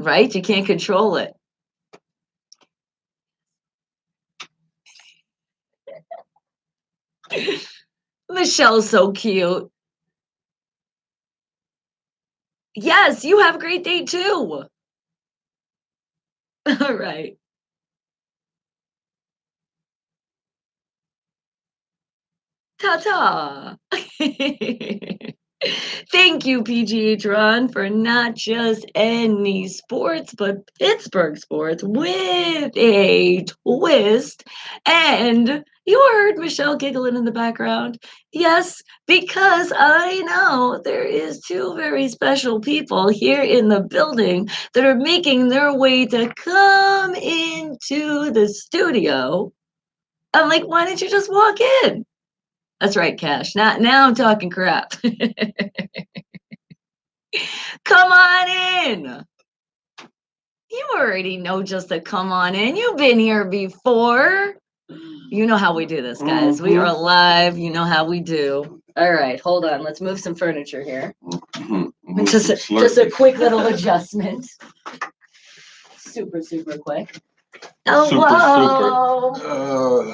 Right? You can't control it. Michelle's so cute. Yes, you have a great day too. All right. Ta-ta. Thank you, PGH Ron, for not just any sports, but Pittsburgh sports with a twist. And you heard Michelle giggling in the background. Yes, because I know there is two very special people here in the building that are making their way to come into the studio. I'm like, why didn't you just walk in? That's right, Cash. Now I'm talking crap. Come on in. You already know just to come on in. You've been here before. You know how we do this, guys. We are live. You know how we do. All right, hold on. Let's move some furniture here. Mm-hmm. Just a quick little adjustment. Super quick. Oh,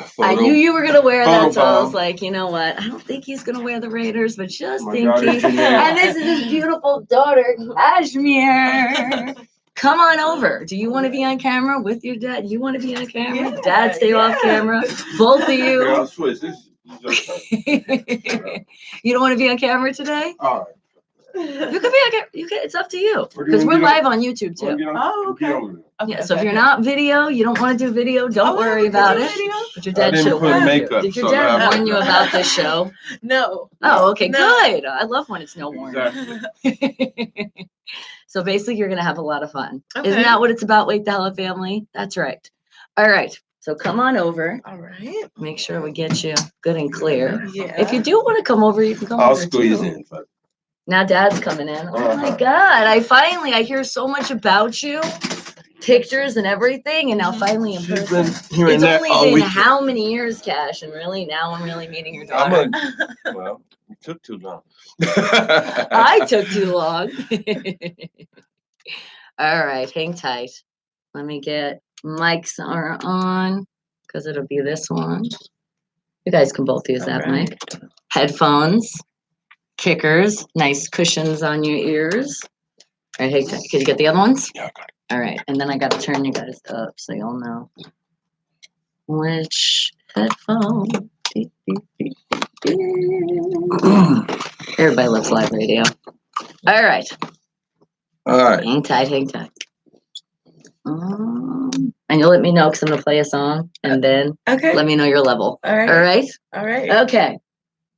Super. I knew you were gonna wear that, so I was bomb. like, you know what? I don't think he's gonna wear the Raiders, but just My in daughter case. Janae. And this is his beautiful daughter, Kashmir. Come on over. Do you want to be on camera with your dad? You want to be on camera? Yeah, Dad, stay off camera. Both of Here, you. I'll switch. This is okay. You don't want to be on camera today? All right. You can be on camera. You can. It's up to you because we're live on YouTube too. Oh, okay. Yeah, so if you're not video, you don't want to do video, don't worry about it. But your dad should have warned you. Did your dad warn you about this show? No. Oh, okay, No. good. I love when it's no warning. Exactly. So basically, you're gonna have a lot of fun. Okay. Isn't that what it's about? Wake the Hell Up Family. That's right. All right. So come on over. All right. Make sure we get you good and clear. Yeah. If you do want to come over, you can come I'll over squeeze too. in. Now Dad's coming in. Oh my God! I hear so much about you, pictures and everything, and now finally in She's person. been hearing It's that only all been weekend. how many years, Cash? And really, now I'm really meeting your daughter. Well, it took too long. I took too long. All right, hang tight. Let me get mics are on because it'll be this one. You guys can both use that mic. Headphones, kickers, nice cushions on your ears. All right, hang tight. Can you get the other ones? Yeah, I got it. All right, and then I got to turn you guys up so you'll know which headphone. Everybody loves live radio. All right. All right. Hang tight, hang tight. And you'll let me know because I'm gonna play a song, and then Okay. let me know your level. All right. All right. All right. Okay.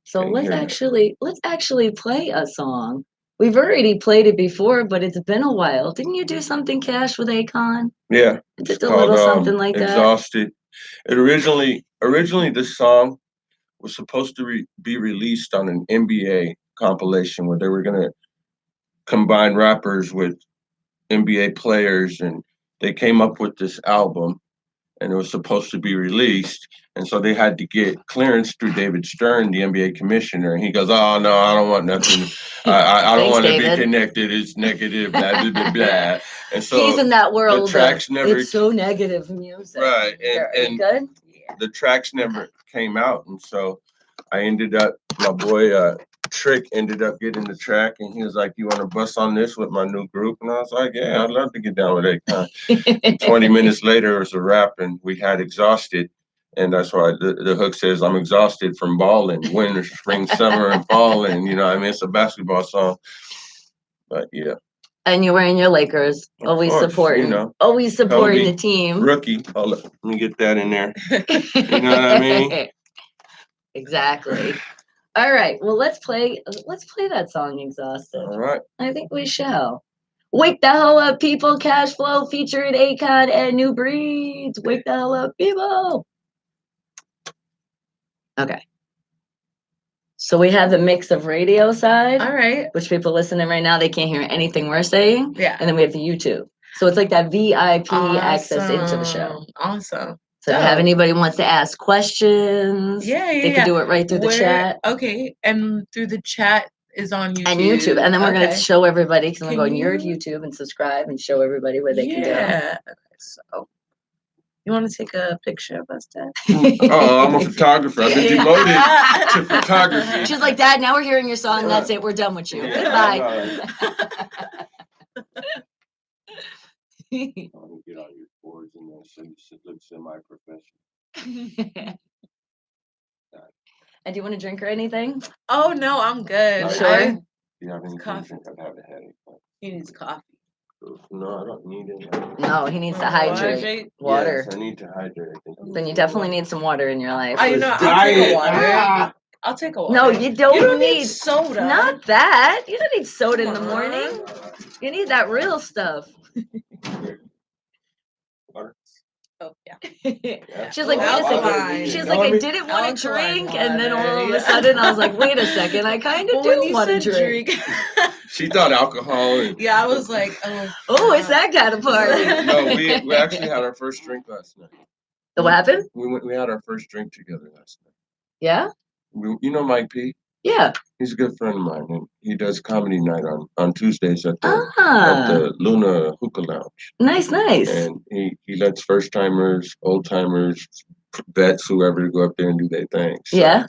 So let's actually play a song. We've already played it before, but it's been a while. Didn't you do something, Cash, with Akon? Yeah. Just a little something like that. Exhausted. It originally this song was supposed to be released on an NBA compilation where they were gonna combine rappers with NBA players, and they came up with this album, and it was supposed to be released. And so they had to get clearance through David Stern, the NBA commissioner. And he goes, "Oh no, I don't want nothing. I don't want to be connected. It's negative, blah blah blah blah." And so he's in that world. The tracks never. It's so negative music. Right, and good. The tracks never came out, and so I ended up. My boy Trick ended up getting the track, and he was like, "You want to bust on this with my new group?" And I was like, "Yeah, I'd love to get down with Akon." 20 minutes later, it was a rap, and we had Exhausted. And that's why the hook says, "I'm exhausted from balling, winter, spring, summer, and falling." You know what I mean? It's a basketball song. But yeah. And you're wearing your Lakers. Always supporting. Always supporting the team. Rookie. Let me get that in there. You know what I mean? Exactly. All right. Well, let's play that song, Exhausted. All right. I think we shall. Wake the hell up, people. Cash Flow featuring Akon and New Breeds. Wake the hell up, people. Okay. So we have the mix of radio side. All right. Which people listening right now, they can't hear anything we're saying. Yeah. And then we have the YouTube. So it's like that VIP access into the show. Awesome. So if anybody wants to ask questions, they can do it right through the chat. Okay. And through the chat is on YouTube. And YouTube. And then we're going to show everybody, because I'm going to go on your YouTube and subscribe and show everybody where they can go. Yeah. Okay. So you want to take a picture of us, Dad? Oh, I'm a photographer. I've been demoted to photography. She's like, "Dad, now we're hearing your song. That's it. We're done with you. Goodbye." I'll get on your boards and then look semi-professional. And do you want a drink or anything? Oh no, I'm good. Sure. You have any coffee? I'd have a headache. He needs coffee. No, I don't need it. No, he needs to hydrate. Water. Yes, I need to hydrate. Then you definitely need some water in your life. I know. I'll take a water. I'll take a water. No, you don't need soda. Not that. You don't need soda in the morning. You need that real stuff. Water. Oh yeah. She's like, wait a second. She's like, I didn't want to drink, and then all of a sudden I was like, wait a second, I kind of do want to drink. She thought alcohol. Yeah, I was like, oh, it's that kind of party. No, we actually had our first drink last night. What happened? We had our first drink together last night. Yeah. You know Mike P? Yeah. He's a good friend of mine, and he does comedy night on Tuesdays at Ah, the Luna Hookah Lounge. nice. And he lets first timers, old timers, vets, whoever go up there and do their thing. So Yeah.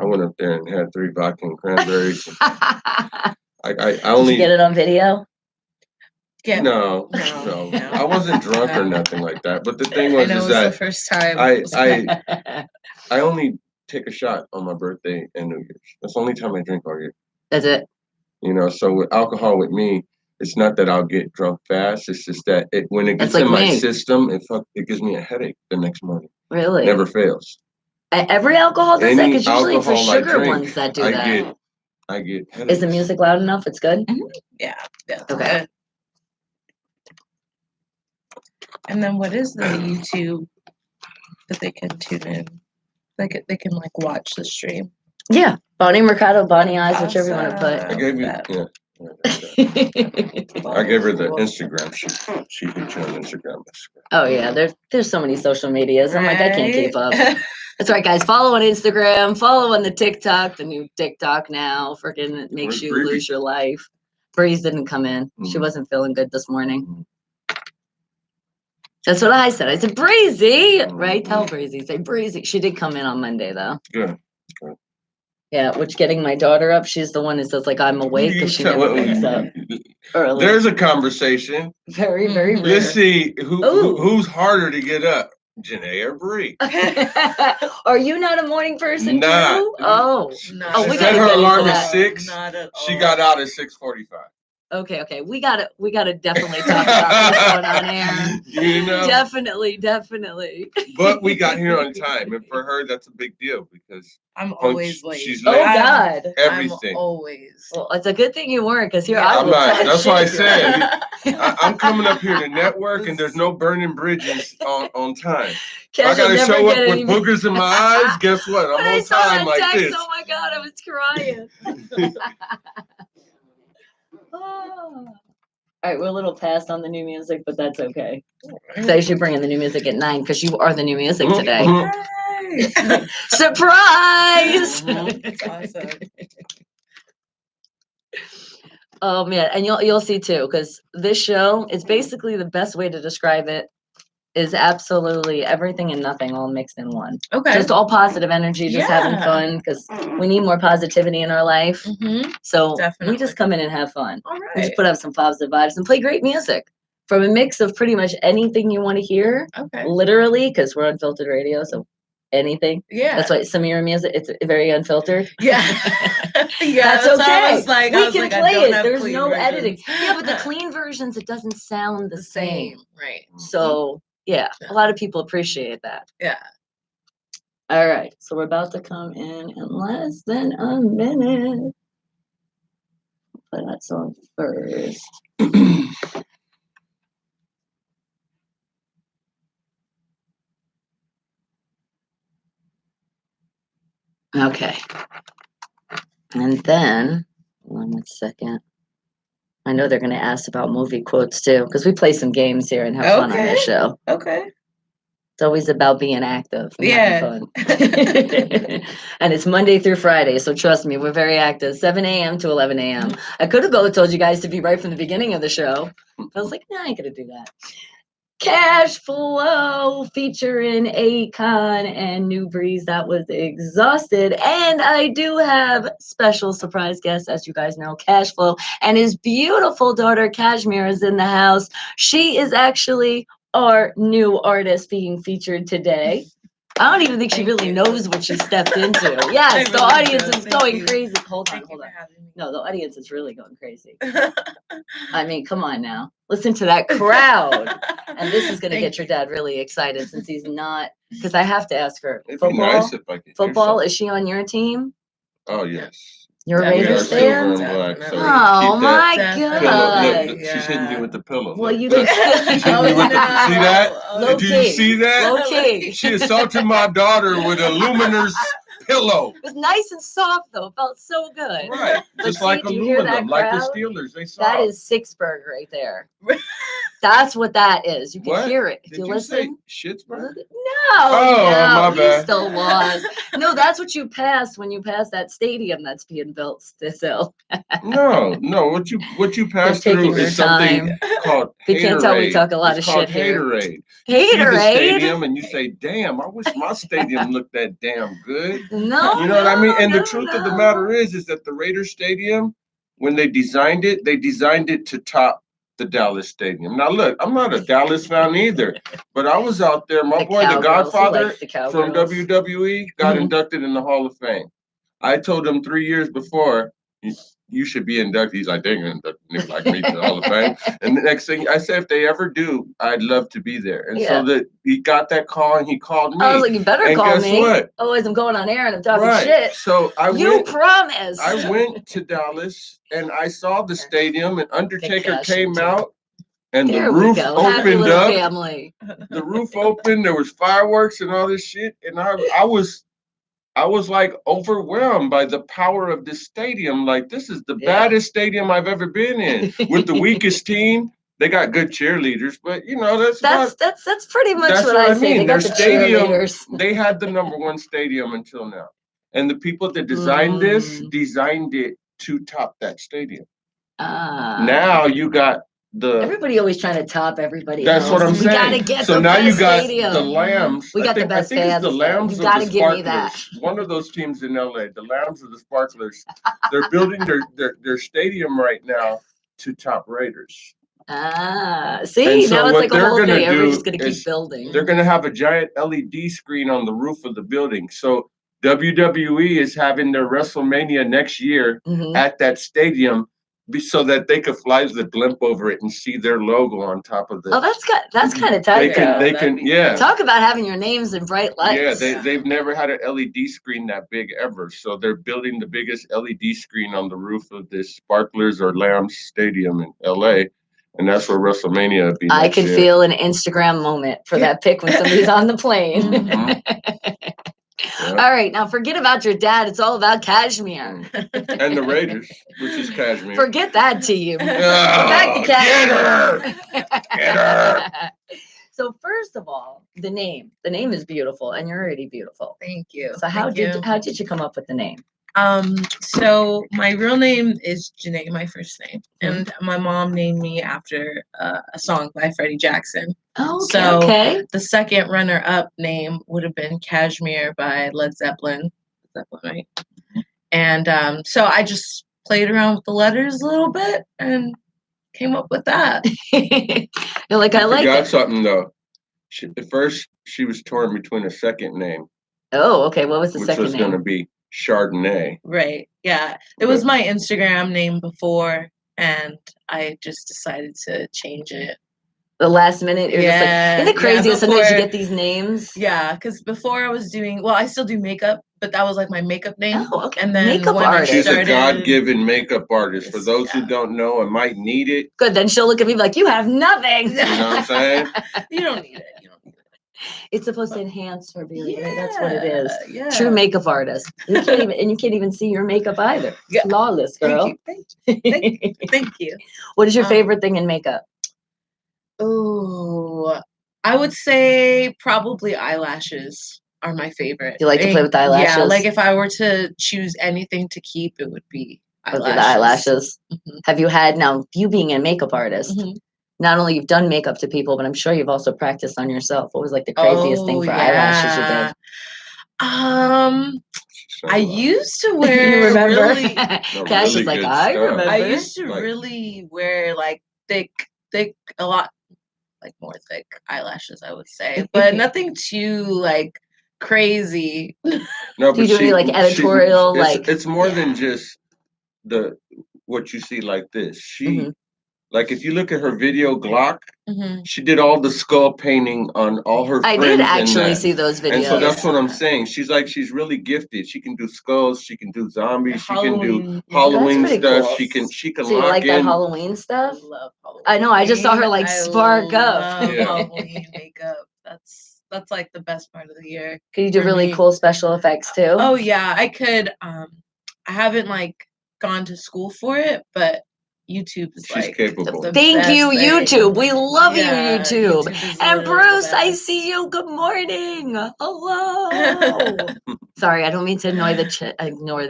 I went up there and had 3 vodka and cranberries. And I Did only you get it on video? Yeah. no. No. I wasn't drunk or No. nothing like that. But the thing I was know is it was the that first time. I only take a shot on my birthday and New Year's. That's the only time I drink all year. That's it. You know, so with alcohol with me, it's not that I'll get drunk fast. It's just that when it That's gets like in my me. system, it gives me a headache the next morning. Really? Never fails. Every alcohol does that? Any Because usually it's the alcohol I sugar drink, ones that do I that. get headaches. Is the music loud enough? It's good? Yeah. It's Okay. good. And then what is the YouTube that they can tune in? They can like watch the stream. Yeah. Bonnie Mercado, Bonnie Eyes, whichever you want to I gave you, that. yeah. put. I gave her the Instagram. She hit you on Instagram. Oh yeah, there's so many social medias. I'm like, I can't keep up. Right? That's right, guys. Follow on Instagram. Follow on the TikTok. The new TikTok now. Freaking makes Where's you Breezy? lose your life. Breeze didn't come in. She Mhm. wasn't feeling good this morning. That's what I said. I said, Breezy, right? Tell Breezy. Say Breezy. She did come in on Monday though. Good. Yeah, which getting my daughter up, she's the one who says like I'm awake because she never wakes up early. There's a conversation. Very rare. Let's see Ooh. who's harder to get up, Janae or Bree. Are you not a morning person Not. too? Oh, Not oh, She we set gotta her get into alarm at that. 6. Not at all. She got out at 6:45. Okay. We gotta definitely talk about this one on air. You know. Definitely. But we got here on time, and for her, that's a big deal because I'm always late. she's Oh late. God. Everything. I'm always. Well, it's a good thing you weren't, because here Yeah. I I'm will not. talk That's shit why I if you're said I'm coming up here to network, and there's no burning bridges on time. If I Cash will gotta never show get up with any- boogers in my eyes, guess what? When I'm I on saw time that like text, this. oh my God, I was crying. Oh. All right, we're a little past on the new music, but that's okay. So I should bring in the new music at 9 because you are the new music today. Yay! Surprise! That's awesome. Oh man, and you'll see too, because this show is basically the best way to describe it is absolutely everything and nothing all mixed in one. Okay. Just all positive energy, just having Yeah. fun, because we need more positivity in our life. Mm-hmm. So we Definitely. just come in and have fun. All We just right. put up some positive vibes and play great music from a mix of pretty much anything you want to hear. Okay. Literally, because we're unfiltered radio, so anything. Yeah. That's why some of your music, it's very unfiltered. Yeah. Yeah. That's That's okay. why I was like, We can I play don't it. have There's clean no versions. editing. Yeah, but the clean versions, it doesn't sound the same. Right. So yeah, a lot of people appreciate that. Yeah. All right, so we're about to come in less than a minute. Play that song first. Okay. And then, one second. I know they're going to ask about movie quotes too, because we play some games here and have fun on this show. Okay. It's always about being active and having fun. Yeah. And it's Monday through Friday, so trust me, we're very active. 7 a.m. to 11 a.m. I could have told you guys to be right from the beginning of the show. I was like, nah, I ain't gonna do that. Cash Flow featuring Akon and New Breeze. That was Exhausted. And I do have special surprise guests, as you guys know, Cash Flow and his beautiful daughter Cashmere is in the house. She is actually our new artist being featured today. I don't even think she really knows what she stepped into. Yes, the audience is going crazy. Hold on. No, the audience is really going crazy. I mean, come on now. Listen to that crowd. And this is going to get your dad really excited since he's not, because I have to ask her. It'd be nice if I could hear Football, something. is she on your team? Oh yes. You're a Definitely. We are Raiders silver and fan? black, so we Oh keep my that Definitely. pillow. God. Look, she's hitting you with the pillow. Well, Look, you look. can She's hitting you with the. See that? Low Did you key. see that? Low key. She assaulted my daughter with a luminous pillow. It was nice and soft though. It felt so good. Right, But just see, like do you hear that aluminum, like the crowd? Steelers. They saw. That is Sixburg right there. That's what that is. You can What? hear it if Did you you say listen. Schittsburg? No, my he's bad. still lost. No, that's what you pass when you pass that stadium that's being built still. No. What you pass taking through your is something time. called You can't tell we haterade. talk a lot It's of called shit here. haterade. You see the Haterade? stadium and you say, "Damn, I wish my stadium looked that damn good." No, You know what I mean? And the no, truth of the no. matter is that the Raiders Stadium, when they designed it to top the Dallas Stadium. Now, look, I'm not a Dallas fan either, but I was out there. My The boy, the Cowgirls. He Godfather likes the from Cowgirls. WWE, got Mhm. inducted in the Hall of Fame. I told him 3 years before, you should be inducted. He's like, they're going to induct a nigga like me to the Hall of Fame. And the next thing I said, if they ever do, I'd love to be there. And so Yeah. that he got that call and he called me. I was like, you better And call guess me. what? Otherwise, I'm going on air and I'm talking Right. shit. So You promised. I went to Dallas and I saw the stadium and Undertaker came Concussion, out and the There we roof go. Happy opened little up. family. The roof opened. There was fireworks and all this shit. And I was like overwhelmed by the power of this stadium. Like, this is the baddest stadium I've ever been in. With the weakest team, they got good cheerleaders, but you know that's pretty much that's what I mean. say. They Their got the stadium, cheerleaders. they had the #1 stadium until now, and the people that designed this designed it to top that stadium. Now you got everybody always trying to top everybody. That's else. what I'm We saying. gotta get So the now you best got stadium. the Lambs. We got the best I think fans. it's the Lambs You of gotta the give me that. Sparklers. One of those teams in LA, the Lambs of the Sparklers. They're building their stadium right now to top Raiders. See, so now it's what like a they're whole gonna thing. do Everybody's just gonna is keep building. They're gonna have a giant LED screen on the roof of the building. So WWE is having their WrestleMania next year at that stadium, so that they could fly the blimp over it and see their logo on top of the. Oh, that's kind of tight. They can Talk about having your names in bright lights. Yeah, they've never had an LED screen that big ever. So they're building the biggest LED screen on the roof of this Sparklers or Lambs Stadium in LA. And that's where WrestleMania will be. I could feel an Instagram moment for that pic when somebody's on the plane. All right, now forget about your dad. It's all about Cashmere. And the Raiders, which is Cashmere. Forget that team. Back to Cashmere. Get her. So first of all, the name. The name is beautiful, and you're already beautiful. Thank you. So how did you come up with the name? So my real name is Janae, my first name, and my mom named me after a song by Freddie Jackson. Oh, okay. The second runner-up name would have been Cashmere by Led Zeppelin. Right? And so I just played around with the letters a little bit and came up with that. You're like, I like it. Got something though. At first, she was torn between a second name. Oh, okay. What was the second name? Which was going to be Chardonnay. Right. Yeah. It was my Instagram name before, and I just decided to change it. The last minute, you're just like, isn't it crazy? Sometimes you get these names. Yeah, because before I was doing, I still do makeup, but that was like my makeup name. Oh, okay. And then makeup when artist. She's a God-given makeup artist. For those who don't know and might need it. Good. Then she'll look at me like, you have nothing. You know what I'm saying? You don't need it. It's supposed to enhance her beauty, right? That's what it is. Yeah. True makeup artist. You can't even see your makeup either. Yeah. Flawless, girl. Thank you. What is your favorite thing in makeup? Oh, I would say probably eyelashes are my favorite. You like to play with eyelashes? Yeah, like if I were to choose anything to keep, it would be eyelashes. The eyelashes. Mm-hmm. Have you had, now you being a makeup artist, not only you've done makeup to people, but I'm sure you've also practiced on yourself. What was like the craziest thing for eyelashes you did? I used to wear you remember? Really, Cash is like, I remember. I used to really wear like thick, a lot like more thick eyelashes, I would say, but nothing too like crazy. No, but you do like editorial, it's more than just what you see like this. She like if you look at her video Glock, she did all the skull painting on all her friends. I did actually see those videos. And so that's what I'm saying. She's really gifted. She can do skulls, she can do zombies, she can do Halloween stuff. Cool. She can so you like that Halloween stuff? I love Halloween. I know, I just saw her like spark up. Halloween makeup. That's like the best part of the year. Could you do really cool special effects too? Oh yeah, I could. I haven't like gone to school for it, but YouTube is She's like capable. the Thank best you, thing. YouTube. We love Yeah, you, YouTube. is And literally the Bruce, I best. see you. Good morning. Hello. Sorry, I don't mean to ignore the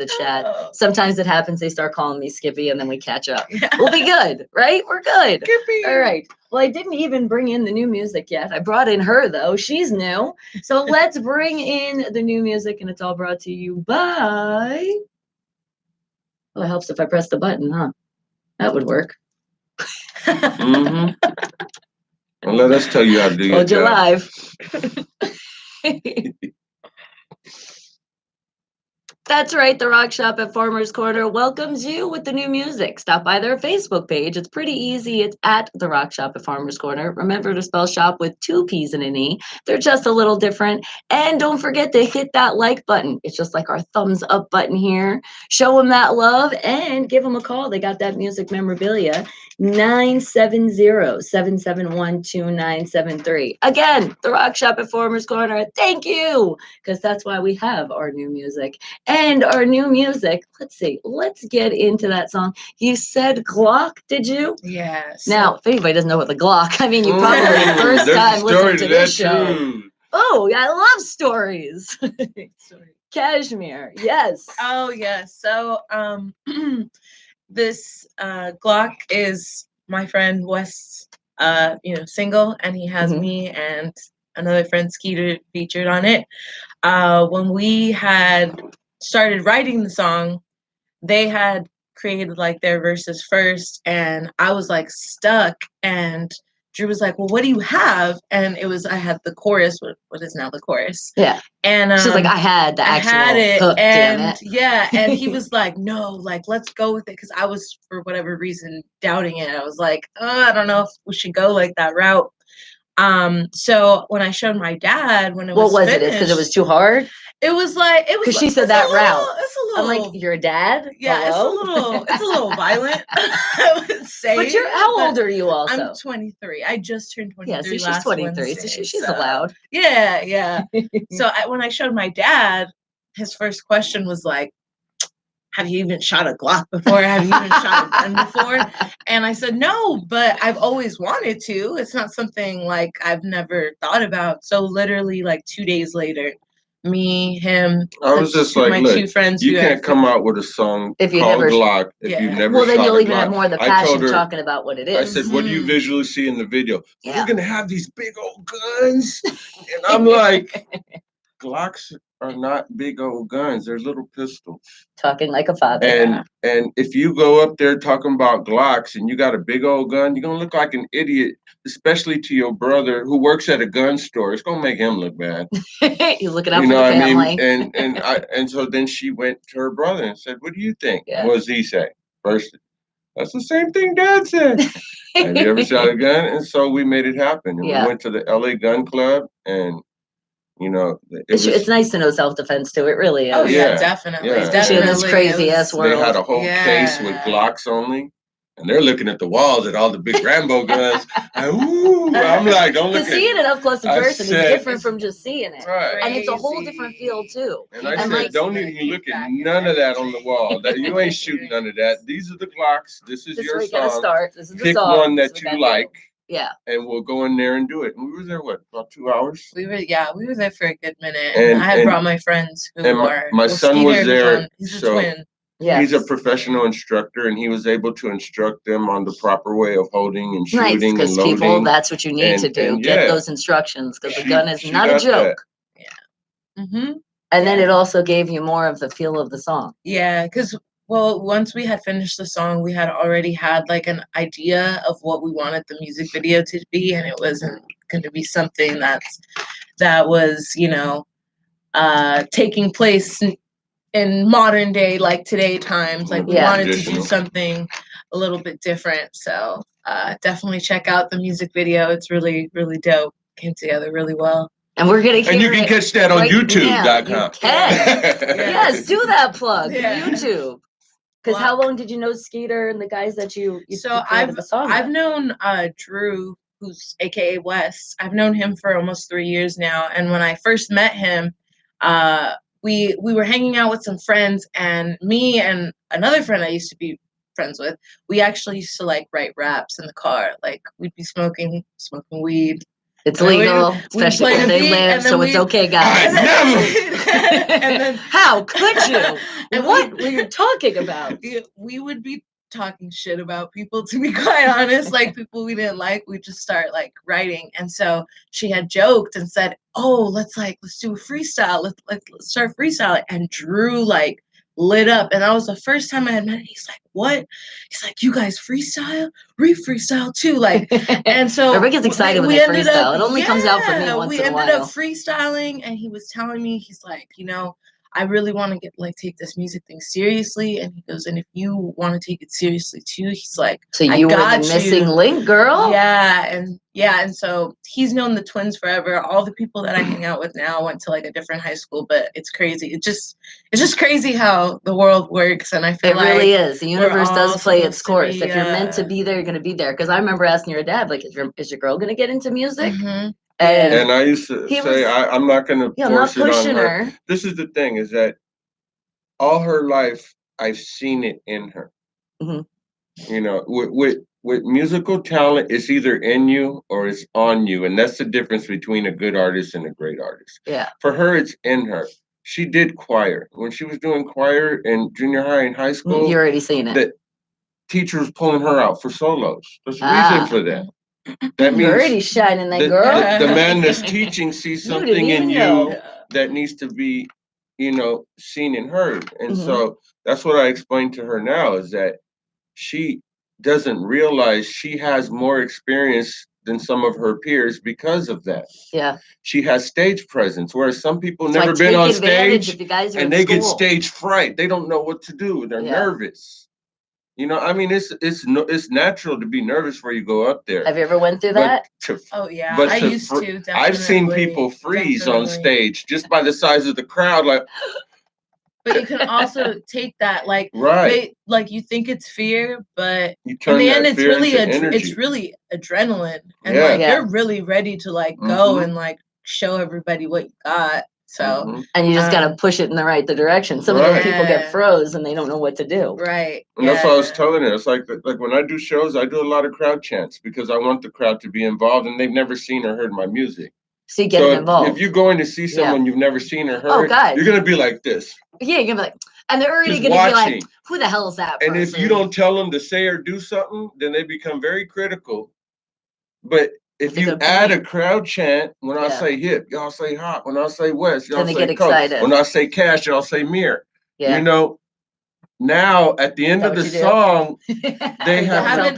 chat. Oh. Sometimes it happens. They start calling me Skippy, and then we catch up. Yeah. We'll be good, right? We're good. Skippy. All right. Well, I didn't even bring in the new music yet. I brought in her, though. She's new. So let's bring in the new music, and it's all brought to you by... Well, it helps if I press the button, huh? That would work. Mm-hmm. And let us tell you how to do your Told you job. live. That's right, the Rock Shop at Farmer's Corner welcomes you with the new music. Stop by their Facebook page. It's pretty easy. It's at the Rock Shop at Farmer's Corner. Remember to spell shop with 2 P's and an E. They're just a little different. And don't forget to hit that like button. It's just like our thumbs up button here. Show them that love and give them a call. They got that music memorabilia. 970-771-2973. Again, the Rock Shop at Farmer's Corner. Thank you, because that's why we have our new music. And our new music, let's see, let's get into that song. You said Glock, did you? Yes. Now, if anybody doesn't know what the Glock, I mean, you probably first There's a time story listening to to this that show. too. Oh, I love stories. Cashmere, yes. Oh yes. So this Glock is my friend Wes single, and he has Mhm. me and another friend Skeeter featured on it. When we had started writing the song, they had created like their verses first, and I was like stuck, and Drew was like, well, what do you have? And I had the chorus, what is now the chorus. Yeah. And She's like, I had the actual hook, damn it. yeah, and he was like, no, like, let's go with it, because I was, for whatever reason, doubting it. I was like, oh, I don't know if we should go like that route. So when I showed my dad, when it was What was finished, it? Because it was too hard? it was like, Because she said that route. It's a I'm little, like, your dad? yeah, Hello? it's a little violent, I would say. But how old are you also? I'm 23. I just turned 23 yeah, so she's last 23, Wednesday, so she's allowed. Yeah. So when I showed my dad, his first question was like, have you even shot a Glock before? Have you even shot a gun before? And I said, no, but I've always wanted to. It's not something like I've never thought about. So literally like 2 days later, me, him, I was just like, my look, 2 friends. you can't come out with a song if you called never, Glock if you've never well, then shot you'll a even Glock. have more of the I passion told her, talking about what it is. I said, what do you visually see in the video? Yeah. We're going to have these big old guns. And I'm like, Glocks are not big old guns. They're little pistols. Talking like a father. And if you go up there talking about Glocks and you got a big old gun, you're gonna look like an idiot, especially to your brother who works at a gun store. It's gonna make him look bad. He's looking out You for know the what I family. mean? And so then she went to her brother and said, what do you think? Yeah. What does he say? First, that's the same thing Dad said. Have you ever shot a gun? And so we made it happen. And we went to the LA Gun Club, and you know, it's nice to know self-defense too. It really is. Oh yeah, definitely. Yeah. Especially in this crazy ass world. They had a whole case with Glocks only. And they're looking at the walls at all the big Rambo guns. I'm like, don't look at it. Seeing it up close in person is different from just seeing it. Right. And it's a whole different feel too. And I said, don't even look at none of that on the wall. You ain't shooting none of that. These are the Glocks. This is your song. Start. This is the Pick song. one that you like. Yeah. And we'll go in there and do it. And we were there, what, about 2 hours? We were there for a good minute. And I had brought my friends who are. My son was there. He's a twin. Yes. He's a professional instructor, and he was able to instruct them on the proper way of holding and shooting and loading. People, that's what you need to do. Get those instructions, because the gun is not a joke. Yeah. Mm-hmm. And then it also gave you more of the feel of the song. Yeah, because once we had finished the song, we had already had like an idea of what we wanted the music video to be, and it wasn't going to be something that was, taking place in modern day, like today times. Like we wanted to do something a little bit different. So definitely check out the music video. It's really, really dope. Came together really well. And we're gonna hear and you can catch that on YouTube.com. You can. Yes, do that plug. YouTube. Because how long did you know Skeeter and the guys that you So I've known Drew, who's AKA Wes. I've known him for almost 3 years now. And when I first met him, we were hanging out with some friends, and me and another friend I used to be friends with, we actually used to like write raps in the car. Like we'd be smoking weed. It's And then legal, we'd especially play where the they beat, live, and then so it's okay, guys. and then How could you? and What were you talking about? we would be talking shit about people, to be quite honest, like people we didn't like, we just start like writing. And so she had joked and said, oh, let's do a freestyle, let's start freestyling. And Drew like lit up, and that was the first time I had met him. He's like, what? He's like, you guys freestyle? We freestyle too. Like, and so everybody gets excited when they freestyle. It only comes out for me once in a while. We ended up freestyling, and he was telling me, he's like, I really want to take this music thing seriously. And he goes, and if you want to take it seriously too, he's like, so you were the missing link, girl. And so he's known the twins forever. All the people that I hang out with now went to like a different high school, but it's crazy. It's just crazy how the world works. And I feel like it really is. The universe does play its course. Be, if you're meant to be there, you're going to be there. Because I remember asking your dad, like, is your girl going to get into music? Mm-hmm. And I used to say, I'm not going to force it on her. This is the thing, is that all her life, I've seen it in her. Mm-hmm. With musical talent, it's either in you or it's on you. And that's the difference between a good artist and a great artist. Yeah. For her, it's in her. She did choir. When she was doing choir in junior high and high school, you're already seeing it. The teacher was pulling her out for solos. There's a reason for that. That means you're already shining, that girl. The man that's teaching sees something in you that needs to be, seen and heard. And so that's what I explained to her now, is that she doesn't realize she has more experience than some of her peers because of that. Yeah. She has stage presence, whereas some people never been on stage and they get stage fright. They don't know what to do. They're nervous. I mean, it's natural to be nervous before you go up there. Have you ever went through that? I used to. Definitely. I've seen people freeze on stage just by the size of the crowd, like. But you can also take that, like, you think it's fear, but in the end, it's really adrenaline, and you're really ready to go and show everybody what you got. So and you just gotta push it in the right direction. Some of those people get froze and they don't know what to do. Right. And that's what I was telling her. It's like when I do shows, I do a lot of crowd chants because I want the crowd to be involved, and they've never seen or heard my music. So you get them involved. If you're going to see someone you've never seen or heard, you're gonna be like this. Yeah, you're gonna be like, and they're already gonna be like, who the hell is that person? And if you don't tell them to say or do something, then they become very critical. But if you add a crowd chant, when I say hip, y'all say hop. When I say west, y'all say get excited. When I say cash, y'all say mirror. Yeah. Now at the end of the song, they have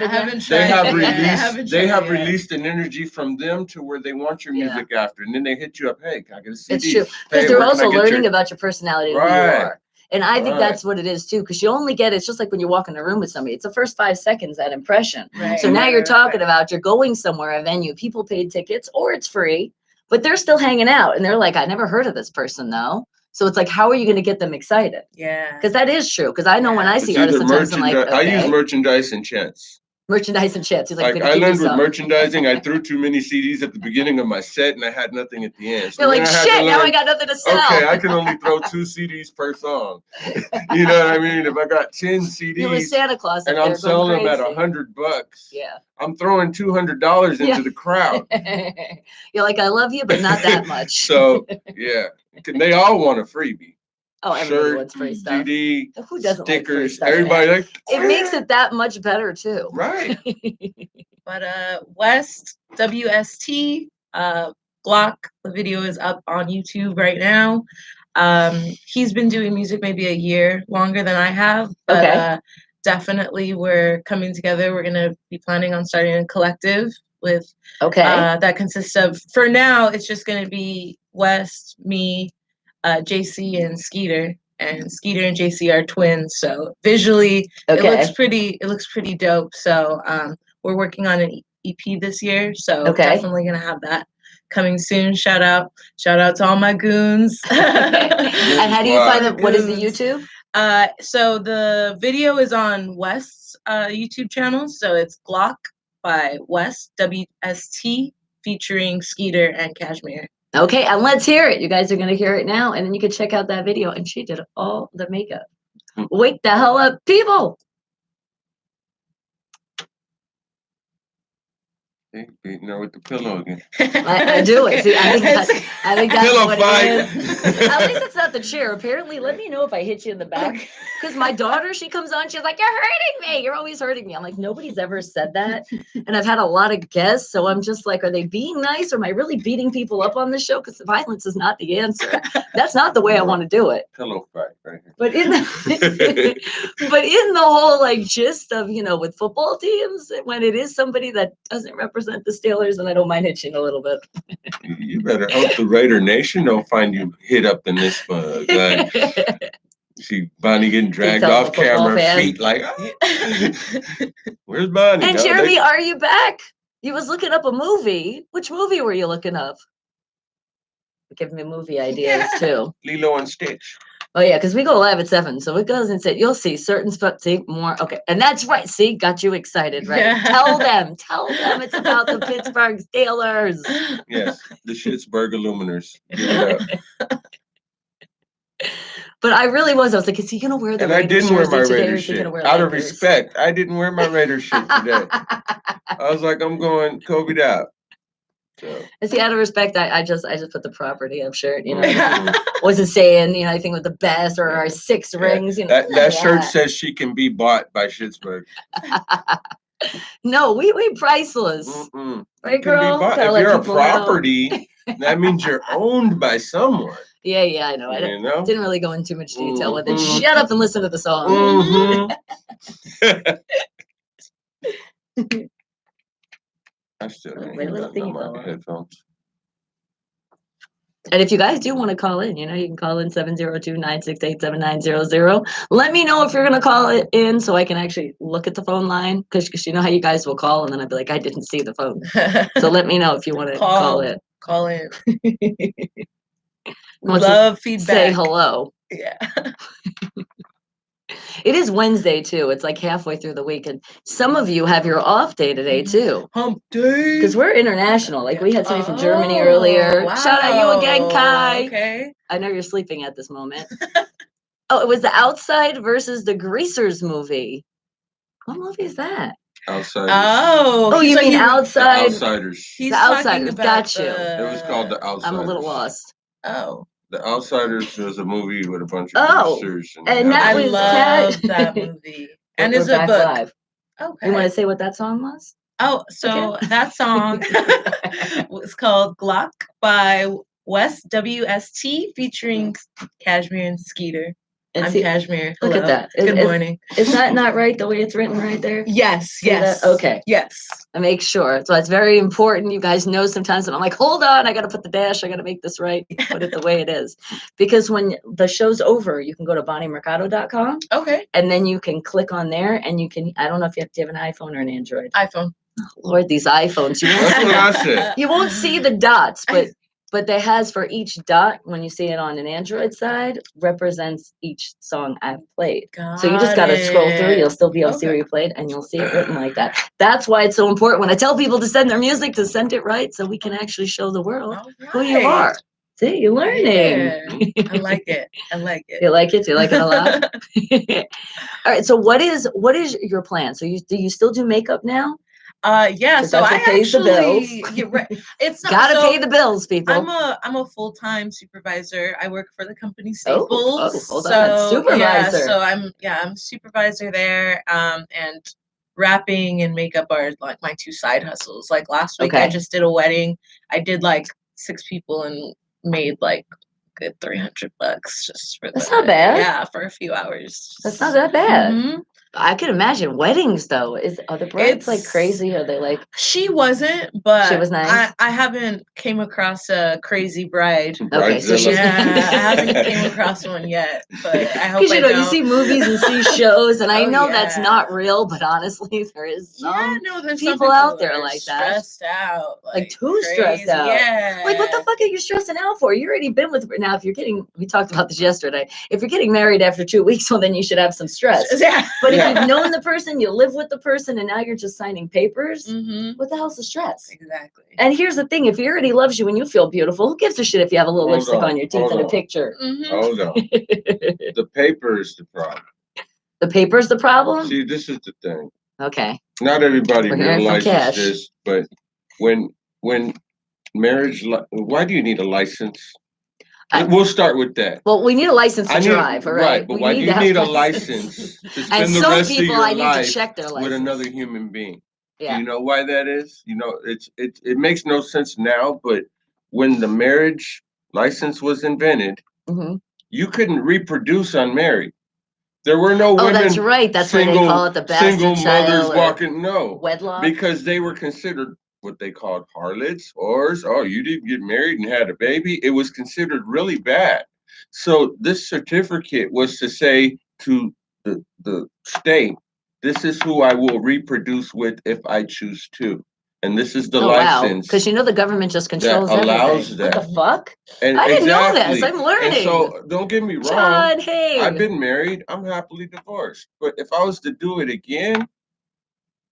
released an energy from them to where they want your music after, and then they hit you up. Hey, can I get a CD? It's true, because they're also learning about your personality and who you are. And I think that's what it is too, because you only get, it's just like when you walk in a room with somebody, it's the first 5 seconds, that impression. So now you're talking about, you're going somewhere, a venue, people paid tickets, or it's free, but they're still hanging out, and they're like, I never heard of this person though. So it's like, how are you going to get them excited? Yeah. Because that is true. Because I know when I see artists, sometimes I'm like, okay. I use merchandise and chants. Merchandise and chants. He's like I learned with merchandising, I threw too many CDs at the beginning of my set, and I had nothing at the end. So you're like, shit, now I got nothing to sell. Okay, I can only throw 2 CDs per song. You know what I mean? If I got 10 CDs, you're with Santa Claus, and I'm selling them at $100, I'm throwing $200 into the crowd. You're like, I love you, but not that much. So yeah, they all want a freebie. Oh, everybody wants free stuff. CD, who doesn't stickers, like free stuff? Everybody it makes it that much better too. Right. But West WST Glock, the video is up on YouTube right now. He's been doing music maybe a year longer than I have, but definitely we're coming together. We're gonna be planning on starting a collective with that consists of, for now, it's just gonna be West, me, JC, and Skeeter. And Skeeter and JC are twins, so visually it looks pretty dope. So we're working on an EP this year, so definitely gonna have that coming soon. Shout out to all my goons. And how do you find them? What is the YouTube? So the video is on West's YouTube channel, so it's Glock by West WST featuring Skeeter and Cashmere. Okay, and let's hear it. You guys are going to hear it now, and then you can check out that video. And she did all the makeup. Wake the hell up, people! Hey, beating her with the pillow again. I do it. See, I think that's Pillow what fight. it is. At least it's not the chair. Apparently, let me know if I hit you in the back. Because my daughter, she comes on, she's like, "You're hurting me. You're always hurting me." I'm like, nobody's ever said that. And I've had a lot of guests, so I'm just like, are they being nice, or am I really beating people up on this show? Because violence is not the answer. That's not the way I want to do it. Pillow fight right here. But in the but in the whole like gist of, with football teams, when it is somebody that doesn't represent the Steelers, and I don't mind hitching a little bit. You better hope the Raider Nation don't find you hit up in this mug. Like, see Bonnie getting dragged tell off the football camera, fan. feet like, where's Bonnie? And No, Jeremy, are you back? You was looking up a movie. Which movie were you looking up? Give me movie ideas too. Lilo and Stitch. Oh yeah, because we go live at 7, so it goes and say you'll see certain spots. See more. Okay, and that's right. See, got you excited, right? Yeah. Tell them it's about the Pittsburgh Steelers. Yes, the Schittsburg Illuminers. Give it up. But I really was. I was like, is he gonna wear the And I Raiders didn't wear jersey my today, or Raider is he shit. gonna wear Out of Lakers? respect, I didn't wear my Raider shit today. I was like, I'm going Kobe out. So. And see, out of respect, I just put the property up shirt. Wasn't saying anything with the best or our 6 rings. That shirt says she can be bought by Schittsburg. No, we priceless. Right, girl? If you're a property, that means you're owned by someone. Yeah, I know. I didn't really go into too much detail with it. Shut up and listen to the song. I still Wait, can't little thingy my fella. headphones. And if you guys do want to call in, you can call in 702-968-7900. Let me know if you're going to call it in so I can actually look at the phone line, because you know how you guys will call and then I'll be like, I didn't see the phone. So let me know if you want to call in. Call in. Love feedback. Say hello. Yeah. It is Wednesday too. It's like halfway through the week, and some of you have your off day today too. Hump day. Because we're international. Like we had somebody from Germany earlier. Wow. Shout out you again, Kai. Okay. I know you're sleeping at this moment. Oh, it was The Outside versus the Greasers movie. What movie is that? Outsiders. Oh, you mean Outside? The Outsiders. He's The Outsiders. About Got you. It was called The Outsiders. I'm a little lost. Oh. The Outsiders was a movie with a bunch of greasers. And that I was love that movie. And it's a book. Live. Okay. You want to say what that song was? Oh, so that song was called Glock by West WST featuring Cashmere and Skeeter. And I'm Cashmere. Look at that. Good morning. Is that not right the way it's written right there? Yes. Okay. Yes. I make sure. So it's very important. You guys know sometimes when I'm like, hold on, I got to put the dash. I got to make this right. Put it the way it is. Because when the show's over, you can go to bonniemercado.com. Okay. And then you can click on there and you can, I don't know if you have an iPhone or an Android. iPhone. Oh, Lord, these iPhones. That's what I said. You won't see the dots, but they has for each dot, when you see it on an Android side, represents each song I've played. So you just got to scroll through. You'll still be able to see where you played, and you'll see it written like that. That's why it's so important when I tell people to send their music, to send it right so we can actually show the world who you are. See, you're learning. Yeah. I like it. You like it? Do you like it a lot? All right. So what is your plan? So do you still do makeup now? Yeah, so I actually it's not, gotta pay the bills, people. I'm a full-time supervisor. I work for the company Staples. Hold on. Supervisor. Yeah, so I'm supervisor there. And rapping and makeup are like my 2 side hustles. Like last week I just did a wedding. I did like 6 people and made like good $300 just for That's not bad. Yeah, for a few hours. That's not that bad. Mm-hmm. I can imagine weddings though. Are the brides like crazy? Are they like? She wasn't, but she was nice. I haven't came across a crazy bride. Okay, so she's I haven't came across one yet, but I hope because you see movies and see shows, and I know that's not real, but honestly, there is some there's people out there like that, stressed out, like too stressed out. Yeah, like what the fuck are you stressing out for? You already been with. Now, if you're getting, we talked about this yesterday. If you're getting married after 2 weeks, well, then you should have some stress. Yeah, but if you've known the person, you live with the person, and now you're just signing papers, what the hell's the stress? Exactly. And here's the thing, if he already loves you and you feel beautiful, who gives a shit if you have a little lipstick on your teeth in a picture? Hold on. The paper is the problem. The paper's the problem? See, this is the thing. Okay. Not everybody realizes this, but when marriage, why do you need a license? I- We'll start with that. Well, we need a license to I need, drive, all right? but We why do need you to have need a license. license to And spend the some rest of people, your I need to life check their with license. another human being? Do Yeah. you know why that is? You know, it makes no sense now, but when the marriage license was invented, hmm you couldn't reproduce unmarried. There were no Oh, that's women, right. That's why they call it the single bastard mothers child or walking. No, wedlock. because they were considered what they called harlots, whores. Oh, you didn't get married and had a baby. It was considered really bad. So this certificate was to say to the state, this is who I will reproduce with if I choose to. And this is the Oh, wow. license Because you know the government just that controls allows everything. What that. the fuck? And I didn't know this. exactly. I'm And learning. so don't get me wrong. John, I've hey. been married. I'm happily divorced. But if I was to do it again,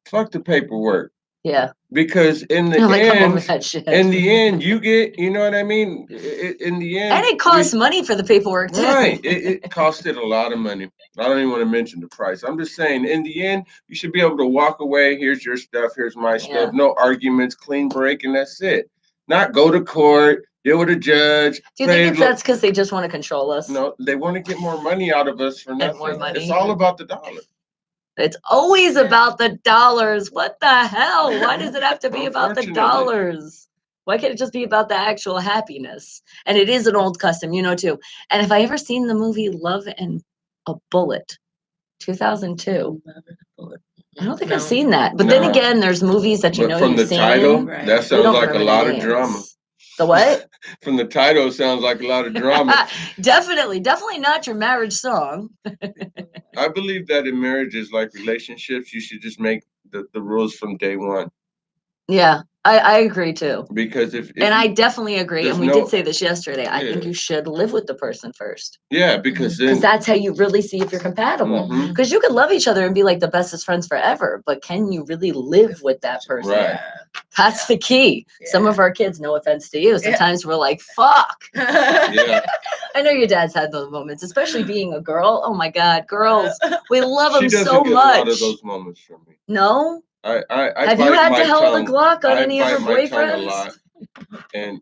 fuck the paperwork. Yeah. Because in the I'm like, I'm over end, that shit. you get, you know what I mean? In the end, And it costs money for the paperwork, too. right. It costed a lot of money. I don't even want to mention the price. I'm just saying, in the end, you should be able to walk away. Here's your stuff. Here's my Yeah. stuff. No arguments, clean break, and that's it. Not go to court, deal with a judge. Do you think that's because they just want to control us? No, they want to get more money out of us for And nothing. more money. It's all about the dollar. It's always about the dollars. What the hell? Why does it have to be about the Unfortunately. dollars? Why can't it just be about the actual happiness? And it is an old custom, you know, too. And if I ever seen the movie Love and a Bullet, 2002, I don't think I've seen that. But then No. again, there's movies that you But know from you've the seen. title, Right. that We sounds don't like a remember lot the of drama. names. The what? From the title, it sounds like a lot of drama. Definitely not your marriage song. I believe that in marriages, like relationships, you should just make the rules from day one. Yeah, I agree too. Because if And I definitely agree. there's And we no- did say this yesterday. I think Yeah. you should live with the person first. yeah, because Because then that's how you really see if you're compatible. Mhm. Because you could love each other and be like the bestest friends forever, but can you really live with that person? Right. That's the key. Some of our kids, no offense to you, sometimes we're like, fuck. Yeah. I know your dad's had those moments, especially being a girl. Oh my God, girls, we love She them doesn't so get much. a lot of those moments from me. No? I Have you bite had my to hold a tongue. Glock on I any of her bite my tongue a boyfriends? lot, and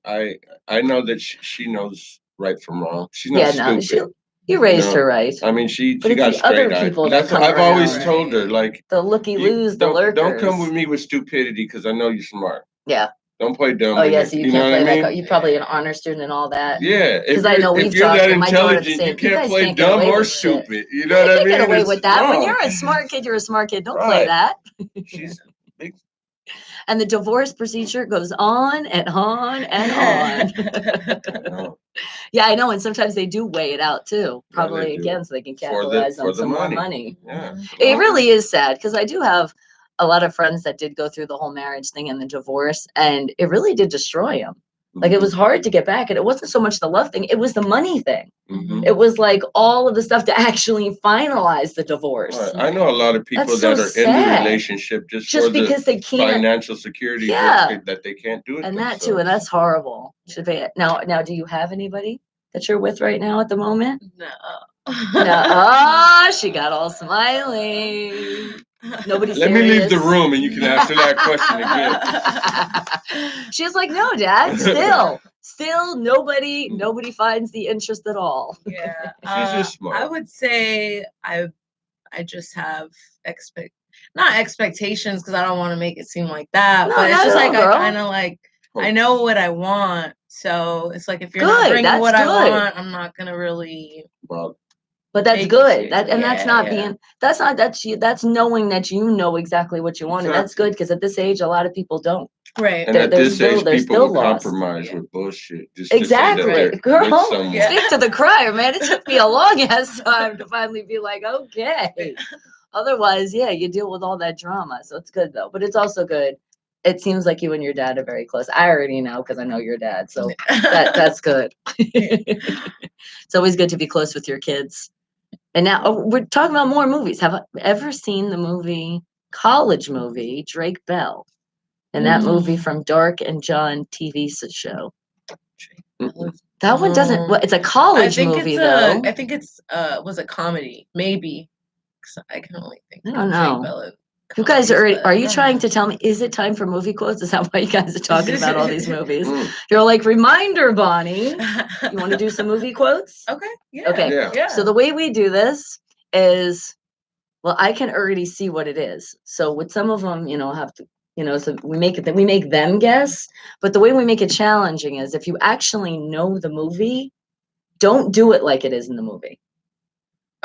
I know that she knows right from wrong. She's Yeah, not no, stupid. you raised No. her right. I mean, she But it's got the other straight eyes. people And that that's what come I've always around. told her. Like, The looky-loos, the lurkers. don't come with me with stupidity because I know you're smart. Yeah. Don't play dumb. Oh, with yeah, me. so you know can't what play I that mean? card. You're probably an honor student and all that. Yeah, Because I know we've if you're talked, that and my daughter the intelligent, same. you can't guys play can't get dumb away or with shit. stupid. You know what I You mean? can't get away It's with that. When wrong. you're a smart kid, you're a smart kid. Don't play Right. that. She's big. And the divorce procedure goes on and on and on. I know. Yeah, I know. And sometimes they do weigh it out too. Yeah, Probably they do. again, so they can For capitalize on the some more money. money. Yeah. It really is sad because I do have a lot of friends that did go through the whole marriage thing and the divorce, and it really did destroy them. Like it was hard to get back, and it wasn't so much the love thing; it was the money thing. Mhm. It was like all of the stuff to actually finalize the divorce. Right. I know a lot of people That's that so are in the sad. relationship just for because the they can't. financial security Yeah. that they can't do it And that themselves. too, and that's horrible. Should be now. Do you have anybody that you're with right now at the moment? No. No. Oh, she got all smiley. Nobody Let me leave the serious? room and you can answer that question again. She's like, no, Dad. Still, nobody finds the interest at all. Yeah. She's just smart. I would say I just have not expectations because I don't want to make it seem like that, No, but it's not just at all, like I girl. kind of like I know what I want, so it's like if you're Good, not bringing that's what I good. want, I'm not gonna really. Well, But that's Make good. decisions. That's not being. That's knowing that you know exactly what you want, and that's good because at this age, a lot of people don't. Right. and at this age, they're people still will lost. compromise Yeah. with bullshit just Exactly, to say that they're girl. with someone. Yeah. Speak to the crier, man. It took me a long ass time to finally be like, okay. Otherwise, yeah, you deal with all that drama. So it's good though. But it's also good. It seems like you and your dad are very close. I already know because I know your dad. So that's good. It's always good to be close with your kids. And now we're talking about more movies. Have I ever seen the movie, college movie, Drake Bell? And that movie from Dark and John TV show. That one doesn't. Well, it's a college movie though. I think it's was a comedy, maybe. I can only think. I don't know. Drake Bell You guys are comedies, but are I you don't trying know. to tell me, is it time for movie quotes? Is that why you guys are talking about all these movies? Mm, You're like, reminder, Bonnie. You want to do some movie quotes? Okay. Yeah. Okay. yeah. So the way we do this is, well, I can already see what it is. So with some of them, have to, so we make them guess. But the way we make it challenging is if you actually know the movie, don't do it like it is in the movie.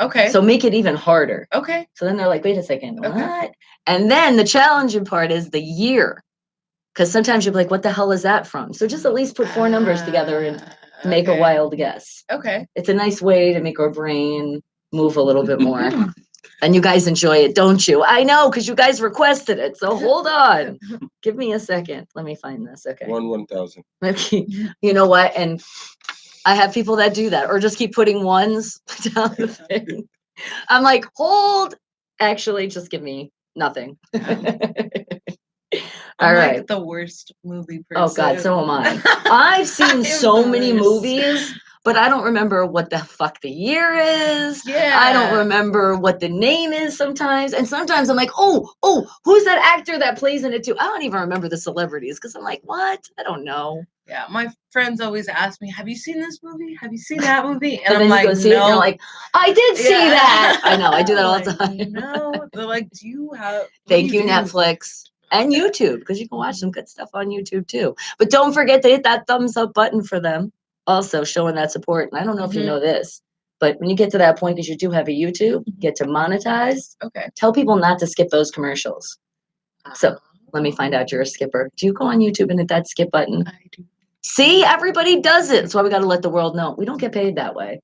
Okay. So make it even harder. Okay. So then they're like, wait a second, what? Okay. And then the challenging part is the year. Because sometimes you'll be like, what the hell is that from? So just at least put 4 numbers together and make a Okay. wild guess. Okay. It's a nice way to make our brain move a little bit more. And you guys enjoy it, don't you? I know, because you guys requested it. So hold on. Give me a second. Let me find this. Okay. 1,000. Okay. You know what? And I have people that do that or just keep putting ones down the thing. I'm like, hold. Actually, just give me nothing. All I'm right. like the worst movie person. Oh God, so am I. I've seen so many movies, but I don't remember what the fuck the year is. Yeah. I don't remember what the name is sometimes. And sometimes I'm like, oh, who's that actor that plays in it too? I don't even remember the celebrities because I'm like, what? I don't know. Yeah, my friends always ask me, "Have you seen this movie? Have you seen that movie?" And But I'm then like, you go see it and "No." you're like, I did see that. I know, I do that all the Like, time. No, they're like, "Do you have?" what Thank do you, do?" Netflix and YouTube, because you can watch some good stuff on YouTube too. But don't forget to hit that thumbs up button for them. Also showing that support. And I don't know if you know this, but when you get to that point, because you do have a YouTube, get to monetize, Okay. tell people not to skip those commercials. So let me find out you're a skipper. Do you go on YouTube and hit that skip button? I do. See, everybody does it. That's why we got to let the world know. We don't get paid that way.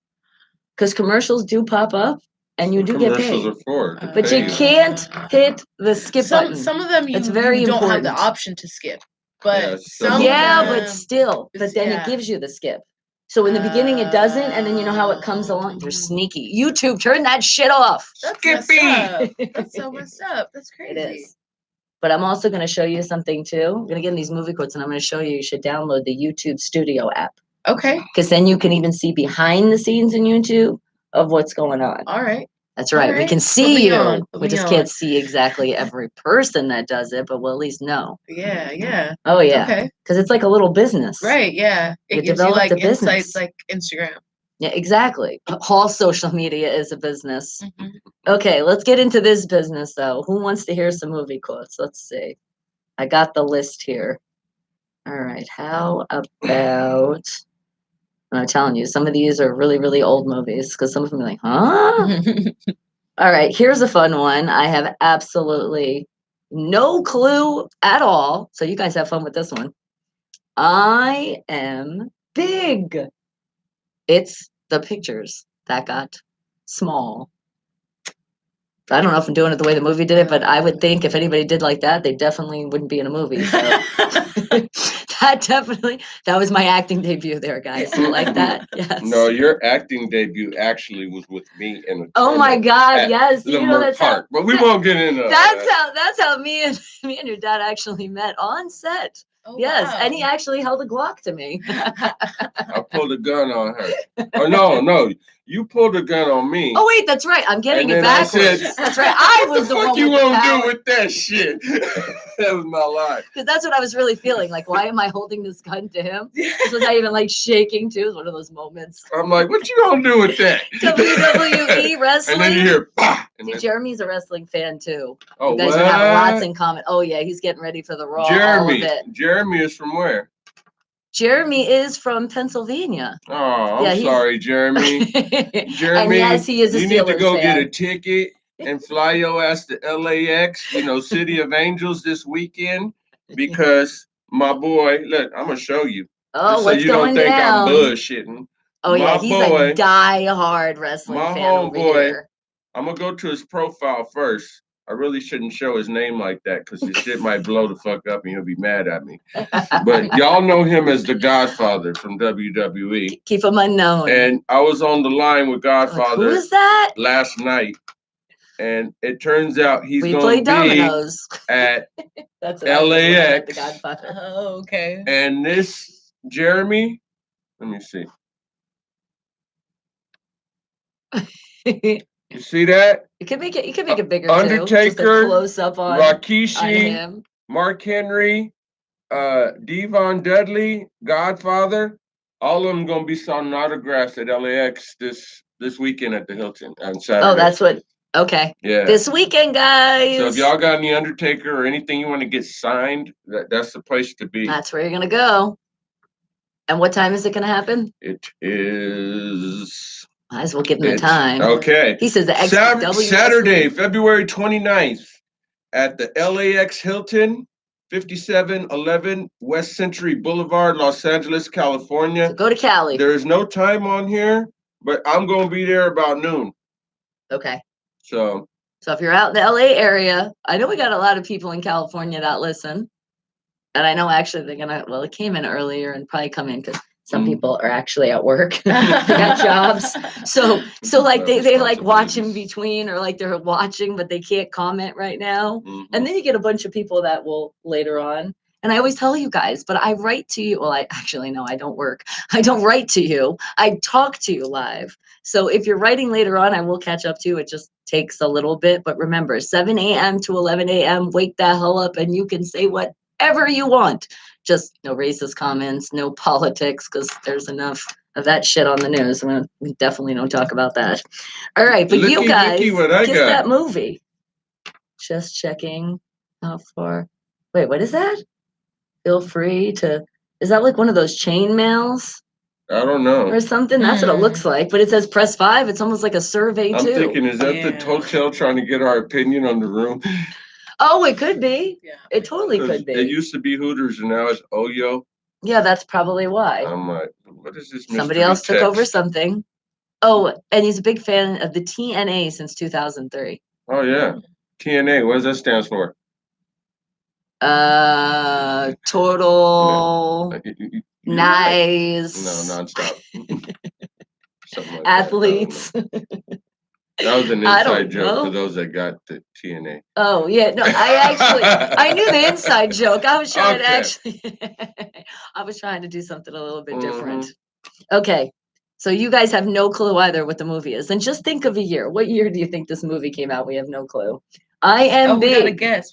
Because commercials do pop up and you do get Commercials paid. are for to But pay you can't hit the skip button. Some of them It's you very don't have the important. option to skip, but Yeah, some Yeah, of them, but still. But then yeah. it gives you the skip. So in the beginning it doesn't, and then you know how it comes along. They're sneaky. YouTube, turn that shit off. That's Skippy. messed up. That's so messed up. That's crazy. It is. But I'm also going to show you something too. I'm going to get in these movie quotes, and I'm going to show you should download the YouTube Studio app. Okay. Because then you can even see behind the scenes in YouTube of what's going on. All right. That's right. All We right. can Put see me you. on. Put We me just on. can't see exactly every person that does it, but we'll at least know. Yeah. Yeah. Oh yeah. Okay. Because it's like a little business. Right. Yeah. You It gives you developed like a business. insights like Instagram. Yeah, exactly. All social media is a business. Mhm. Okay, let's get into this business though. Who wants to hear some movie quotes? Let's see. I got the list here. All right. How about I'm telling you, some of these are really, really old movies because some of them are like, huh? All right, here's a fun one. I have absolutely no clue at all. So you guys have fun with this one. I am big. It's the pictures that got small. I don't know if I'm doing it the way the movie did it, but I would think if anybody did like that, they definitely wouldn't be in a movie. So that was my acting debut there, guys. So like that, yes. No, your acting debut actually was with me in a Oh my God, at yes. You know, Leimert that's how, Park, but we won't get into that's how me and your dad actually met on set. Oh, Yes, wow. and he actually held a Glock to me. I pulled a gun on her. Oh no, you pulled a gun on me. Oh wait, that's right. I'm getting And it then I backwards. said, That's right. I what was the the fuck one you with the gonna power. do with that shit? That was my lie. Because that's what I was really feeling. Like, why am I holding this gun to him? This was not even like shaking too. It was one of those moments. I'm like, what you gonna do with that? WWE wrestling. And then you hear, bah! See, Jeremy's a wrestling fan too. Oh, You guys what? would have lots in common. Oh yeah, he's getting ready for the Raw. All of it. Jeremy is from where? Jeremy is from Pennsylvania. Oh, I'm sorry, Jeremy. And Jeremy, yes, he is a you need to Steelers go get fan. a ticket and fly your ass to LAX, City of Angels this weekend, because my boy, look, I'm gonna show you. Oh, just so what's you don't going think down? I'm bullshitting. Oh yeah, My he's boy, a die-hard wrestling my fan over homeboy, here. I'm gonna go to his profile first. I really shouldn't show his name like that because his shit might blow the fuck up and he'll be mad at me. But y'all know him as the Godfather from WWE. Keep him unknown. And I was on the line with Godfather Who is that? last night, and it turns out he's We going play to be dominoes. at That's what I did when I met LAX. the Godfather. Oh, okay. And this Jeremy, let me see. You see that? You can make it bigger too. Undertaker, Just a close up on Rikishi, him. Mark Henry, Devon Dudley, Godfather. All of them gonna be signing autographs at LAX this weekend at the Hilton on Saturday. Oh, that's what. Okay. Yeah. This weekend, guys. So if y'all got any Undertaker or anything you want to get signed, that's the place to be. That's where you're gonna go. And what time is it gonna happen? It is. Might as well give him the time. Okay. He says the XW Saturday, February 29th at the LAX Hilton, 5711 West Century Boulevard, Los Angeles, California. So go to Cali. There is no time on here, but I'm going to be there about noon. Okay. So if you're out in the LA area, I know we got a lot of people in California that listen. And I know actually they're gonna, well, it came in earlier and probably come in because some people are actually at work. They got jobs. So like they like watch in between, or like they're watching, but they can't comment right now. And then you get a bunch of people that will later on. And I always tell you guys, but I write to you. Well, I actually, no, I don't work. I don't write to you. I talk to you live. So if you're writing later on, I will catch up to you. It just takes a little bit. But remember, 7 a.m. to 11 a.m., wake the hell up and you can say whatever you want. Just no racist comments, no politics, because there's enough of that shit on the news. We definitely don't talk about that. All right, but you guys, kiss that movie. Just checking how far. Wait, what is that? Feel free to. Is that like one of those chain mails? I don't know. Or something? That's what it looks like. But it says press 5. It's almost like a survey, too. I'm thinking, is that the hotel trying to get our opinion on the room? Oh, it could be. Yeah. It totally could be. It used to be Hooters and now it's Oyo. Yeah, that's probably why. I'm like, what is this? Somebody else took over something. Oh, and he's a big fan of the TNA since 2003. Oh, yeah. TNA, what does that stand for? Total nice. No, nonstop. Something like athletes. That was an inside joke for those that got the TNA. Oh, yeah. No, I knew the inside joke. I was trying I was trying to do something a little bit different. Okay. So you guys have no clue either what the movie is. And just think of a year. What year do you think this movie came out? We have no clue. IMB. We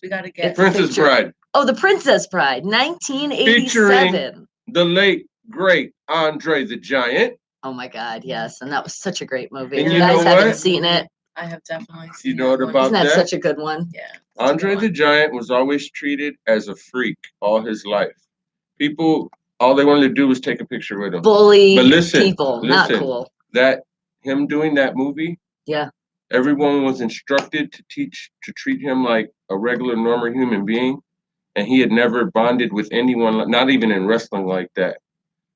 gotta guess. Princess Bride. Oh, The Princess Bride, 1987. Featuring the late, great Andre the Giant. Oh my God, yes. And that was such a great movie. And you guys haven't seen it. I have definitely seen it. You know what about that? Isn't that such a good one? Yeah. Andre the Giant was always treated as a freak all his life. People, all they wanted to do was take a picture with him. Bully people, not cool. Him doing that movie, yeah. Everyone was instructed to treat him like a regular, normal human being. And he had never bonded with anyone, not even in wrestling like that.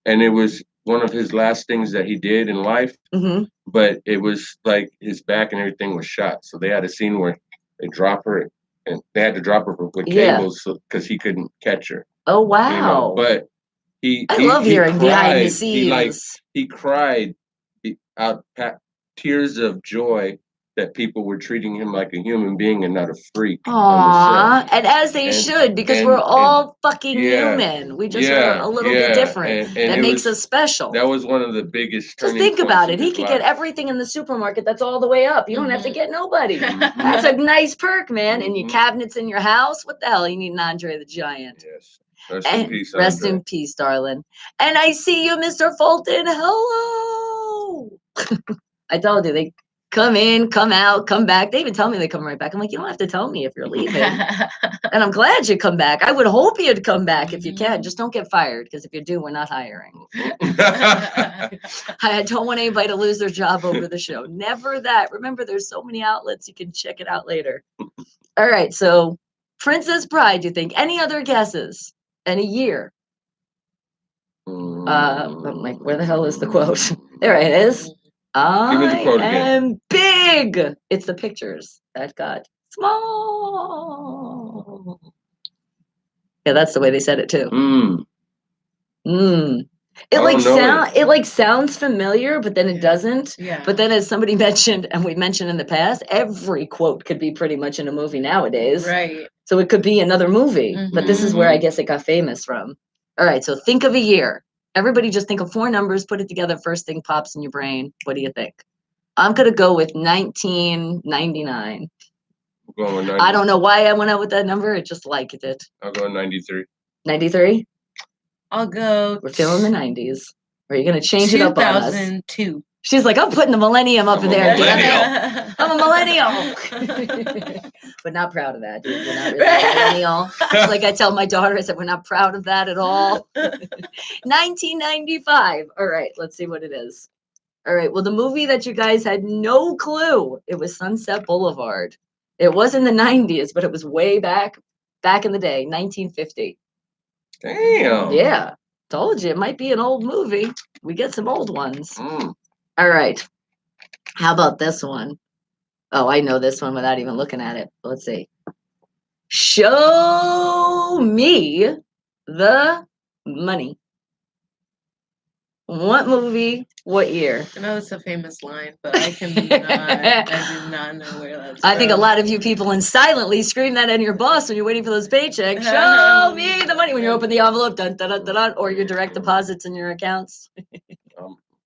And it was one of his last things that he did in life. But it was like his back and everything was shot. So they had a scene where they drop her, and they had to drop her with cables because he couldn't catch her. Oh, wow. You know, but I love hearing behind the scenes. He cried out tears of joy that people were treating him like a human being and not a freak. Aww, and as they should, because we're all fucking human. We just are a little bit different. And that makes us special. That was one of the biggest. Just think about it. He could get everything in the supermarket. That's all the way up. You don't have to get nobody. That's a nice perk, man. And your cabinets in your house. What the hell? You need an Andre the Giant. Yes. Rest in peace, rest in peace, darling. And I see you, Mr. Fulton. Hello. I told you they come in, come out, come back. They even tell me they come right back. I'm like, you don't have to tell me if you're leaving. And I'm glad you come back. I would hope you'd come back if you can. Just don't get fired, because if you do, we're not hiring. I don't want anybody to lose their job over the show. Never that. Remember, there's so many outlets. You can check it out later. All right. So Princess Bride, do you think? Any other guesses? And a year? I'm like, where the hell is the quote? There it is. I am big. It's the pictures that got small. Yeah, that's the way they said it too. It sounds familiar, but then it doesn't. Yeah. But then, as somebody mentioned, and we mentioned in the past, every quote could be pretty much in a movie nowadays. Right. So it could be another movie. But this is where I guess it got famous from. All right, so think of a year. Everybody just think of 4 numbers, put it together, first thing pops in your brain. What do you think? I'm gonna go with 1999. I'm going with 90. I don't know why I went out with that number. I just liked it. I'll go with 93. 93. I'll go. We're feeling the 90s. Are you gonna change it up on us? 2002. She's like, I'm putting the millennium up I'm in a there. millennial. Damn it. I'm a millennial. But not proud of that, dude. We're not really a millennial. Like I tell my daughter, I said, we're not proud of that at all. 1995. All right, let's see what it is. All right, well, the movie that you guys had no clue, it was Sunset Boulevard. It was in the 90s, but it was way back in the day, 1950. Damn. Yeah, told you, it might be an old movie. We get some old ones. Mm. All right, how about this one? Oh, I know this one without even looking at it. Let's see. Show me the money. What movie? What year? I know it's a famous line, but I do not know where that's I think a from. lot of you people in silently scream that at your boss when you're waiting for those paychecks. Show me the money when you open the envelope, dun, dun, dun, dun, dun, or your direct deposits in your accounts.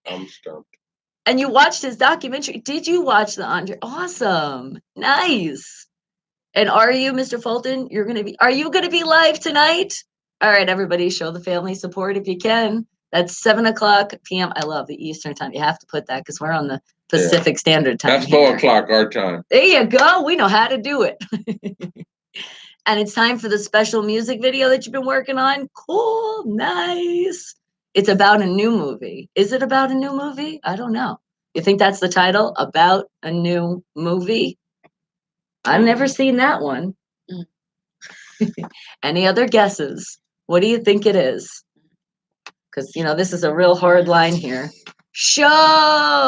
I'm stumped. And you watched his documentary. Did you watch the Andre? Awesome. Nice. And are you, Mr. Fulton? Are you gonna be live tonight? All right, everybody, show the family support if you can. That's 7:00 p.m. I love the Eastern time. You have to put that because we're on the Pacific Standard Time. That's 4:00 our time. There you go. We know how to do it. And it's time for the special music video that you've been working on. Cool, nice. It's about a new movie. Is it about a new movie? I don't know. You think that's the title? About a new movie? I've never seen that one. Any other guesses? What do you think it is? Because, this is a real hard line here.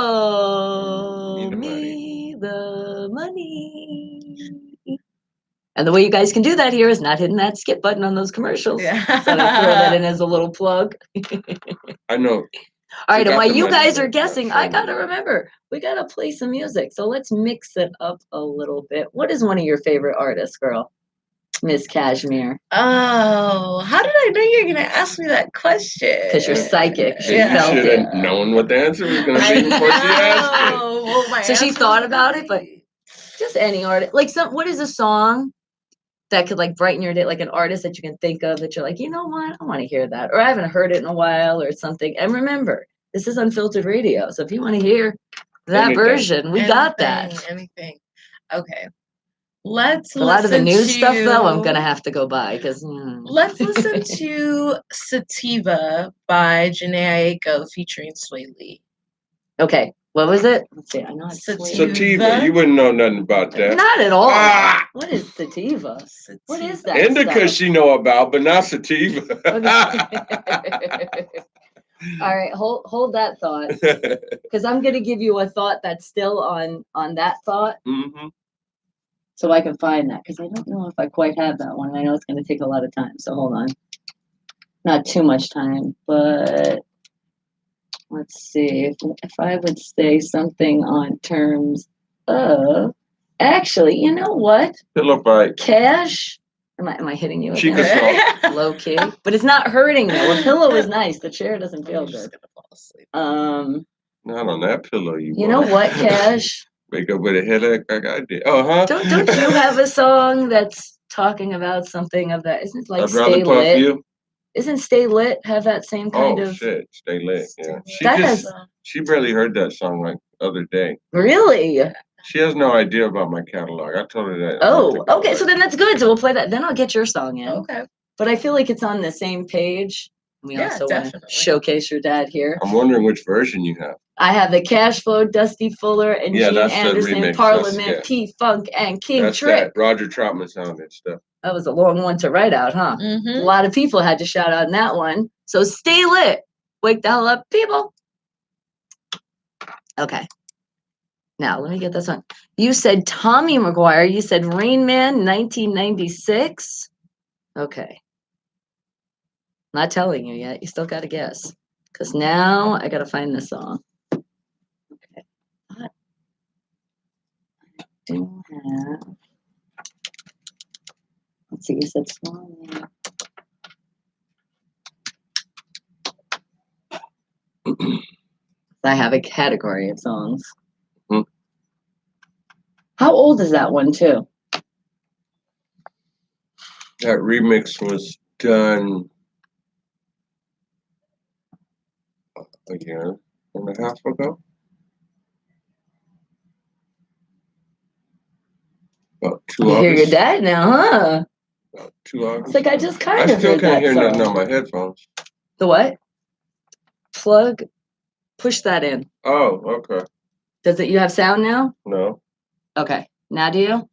Show me the money. And the way you guys can do that here is not hitting that skip button on those commercials. Yeah. So I throw that in as a little plug. I know. All right, and while the you money, guys are but not guessing, I showing got to me. remember, we got to play some music. So let's mix it up a little bit. What is one of your favorite artists, girl? Miss Cashmere. Oh, how did I know you were going to ask me that question? Because you're psychic. She Then you felt should it. have known what the answer was going to I be before she asked it. know. Well, my So she answer thought was about gonna it, but be- just any artist. Like what is a song that could like brighten your day? Like an artist that you can think of that you're like, you know what? I want to hear that. Or I haven't heard it in a while or something. And remember, this is unfiltered radio. So if you want to hear that Anything. version, we got that. Anything. Okay. Let's A lot of the listen news stuff though, I'm to- gonna have to go by because Let's listen to Sativa by Janae Aiko featuring Sway Lee. Okay, what was it? Let's see. I know it's Sativa. You wouldn't know nothing about that. Not at all. Ah! What is sativa? What is that? Indica stuff? she know about, but not sativa. All right, hold that thought because I'm gonna give you a thought that's still on that thought. Mm-hmm. So I can find that because I don't know if I quite have that one. I know it's going to take a lot of time. So hold on. Not too much time, but let's see. If I would say something on terms of, actually, you know what? Pillow fight. Cash. Am I hitting you She again? could Low key, but it's not hurting though. A pillow is nice. The chair doesn't feel I'm just good. gonna fall asleep. Not on that pillow, You know what, Cash? Wake up with a headache like I did. Oh, huh? Don't you have a song that's talking about something of that? Isn't it like I'd Stay rather puff Lit? you. Isn't Stay Lit have that same kind of? Shit, Stay Lit. Yeah, she barely heard that song like the other day. Really? She has no idea about my catalog. I told her that. Oh, okay. So then that's good. So we'll play that. Then I'll get your song in. Okay. But I feel like it's on the same page. We also want to showcase your dad here. I'm wondering which version you have. I have the Cash Flow, Dusty Fuller, and Gene that's Anderson, the remix. Parliament, P-Funk, and King That's Trick. that Roger Troutman sounded stuff. That was a long one to write out, huh? Mm-hmm. A lot of people had to shout out in that one. So stay lit. Wake the hell up, people. Okay. Now, let me get this one. You said Tommy McGuire. You said Rain Man, 1996. Okay. Not telling you yet. You still got to guess. Because now I got to find the song. Okay. I do have. Let's see. You said song. I have a category of songs. Hmm. How old is that one too? That remix was done a year and a half ago. About two You hear your August. dad now, huh? About 2 August. It's like I just kind I of still heard can't that hear song. nothing on my headphones. The what? Plug. Push that in. Oh, okay. Does it? You have sound now? No. Okay. Now do you?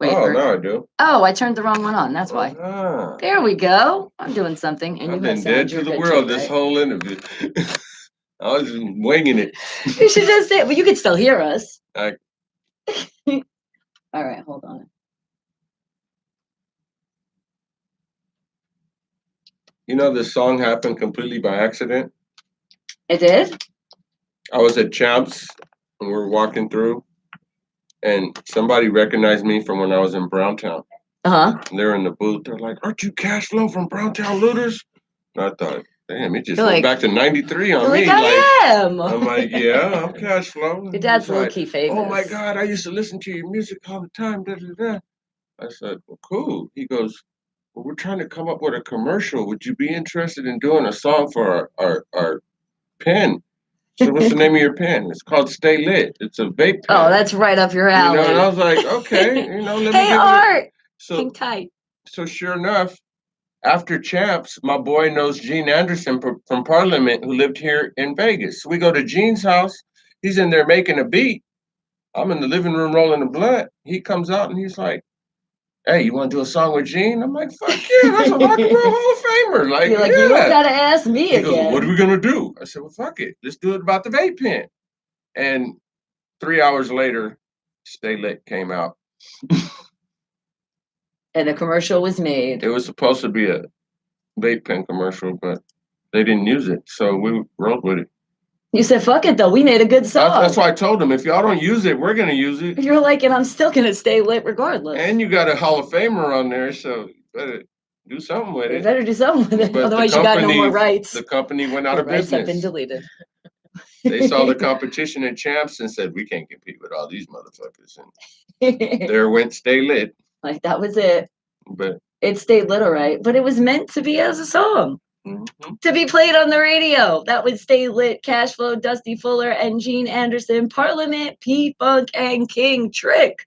Wait. Oh, now I do. Oh, I turned the wrong one on. That's why. Ah. There we go. I'm doing something, and I've you been have dead sound. to You're the good world too, this right? whole interview. I was just winging it. You should just say. Well, you can still hear us. I, All right. Hold on. you know, this song happened completely by accident. It did. I was at Champs and we were walking through, and somebody recognized me from when I was in Browntown. And they're in the booth. They're like, "Aren't you Cash Flow from Browntown Looters?" And I thought, damn, it just You're went like- back to '93 on You're me. like, I am. I'm like, yeah, I'm Cash Flow. Your dad's He's like, low-key famous. oh my God, I used to listen to your music all the time. Da, da, da. I said, well, cool. He goes, well, we're trying to come up with a commercial. Would you be interested in doing a song for our pen? So what's the name of your pen? It's called Stay Lit. It's a vape pen. Oh, that's right up your alley. You know, and I was like, okay, let me Hey, give Art. it. So, Hang tight. so sure enough, after Champs, my boy knows Gene Anderson from Parliament, who lived here in Vegas. So we go to Gene's house. He's in there making a beat. I'm in the living room rolling a blunt. He comes out and he's like, hey, you want to do a song with Gene? I'm like, fuck yeah, that's a rock and roll Hall of Famer. Like, You're like, yeah. you don't gotta ask me He again. goes, what are we gonna do? I said, well, fuck it. Let's do it about the vape pen. And 3 hours later, Stay Lit came out. And a commercial was made. It was supposed to be a vape pen commercial, but they didn't use it, so we rolled with it. You said, fuck it, though. We made a good song. That's why I told them, if y'all don't use it, we're going to use it. You're like, and I'm still going to stay lit regardless. And you got a Hall of Famer on there, so you better do something with You it. better do something with it. But Otherwise, you got no more rights. The company went out Your of rights business. have been deleted. They saw the competition at Champs and said, we can't compete with all these motherfuckers. And there went Stay Lit. Like, that was it. But it stayed lit, all right. But it was meant to be as a song. Mm-hmm. To be played on the radio. That would Stay Lit, Cash Flow, Dusty Fuller, and Gene Anderson, Parliament, P-Funk, and King Trick.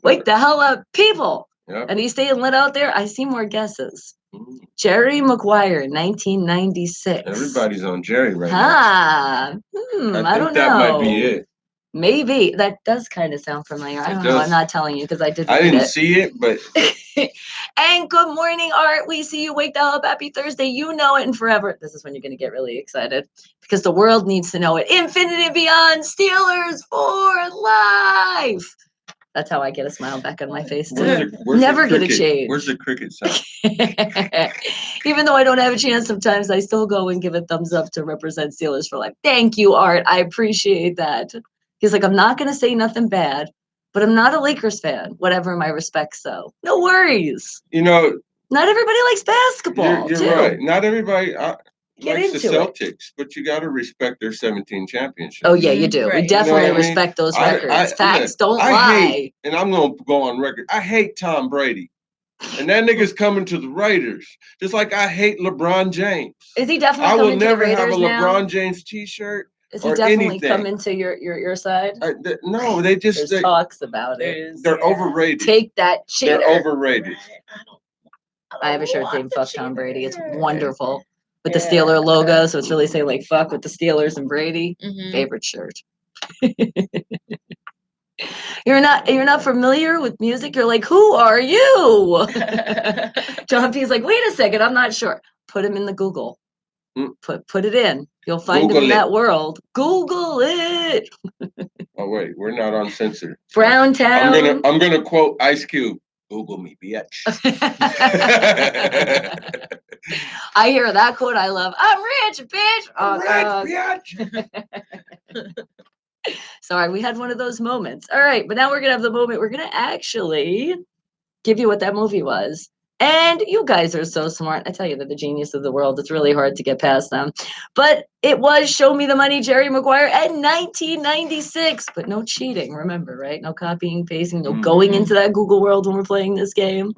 Wake the hell up, people. Yep. And he's staying lit out there. I see more guesses. Mm-hmm. Jerry Maguire, 1996. Everybody's on Jerry right now. I don't know. That might be it. Maybe. That does kind of sound familiar. I don't know. I'm not telling you because I didn't see it, but... And good morning, Art. We see you. Wake the hell up. Happy Thursday. You know it and forever. This is when you're going to get really excited because the world needs to know it. Infinite and Beyond. Steelers for life. That's how I get a smile back on my face, too. Never get a change. Where's the cricket sound? Even though I don't have a chance sometimes, I still go and give a thumbs up to represent Steelers for life. Thank you, Art. I appreciate that. He's like, I'm not going to say nothing bad, but I'm not a Lakers fan, whatever my respects, though. No worries. Not everybody likes basketball, You're too. Right. Not everybody likes the Celtics, it. But you got to respect their 17 championships. Oh, yeah, you do. Right. We definitely respect those records. Facts don't lie. And I'm going to go on record. I hate Tom Brady. And that nigga's coming to the Raiders. Just like I hate LeBron James. Is he definitely coming to the Raiders now? I will never have a LeBron James t-shirt. Is he definitely coming to your side? No, they just... There's talks about it. They're overrated. Take that cheater. They're overrated. I have a shirt saying fuck Tom Brady. It's wonderful. With the Steeler logo, so it's really saying like fuck with the Steelers and Brady. Mm-hmm. Favorite shirt. You're not familiar with music? You're like, who are you? John P's like, wait a second, I'm not sure. Put him in the Google. Put it in. You'll find him in that world. Google it. Oh wait, we're not on censored. Browntown. I'm gonna quote Ice Cube. Google me, bitch. I hear that quote. I love. I'm rich, bitch. I'm rich, bitch. Sorry, we had one of those moments. All right, but now we're gonna have the moment. We're gonna actually give you what that movie was. And you guys are so smart. I tell you, they're the genius of the world. It's really hard to get past them. But it was Show Me the Money, Jerry Maguire, at 1996. But no cheating, remember, right? No copying, pasting, no going into that Google world when we're playing this game.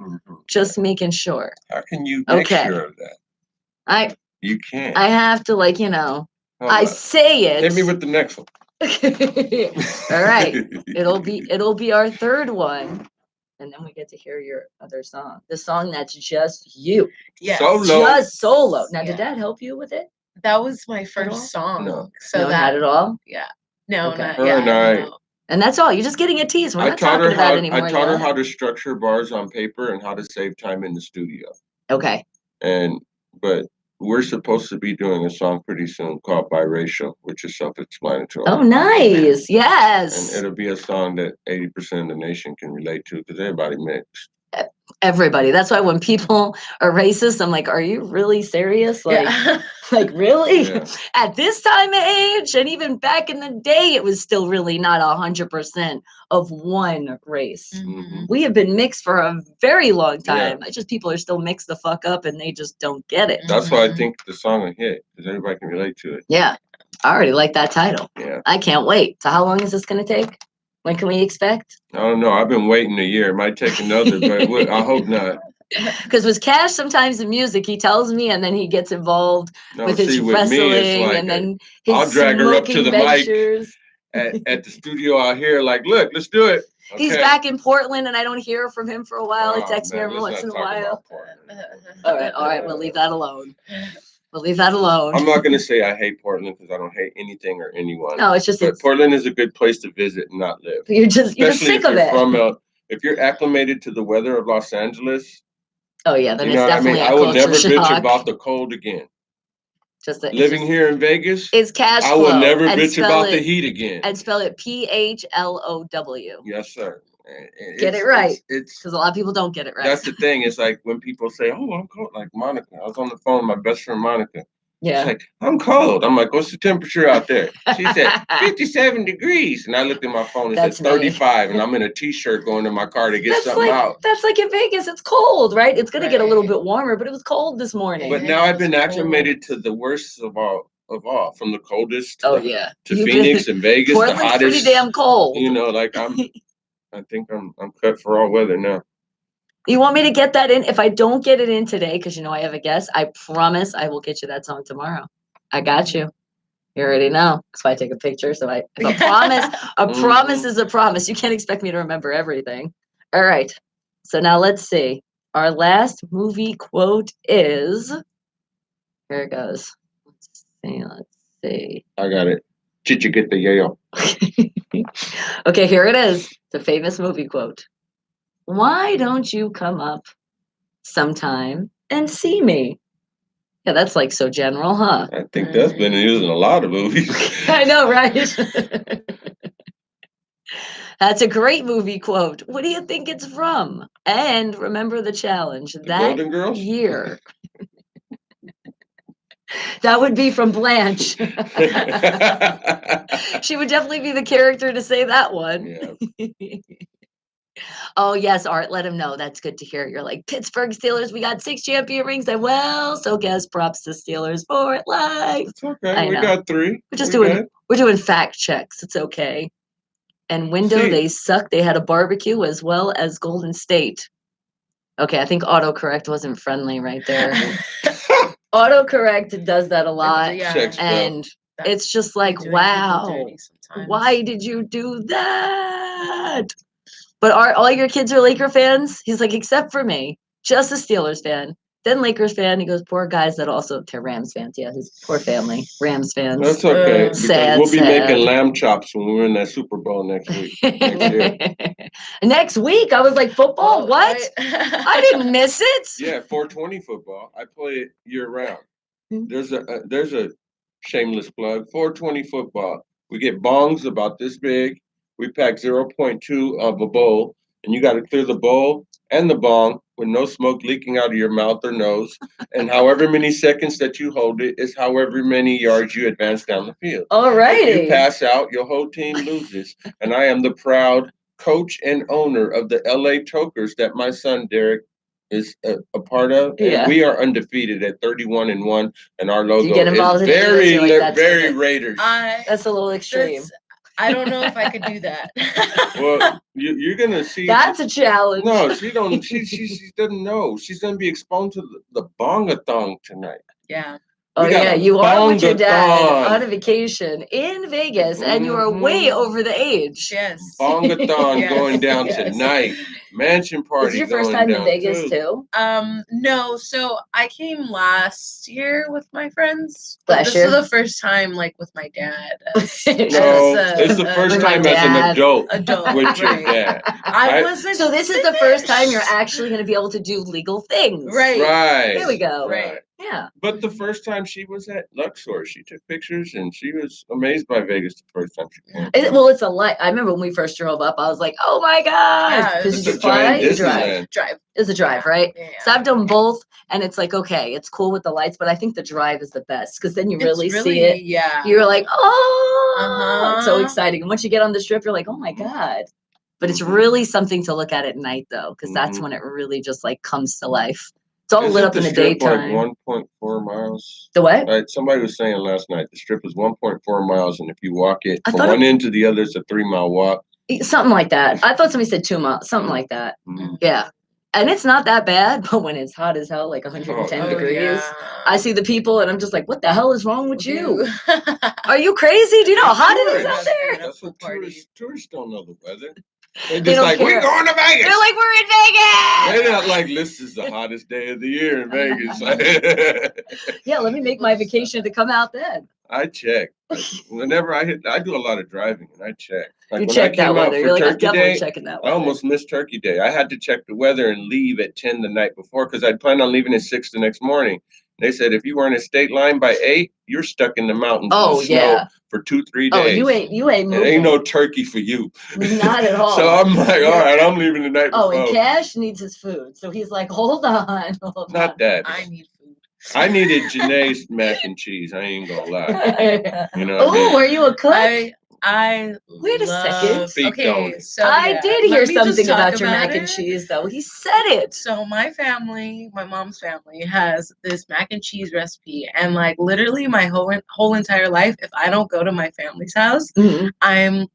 Just making sure. How can you make sure of that? You can't. I have to, like, you know, I say it. Hit me with the next one. All right. It'll be our third one. And then we get to hear your other song. The song that's just you. Yes. Solo. Just solo. Now, did Dad help you with it? That was my first song. No. So No, not at all? Yeah. No, Okay. not Her yeah, and I. no. And that's all. You're just getting a tease. We're not talking about it anymore. I taught her how to structure bars on paper and how to save time in the studio. Okay. But we're supposed to be doing a song pretty soon called Biracial, which is self-explanatory. Oh, nice. Yes. And it'll be a song that 80% of the nation can relate to because everybody mixed. Everybody. That's why when people are racist, I'm like, are you really serious? Like, like really? Yeah. At this time of age, and even back in the day, it was still really not 100% of one race. Mm-hmm. We have been mixed for a very long time. Yeah. It's just people are still mixed the fuck up and they just don't get it. That's why I think the song will hit because everybody can relate to it. Yeah. I already like that title. Yeah. I can't wait. So how long is this going to take? When can we expect? I don't know. I've been waiting a year. It might take another, but I hope not. Because with Cash, sometimes the music, he tells me, and then he gets involved with his wrestling, like and then his I'll drag her up to the ventures. mic at the studio out here, like, look, let's do it. Okay. He's back in Portland, and I don't hear from him for a while. He texts me every once in a while. All right, we'll leave that alone. We'll leave that alone. I'm not going to say I hate Portland because I don't hate anything or anyone. No, it's just Portland is a good place to visit and not live. You're just sick of it. If you're acclimated to the weather of Los Angeles. Oh yeah, then it's definitely I will never bitch about the cold again. Living here in Vegas, it's cash flow. I will never bitch about the heat again. And spell it PHLOW. Yes, sir. Get it right. It's because a lot of people don't get it right. That's the thing. It's like when people say, "Oh, I'm cold," like Monica. I was on the phone with my best friend Monica. Yeah. She's like, "I'm cold." I'm like, "What's the temperature out there?" She said, 57 degrees. And I looked at my phone and said 35. And I'm in a t-shirt going to my car to get something out. That's like in Vegas. It's cold, right? It's gonna get a little bit warmer, but it was cold this morning. But now I've been acclimated to the worst of all, from the coldest to Phoenix and Vegas. Portland's the hottest, pretty damn cold. You know, like I think I'm cut for all weather now. You want me to get that in? If I don't get it in today, because you know I have a guest, I promise I will get you that song tomorrow. I got you. You already know. So I take a picture. So if a promise is a promise. You can't expect me to remember everything. All right. So now let's see. Our last movie quote is. Here it goes. Let's see. I got it. Did you get the yayo? Okay, here it is. It's a famous movie quote. Why don't you come up sometime and see me? Yeah, that's like so general, huh? I think that's been used in a lot of movies. I know, right? That's a great movie quote. What do you think it's from? And remember the challenge. That Golden Girls? Year. That would be from Blanche. She would definitely be the character to say that one. Yeah. Oh, yes, Art, let him know. That's good to hear. You're like, Pittsburgh Steelers, we got 6 champion rings. And well, so guess props to Steelers for life. It's okay. We got 3. We're doing fact checks. It's okay. And Window, they suck. They had a barbecue as well as Golden State. Okay, I think autocorrect wasn't friendly right there. Autocorrect does that a lot. And it's just like, wow, why did you do that? But all your kids are Laker fans? He's like, except for me, just a Steelers fan. Then Lakers fan. He goes, poor guys that also they're Rams fans. Yeah, his poor family, Rams fans. That's okay. Sad. We'll be making lamb chops when we win that Super Bowl next week. Next year. Next week, I was like, football? What? I didn't miss it. Yeah, 420 football. I play it year round. There's a shameless plug. 420 football. We get bongs about this big. We pack 0.2 of a bowl, and you got to clear the bowl and the bong with no smoke leaking out of your mouth or nose. And however many seconds that you hold it is however many yards you advance down the field. All right. If you pass out, your whole team loses. And I am the proud coach and owner of the LA Tokers that my son Derek is a part of, and Yeah. we are undefeated at 31-1, and our Do you logo get involved is in any of this? very, You're like, that's very okay. Raiders. That's a little extreme. I don't know if I could do that. Well, you're gonna see. That's a challenge. No, she don't. She doesn't know. She's gonna be exposed to the bongathon tonight. Yeah. Oh We got yeah, a you are with your dad bongathon. on a vacation in Vegas, and you are way over the age. Yes. Bongathon Yes. going down Yes. tonight. Mansion Is party this your first going time in down Vegas too. No. So I came last year with my friends. But Last this year? is the first time, like, with my dad. No, it's the first With my time as an dad. adult Adult, with your right. dad. I wasn't. So this is the first time you're finished. actually going to be able to do legal things. Right. Right. There we go. Right. Yeah. But the first time she was at Luxor, she took pictures and she was amazed by Vegas the first time she came. Well, it's a light. I remember when we first drove up, I was like, "Oh my gosh!" Yeah, Because It's you a just fly, giant you drive. Disneyland. Drive. It's a drive, right? Yeah. So I've done both, and it's like, okay, it's cool with the lights, but I think the drive is the best because then you really see it. Yeah. You're like, oh, it's so Uh-huh. exciting. And once you get on the strip, you're like, oh my god. But it's really something to look at night, though, because that's when it really just like comes to life. It's all lit up in the strip daytime. Like 1.4 miles. The what? Right, somebody was saying last night the strip is 1.4 miles, and if you walk it I from thought one end to the other, it's a 3-mile walk. Something like that. I thought somebody said 2 miles, something like that. Yeah. And it's not that bad, but when it's hot as hell, like 110 degrees, yeah. I see the people and I'm just like, what the hell is wrong with you? Are you crazy? Do you know how hot it is out there? That's what tourists don't know the weather. They're They just don't like, care. we're going to Vegas. They're like, we're in Vegas. They're not like, this is the hottest day of the year in Vegas. Yeah, let me make my vacation to come out then. I check. Whenever I do a lot of driving, and I check. Like You when check I that came out weather. for You're like, I'm Turkey definitely Day, checking that I weather. almost missed Turkey Day. I had to check the weather and leave at 10 the night before because I'd planned on leaving at 6 the next morning. They said if you weren't at state line by 8, you're stuck in the mountains in the snow for 2-3 days. Oh, you ain't moving. Ain't no turkey for you. Not at all. So I'm like, all right, I'm leaving the night before. Oh, and Cash needs his food. So he's like, hold on. Not that. I need food. I needed Janae's mac and cheese. I ain't gonna lie. You know what I mean? Are you a cook? I Wait a second. Speak on it. So I did hear let me just something talk about your mac and it. cheese, though. He said it. So my family, my mom's family, has this mac and cheese recipe, and like literally my whole entire life, if I don't go to my family's house, I'm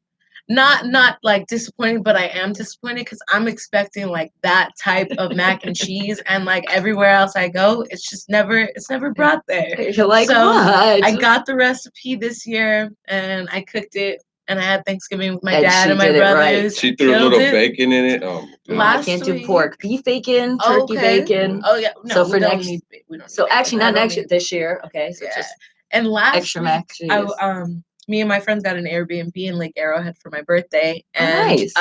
not like disappointed, but I am disappointed because I'm expecting like that type of mac and cheese, and like everywhere else I go, it's never brought there. You're like, so what? I got the recipe this year and I cooked it, and I had Thanksgiving with my And dad she and my did it right. brothers. She threw a little bacon in it. Oh, I can't do pork. Beef bacon, turkey bacon. Oh yeah, no. So for we don't next, need, we don't so need actually bacon. not next year, this year. Okay, so Yeah. just And last extra week, mac and cheese. me and my friends got an Airbnb in Lake Arrowhead for my birthday, and nice.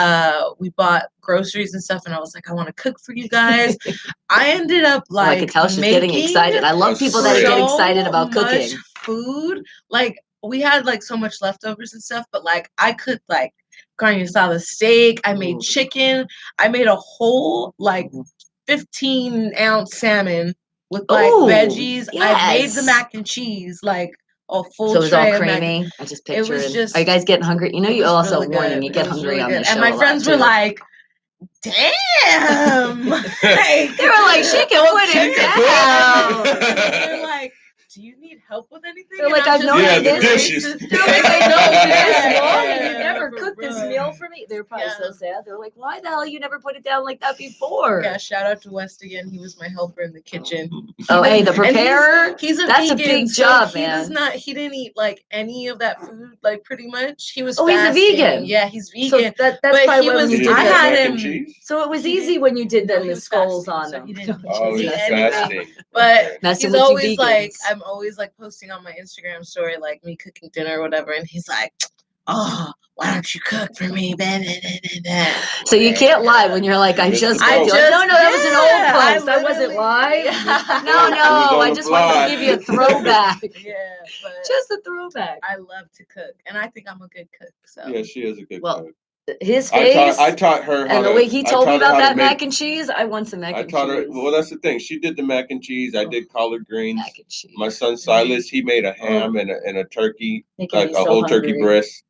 we bought groceries and stuff. And I was like, I want to cook for you guys. I ended up like, I could tell she's getting excited. I love people that get excited about cooking. Food, like we had like so much leftovers and stuff, but like I cooked like carne asada steak. I made chicken. I made a whole like 15-ounce salmon with like veggies. Yes. I made the mac and cheese like a full so it was tray all of mac. creamy. I just picture It was it. just. Are you guys getting hungry? You know, you also really warning. You good. get It was hungry really on good. this show. And my friends were like, damn. Like, they were like, she can put it down. They're like, do you need help with anything? They're like, I've known the dishes. They're like, I know you this long and you never cooked this meal for me. They're probably so sad. They're like, why the hell you never put it down like that before? Yeah, shout out to West again. He was my helper in the kitchen. Oh, hey, the preparer. He's a That's vegan, a big so job, he man. He didn't eat like any of that food, like pretty much. He was. Oh, fasting. he's a vegan. Yeah, he's vegan. So that's probably when you did I that. had him. So it was easy when you did then the skulls on so them. He didn't he's anything. But messing he's with always you like, vegans. I'm always like posting on my Instagram story like me cooking dinner or whatever, and he's like, oh, why don't you cook for me? So you can't lie when you're like, I just no, that was an old post. That wasn't live. No, I just wanted to give you a throwback. Yeah, but just a throwback. I love to cook, and I think I'm a good cook. So yeah, she is a good cook. His face, I taught her how and the to, way he told me about that mac make, and cheese, I want some mac and cheese. her. Well, that's the thing. She did the mac and cheese. I did collard greens. Mac and cheese. My son Silas, he made a ham and a turkey, like a so whole hungry. turkey breast,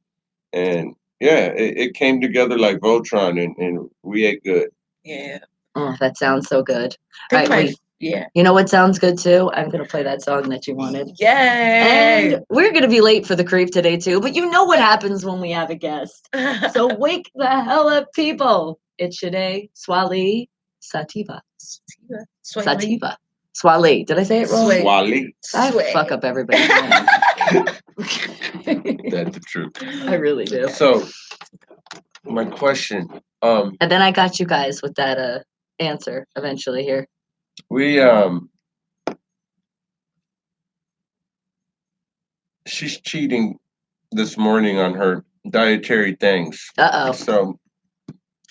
and yeah, it came together like Voltron, and we ate good. Yeah. Oh, that sounds so good. I All think right, yeah. you know what sounds good too? I'm gonna play that song that you wanted. Yay! And we're gonna be late for the creep today too, but you know what happens when we have a guest. So wake the hell up, people. It's Shade Swali Sativa. Sativa. Swali. Did I say it wrong? Sway. Wally. I Sway. fuck up everybody's name. That's the truth. I really do. So, my question, And then I got you guys with that answer eventually here. we she's cheating this morning on her dietary things. Uh-oh. So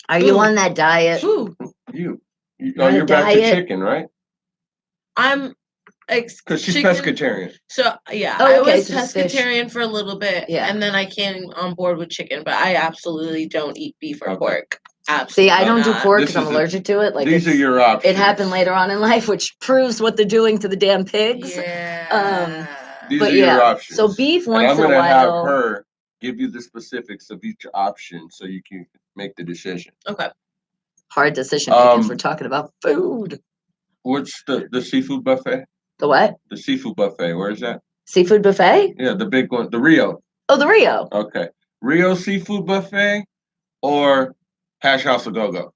Are you Ooh. on that diet? Ooh, you're on a back to diet? chicken, right? I'm Because she's chicken. pescatarian. So yeah, Oh, I okay, was so just fish. pescatarian for a little bit, Yeah. and then I came on board with chicken. But I absolutely don't eat beef or Okay. pork. See, Absolutely I don't do not. pork This because I'm is a- allergic to it. Like These are it's- your options. It happened later on in life, which proves what they're doing to the damn pigs. Yeah. These But are your yeah, options. so beef And once I'm in a gonna have while. her give you the specifics of each option so you can make the decision. Okay. Hard decision making for talking about food. What's the seafood buffet? The what? The seafood buffet. Where is that? Seafood buffet? Yeah, the big one, the Rio. Oh, the Rio. Okay, Rio seafood buffet or Hash House a Go Go.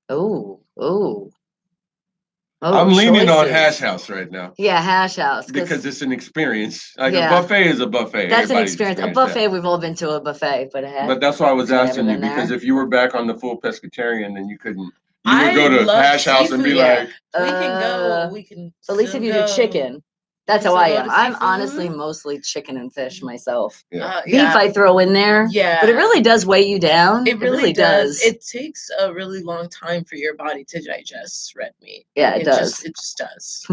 Oh, I'm leaning on choices. Hash House right now. Yeah, Hash House. Because it's an experience. Like Yeah. a buffet is a buffet. That's an Everybody's experience. A experienced buffet, that. we've all been to a buffet, but But that's why I was I've never asking you, been there. because if you were back on the full pescatarian, then you couldn't. You I would go to love Hash House and be seafood. like, We can go. We can. at least if you do chicken. That's can how I still go am. to I'm seafood. honestly mostly chicken and fish myself. yeah. Beef I throw in there. Yeah. But it really does weigh you down. It really does. It takes a really long time for your body to digest red meat. Yeah, it does. It just does.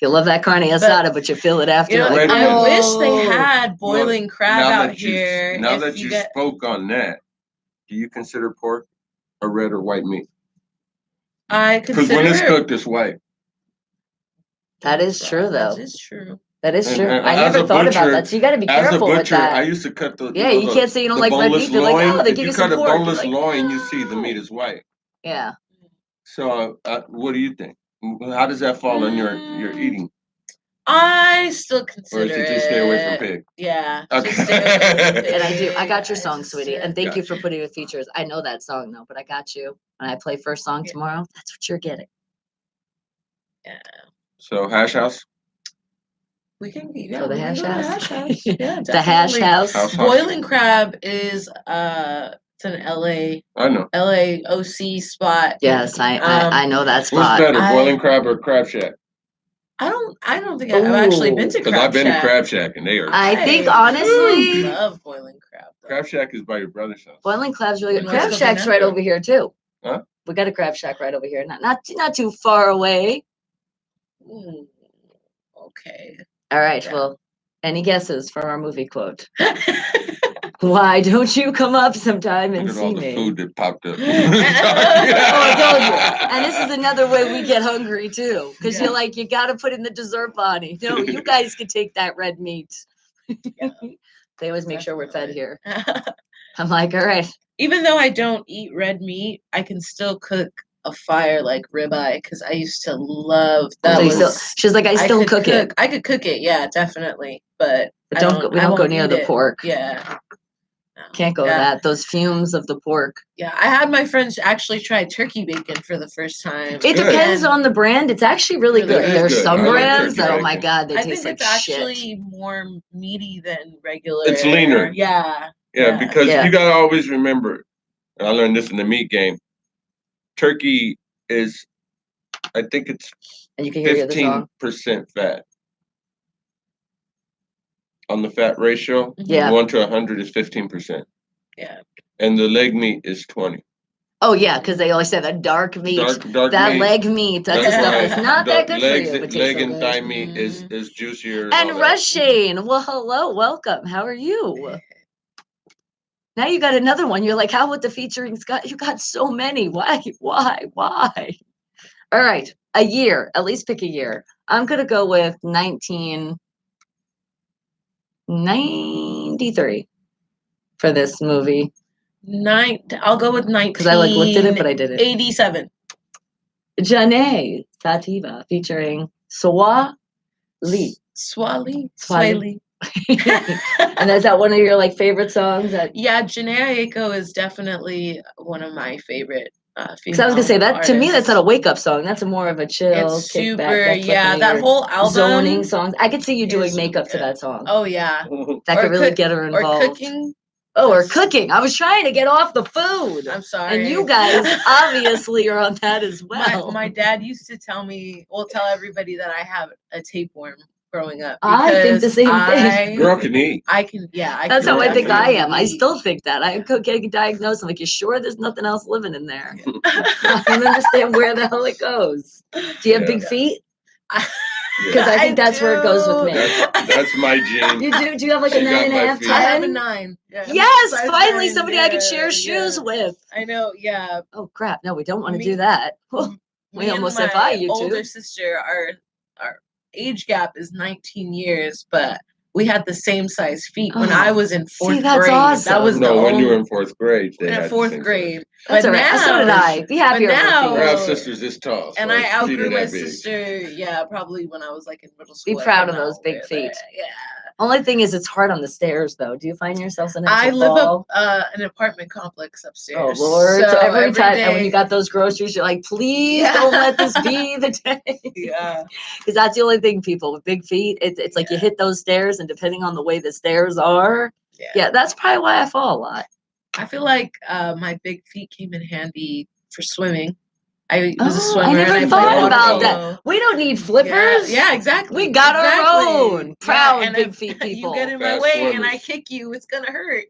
You love that carne asada, but you feel it after. You know, Wait a I minute. wish they had boiling Well, crab out here. Now that you spoke on that, do you consider pork a red or white meat? I Because consider when it's it. cooked, it's white. That is true, though. That is true. That is true. And I as never a thought about butcher- that. So you got to be As a careful with butcher, that. I used to cut the Yeah, you can't say you don't like red boneless meat. You're like, loin. oh, they If give you you some cut a pork. You're boneless like, loin, you see the no. meat is white. Yeah. So, what do you think? How does that fall in your eating? I still Or consider is it just stay away from pig? Yeah. Okay. Just stay away from pig. And I got your song, sweetie. And thank you Gotcha. for putting the features. I know that song though, but I got you. When I play first song tomorrow, that's what you're getting. Yeah. So, Hash House? We can So the Hash House. Yeah, The Hash House. House Boiling Crab is it's an LA I know. LAOC spot. Yes, I know that What's spot. better, Boiling Crab or Crab Shack? I don't think I've actually been to Because Crab I've been to Shack. Crab Shack and they are. I think honestly, love Boiling Crab. Though. Crab Shack is by your brother's house. Boiling Crab's really good. In Crab West Shack's right Covina? over here too. Huh? We got a Crab Shack right over here. Not too far away. Okay. All right. Yeah. Well, any guesses for our movie quote? Why don't you come up sometime and see me? Look at all the food that popped up. Oh, I told you. And this is another way we get hungry too, because you're like, you got to put in the dessert body. No, you guys can take that red meat. Yeah. They always make sure we're fed here. I'm like, all right. Even though I don't eat red meat, I can still cook a fire like ribeye because I used to love that. She's like, I still cook it. I could cook it, yeah, definitely. But we don't go near the pork. Yeah. No. Can't go that. Those fumes of the pork. Yeah, I had my friends actually try turkey bacon for the first time. It depends on the brand. It's actually really good. There's some brands that, oh my God, they taste like shit. I think it's actually more meaty than regular. It's leaner. Yeah. Yeah, because you got to always remember, and I learned this in the meat game, turkey is, I think it's 15% fat. On the fat ratio, 1 to 100 is 15%. Yeah. And the leg meat is 20. Oh yeah, because they always say that dark meat, dark that meat, leg meat, that's the stuff that's not that good for you. But leg and thigh meat is juicier. And Rushane, well, hello, welcome. How are you? Now you got another one. You're like, how would the featuring Scott? You got so many. Why? All right, a year. At least pick a year. I'm gonna go with 1993 for this movie. I'll go with 19. Because I like looked at it, but I didn't. 87. Janae Sativa featuring Swali. Swali. And is that one of your like favorite songs? Yeah, Janae Aiko is definitely one of my favorite female Because I was gonna say that to me, that's artists. not a wake up song. That's a more of a chill, It's kickback. super, That's yeah. like That whole album, zoning songs. I could see you doing is makeup really to good. that song. Oh yeah, That Or could really cook- get her or involved. cooking. Oh, or Yes. cooking. I was trying to get off the food. I'm sorry. And you guys obviously are on that as well. My dad used to tell everybody that I have a tapeworm growing up. I think the same thing. Girl can eat. I can, yeah. That's how I think I am. I eat. still think that. I could get diagnosed. I'm like, you sure there's nothing else living in there? I don't understand where the hell it goes. Do you have big feet? Because I think that's where it goes with me. That's my gene. You do? Do you have like a She got 9.5, my feet. I have a 10? 9. Yeah. Yes, Size finally 9, somebody I could share shoes with. I know, yeah. Oh crap! No, we don't want to do that. We almost said bye, you two. older sister, our age gap is 19 years, but we had the same size feet when I was in 4th that's grade. awesome. That was when you were in 4th grade. In 4th grade. That's all right. Now, so did I. Be happier with now, feet. Our sister's this tall. So and I outgrew my sister, probably when I was like in middle school. Be proud of those big feet. Yeah. Only thing is, it's hard on the stairs, though. Do you find yourself in I live up an apartment complex upstairs. Oh, Lord. So every time, day, and when you got those groceries, you're like, please don't let this be the day. Yeah. Because that's the only thing, people, with big feet, it's like you hit those stairs, and depending on the way the stairs are, that's probably why I fall a lot. I feel like my big feet came in handy for swimming. I was a swimmer. I never thought about polo. that. We don't need flippers. Yeah, exactly. We got our own. Proud big feet people. You get in my way and I kick you, it's gonna hurt.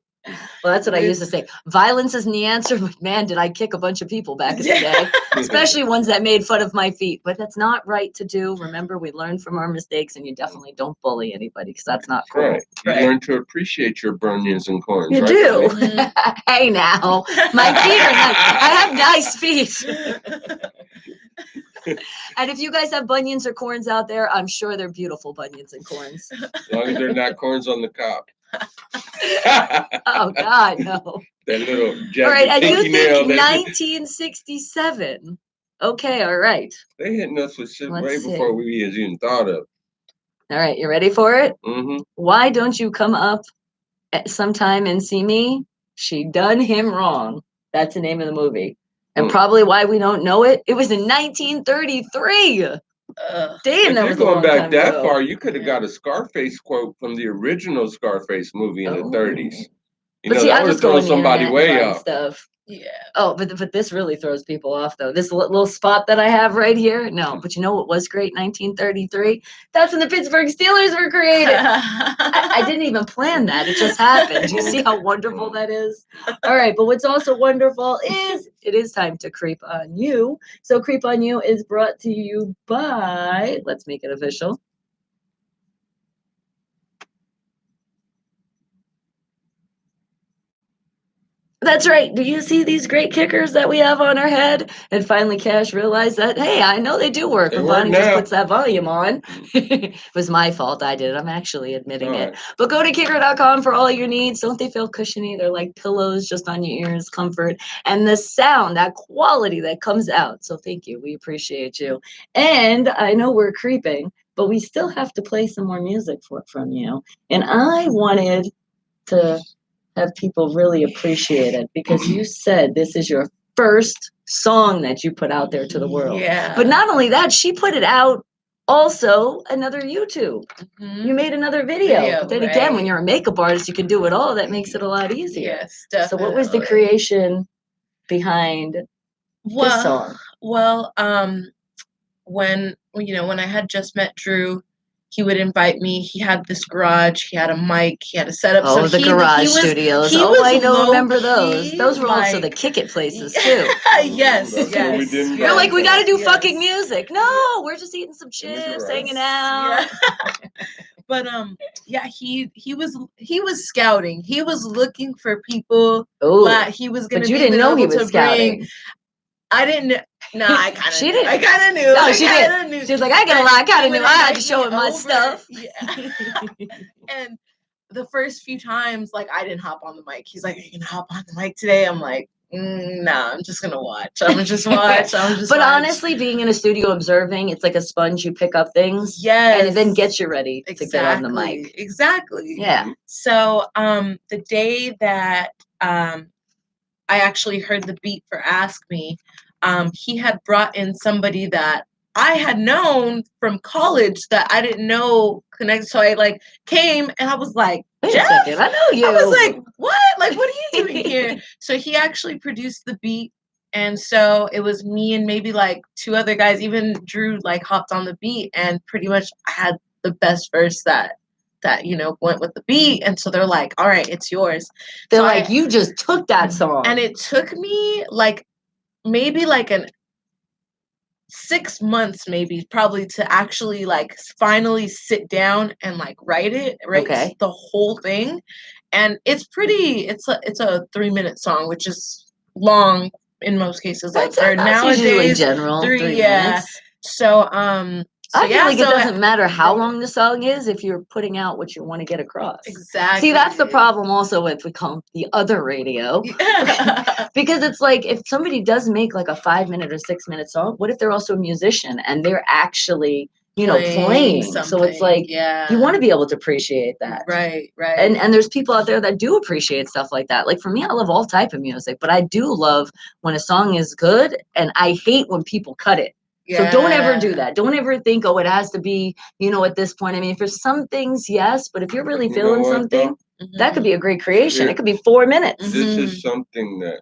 Well, that's what I used to say. Violence isn't the answer, but man, did I kick a bunch of people back in the day, especially ones that made fun of my feet. But that's not right to do. Remember, we learn from our mistakes, and you definitely don't bully anybody because that's not cool. Right. You learn to appreciate your bunions and corns. You right, do. Hey, now, my feet are nice. I have nice feet. And if you guys have bunions or corns out there, I'm sure they're beautiful bunions and corns. As long as they're not corns on the cob. Oh God, no. That little all right, and you think 1967? Okay, all right. They hitting us with shit way before we even thought of. All right, you ready for it? Mm-hmm. Why don't you come up at sometime and see me? She done him wrong. That's the name of the movie, and probably why we don't know it. It was in 1933. Damn, that was going back that far. You could have got a Scarface quote from the original Scarface movie in the 30s. You know, that would throw somebody way off. Stuff. Yeah. Oh, but this really throws people off, though. This little spot that I have right here. No, but you know what was great? 1933. That's when the Pittsburgh Steelers were created. I didn't even plan that. It just happened. You see how wonderful that is? All right. But what's also wonderful is it is time to creep on you. So Creep on You is brought to you by, let's make it official, that's right. Do you see these great kickers that we have on our head? And finally, Cash realized that, hey, I know they do work when Bonnie just puts that volume on. It was my fault. I did it. I'm actually admitting it. But go to kicker.com for all your needs. Don't they feel cushiony? They're like pillows just on your ears, comfort. And the sound, that quality that comes out. So thank you. We appreciate you. And I know we're creeping, but we still have to play some more music from you. And I wanted to have people really appreciate it because you said this is your first song that you put out there to the world. Yeah. But not only that, she put it out also another YouTube. You made another video. But then again, when you're a makeup artist, you can do it all. That makes it a lot easier. Yes, definitely. So what was the creation behind this song? Well, when I had just met Drew, he would invite me. He had this garage. He had a mic. He had a setup. Oh, so the garage studios. I remember those. Those were also the kick it places too. Yes. You're like, we got to do fucking music. No, we're just eating some chips, hanging out. Yeah. But he was scouting. He was looking for people that he was going to. But you didn't know he was scouting. I didn't. No, I kind of. She didn't. I kind of knew. No, she did. She was like, I got a lot. I kind of knew. I had to show him my stuff. Yeah. And the first few times, like, I didn't hop on the mic. He's like, "Are you gonna hop on the mic today?" I'm like, "Nah, I'm just gonna watch. I'm gonna just watch. But honestly, being in a studio observing, it's like a sponge. You pick up things, Yes, and it then gets you ready to get on the mic. Exactly. Yeah. So, the day that I actually heard the beat for "Ask Me," he had brought in somebody that I had known from college that I didn't know connected. So I like came and I was like, Wait "Jeff?" a second, I know you. I was like, "What? Like, what are you doing here?" So he actually produced the beat. And so it was me and maybe like two other guys. Even Drew like hopped on the beat, and pretty much I had the best verse that went with the beat. And so they're like, "All right, it's yours." They're So like, you just took that song. and it took me like maybe like an 6 months, maybe probably, to actually like finally sit down and like write Okay. the whole thing. And it's a 3-minute song, which is long in most cases. Like for That's usually nowadays, general, 3 minutes. So I feel like it doesn't matter how long the song is if you're putting out what you want to get across. Exactly. See, that's the problem also with the other radio. Because it's like, if somebody does make like a 5-minute or 6-minute song, what if they're also a musician and they're actually, playing? So it's like, you want to be able to appreciate that. Right. And there's people out there that do appreciate stuff like that. Like for me, I love all type of music, but I do love when a song is good, and I hate when people cut it. So don't ever do that. Don't ever think, oh, it has to be, at this point. I mean, for some things, yes, but if you're really feeling something, that could be a great creation. It could be 4 minutes. This is something that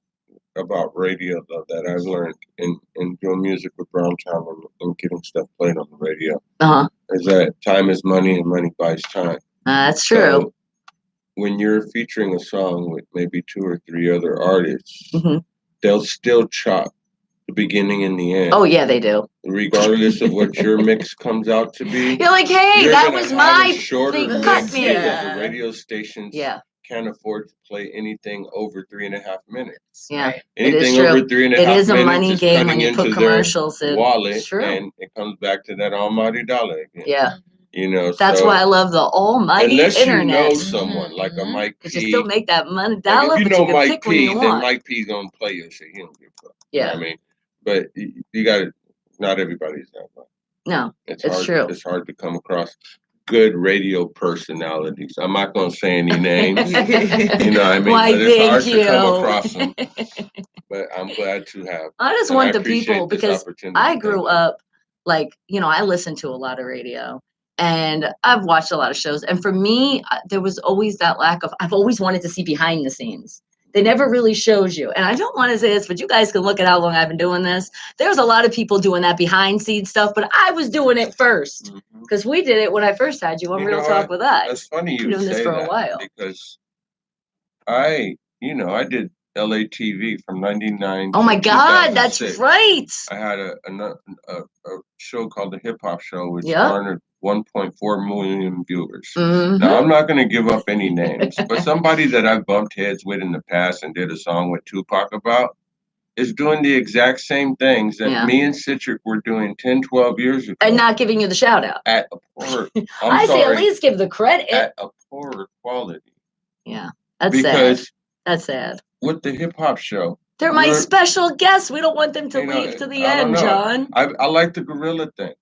about radio though that I've learned in doing music with Browntown and getting stuff played on the radio. Is that time is money and money buys time. That's true. So when you're featuring a song with maybe 2 or 3 other artists, they'll still chop the beginning and the end. Oh yeah, they do. Regardless of what your mix comes out to be. You're like, hey, that was my shorter thing. mix Cut me. because the radio stations can't afford to play anything over 3.5 minutes. Yeah, anything it is true. over 3.5 minutes. It is a money game when you into put commercials in. Wallet, it's true. and it comes back to that almighty dollar again. Yeah. That's why I love the almighty unless internet. Unless you know someone like a Mike P. You still make that money dollar, like if you but know you can Mike pick when you P, want. then Mike P's gonna play your shit. He don't give a fuck. Yeah. You know what I mean? But you gotta, not everybody's that way. No, it's hard, true. It's hard to come across good radio personalities. I'm not gonna say any names. You know what I mean? Why, but it's hard thank you. to come across them. But I'm glad to have. I just want the people, because I grew up. up, like, I listened to a lot of radio and I've watched a lot of shows. And for me, there was always that lack of, I've always wanted to see behind the scenes. They never really shows you. And I don't want to say this, but you guys can look at how long I've been doing this. There's a lot of people doing that behind scenes stuff, but I was doing it first because we did it when I first had you on Real Talk with Us. That's funny you doing say this for that a while. Because I did LATV from 99 Oh my to God, that's 2006. right. I had a show called The Hip Hop Show, which garnered 1.4 million viewers. Now, I'm not going to give up any names, but somebody that I've bumped heads with in the past and did a song with Tupac about is doing the exact same things that me and Citric were doing 10, 12 years ago. And not giving you the shout out. At a poorer, I say at least give the credit. At a poorer quality. Yeah, that's sad. That's sad. With the Hip Hop Show, they're my special guests. We don't want them to leave to the end, John. I like the gorilla thing.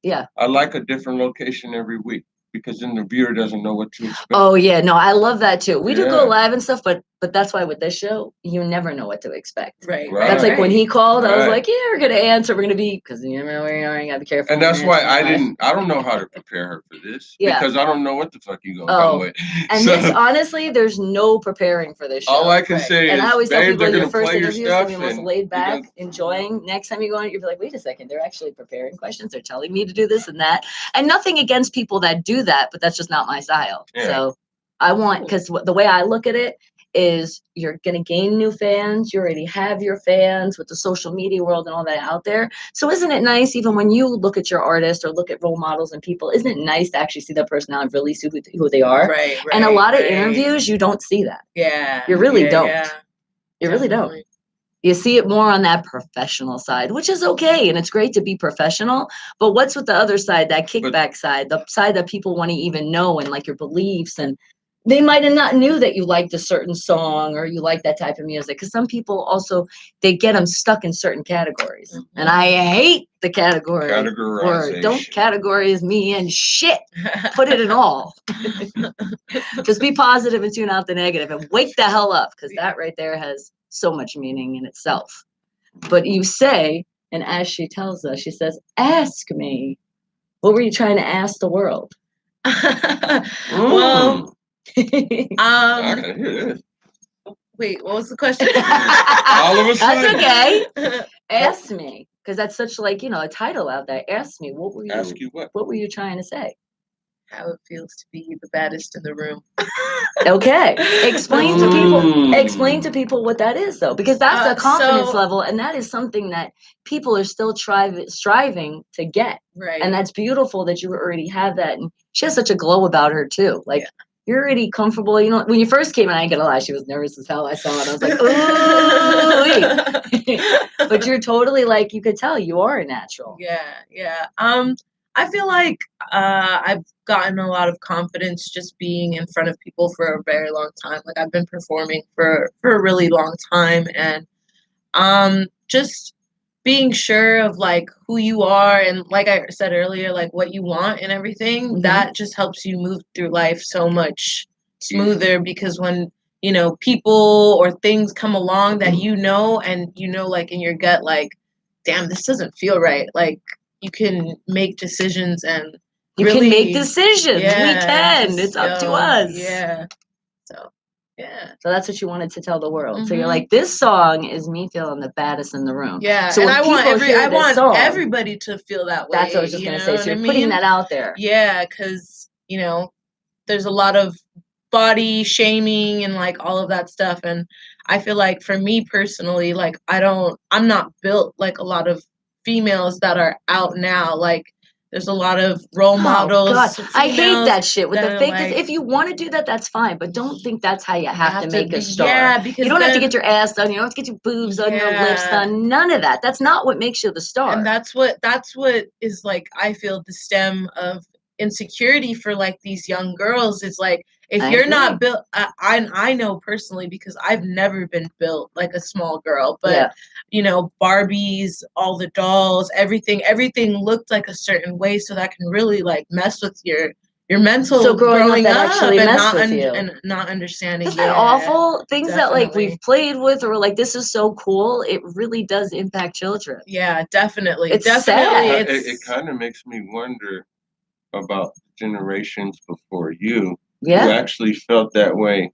Yeah. I like a different location every week because then the viewer doesn't know what to expect. Oh yeah, no, I love that too. We do go live and stuff, but that's why with this show, you never know what to expect. Right. That's like when he called, I was like, yeah, we're gonna answer. We're gonna be, because you never know where you are. You gotta be careful. And that's why I don't know how to prepare her for this. Yeah. Because I don't know what the fuck you gonna come with. And this, honestly, there's no preparing for this show. All I can say is, and I always tell people your first interview is gonna be most laid back, enjoying. Next time you go on, you'll be like, wait a second, they're actually preparing questions. They're telling me to do this and that. And nothing against people that do that, but that's just not my style. Yeah. So I want, because the way I look at it is, you're going to gain new fans. You already have your fans with the social media world and all that out there. So isn't it nice, even when you look at your artist or look at role models and people, isn't it nice to actually see their personality and really see who they are? Right. And a lot of interviews, you don't see that. Yeah. You really don't. Yeah. You really don't. You see it more on that professional side, which is okay. And it's great to be professional. But what's with the other side, that kickback side, the side that people want to even know, and like your beliefs, and they might have not knew that you liked a certain song or you like that type of music. Because some people also, they get them stuck in certain categories. And I hate the category word. Don't Categorization. categorize me in shit. Put it in all. Just be positive and tune out the negative and wake the hell up, because that right there has so much meaning in itself. But you say, and as she tells us, she says, ask me. What were you trying to ask the world? Well, I gotta hear this. wait, what was the question? All of a sudden. That's okay. Ask me, because that's such like, a title out there. Ask me, what were you? Ask you what? What were you trying to say? How it feels to be the baddest in the room. Okay, explain to people. Explain to people what that is, though, because that's a confidence level, and that is something that people are still striving to get. Right. And that's beautiful that you already have that. And she has such a glow about her too. Like you're already comfortable. When you first came in, I ain't gonna lie, she was nervous as hell. I saw it. I was like, ooh. But you're totally like, you could tell you are a natural. Yeah. I feel like I've gotten a lot of confidence just being in front of people for a very long time. Like I've been performing for a really long time, and just being sure of like who you are, and like I said earlier, like what you want and everything, that just helps you move through life so much smoother, because when people or things come along that and like in your gut, like, damn, this doesn't feel right, like you can make decisions and you really can make decisions. Yeah, we can. It's up to us. Yeah. So yeah. So that's what you wanted to tell the world. So you're like, this song is me feeling the baddest in the room. Yeah. So and when I want song, everybody to feel that way. That's what I was just gonna say. So you're putting that out there. Yeah, because there's a lot of body shaming and like all of that stuff, and I feel like for me personally, like I'm not built like a lot of females that are out now. Like there's a lot of role models. God. I hate that shit with the fake. Like, if you want to do that, that's fine. But don't think that's how you have to make a star. Yeah, because you don't have to get your ass done. You don't have to get your boobs done, your lips done. None of that. That's not what makes you the star. And that's what is like, I feel the stem of insecurity for like these young girls is like, if you're not built, I know personally, because I've never been built like a small girl, but Barbies, all the dolls, everything looked like a certain way, so that can really like mess with your mental. So growing up, that actually messed with you, and not understanding. Isn't that awful? Things that like we've played with, or like this is so cool, it really does impact children. Yeah, definitely. It's sad. It kind of makes me wonder about generations before you, who actually felt that way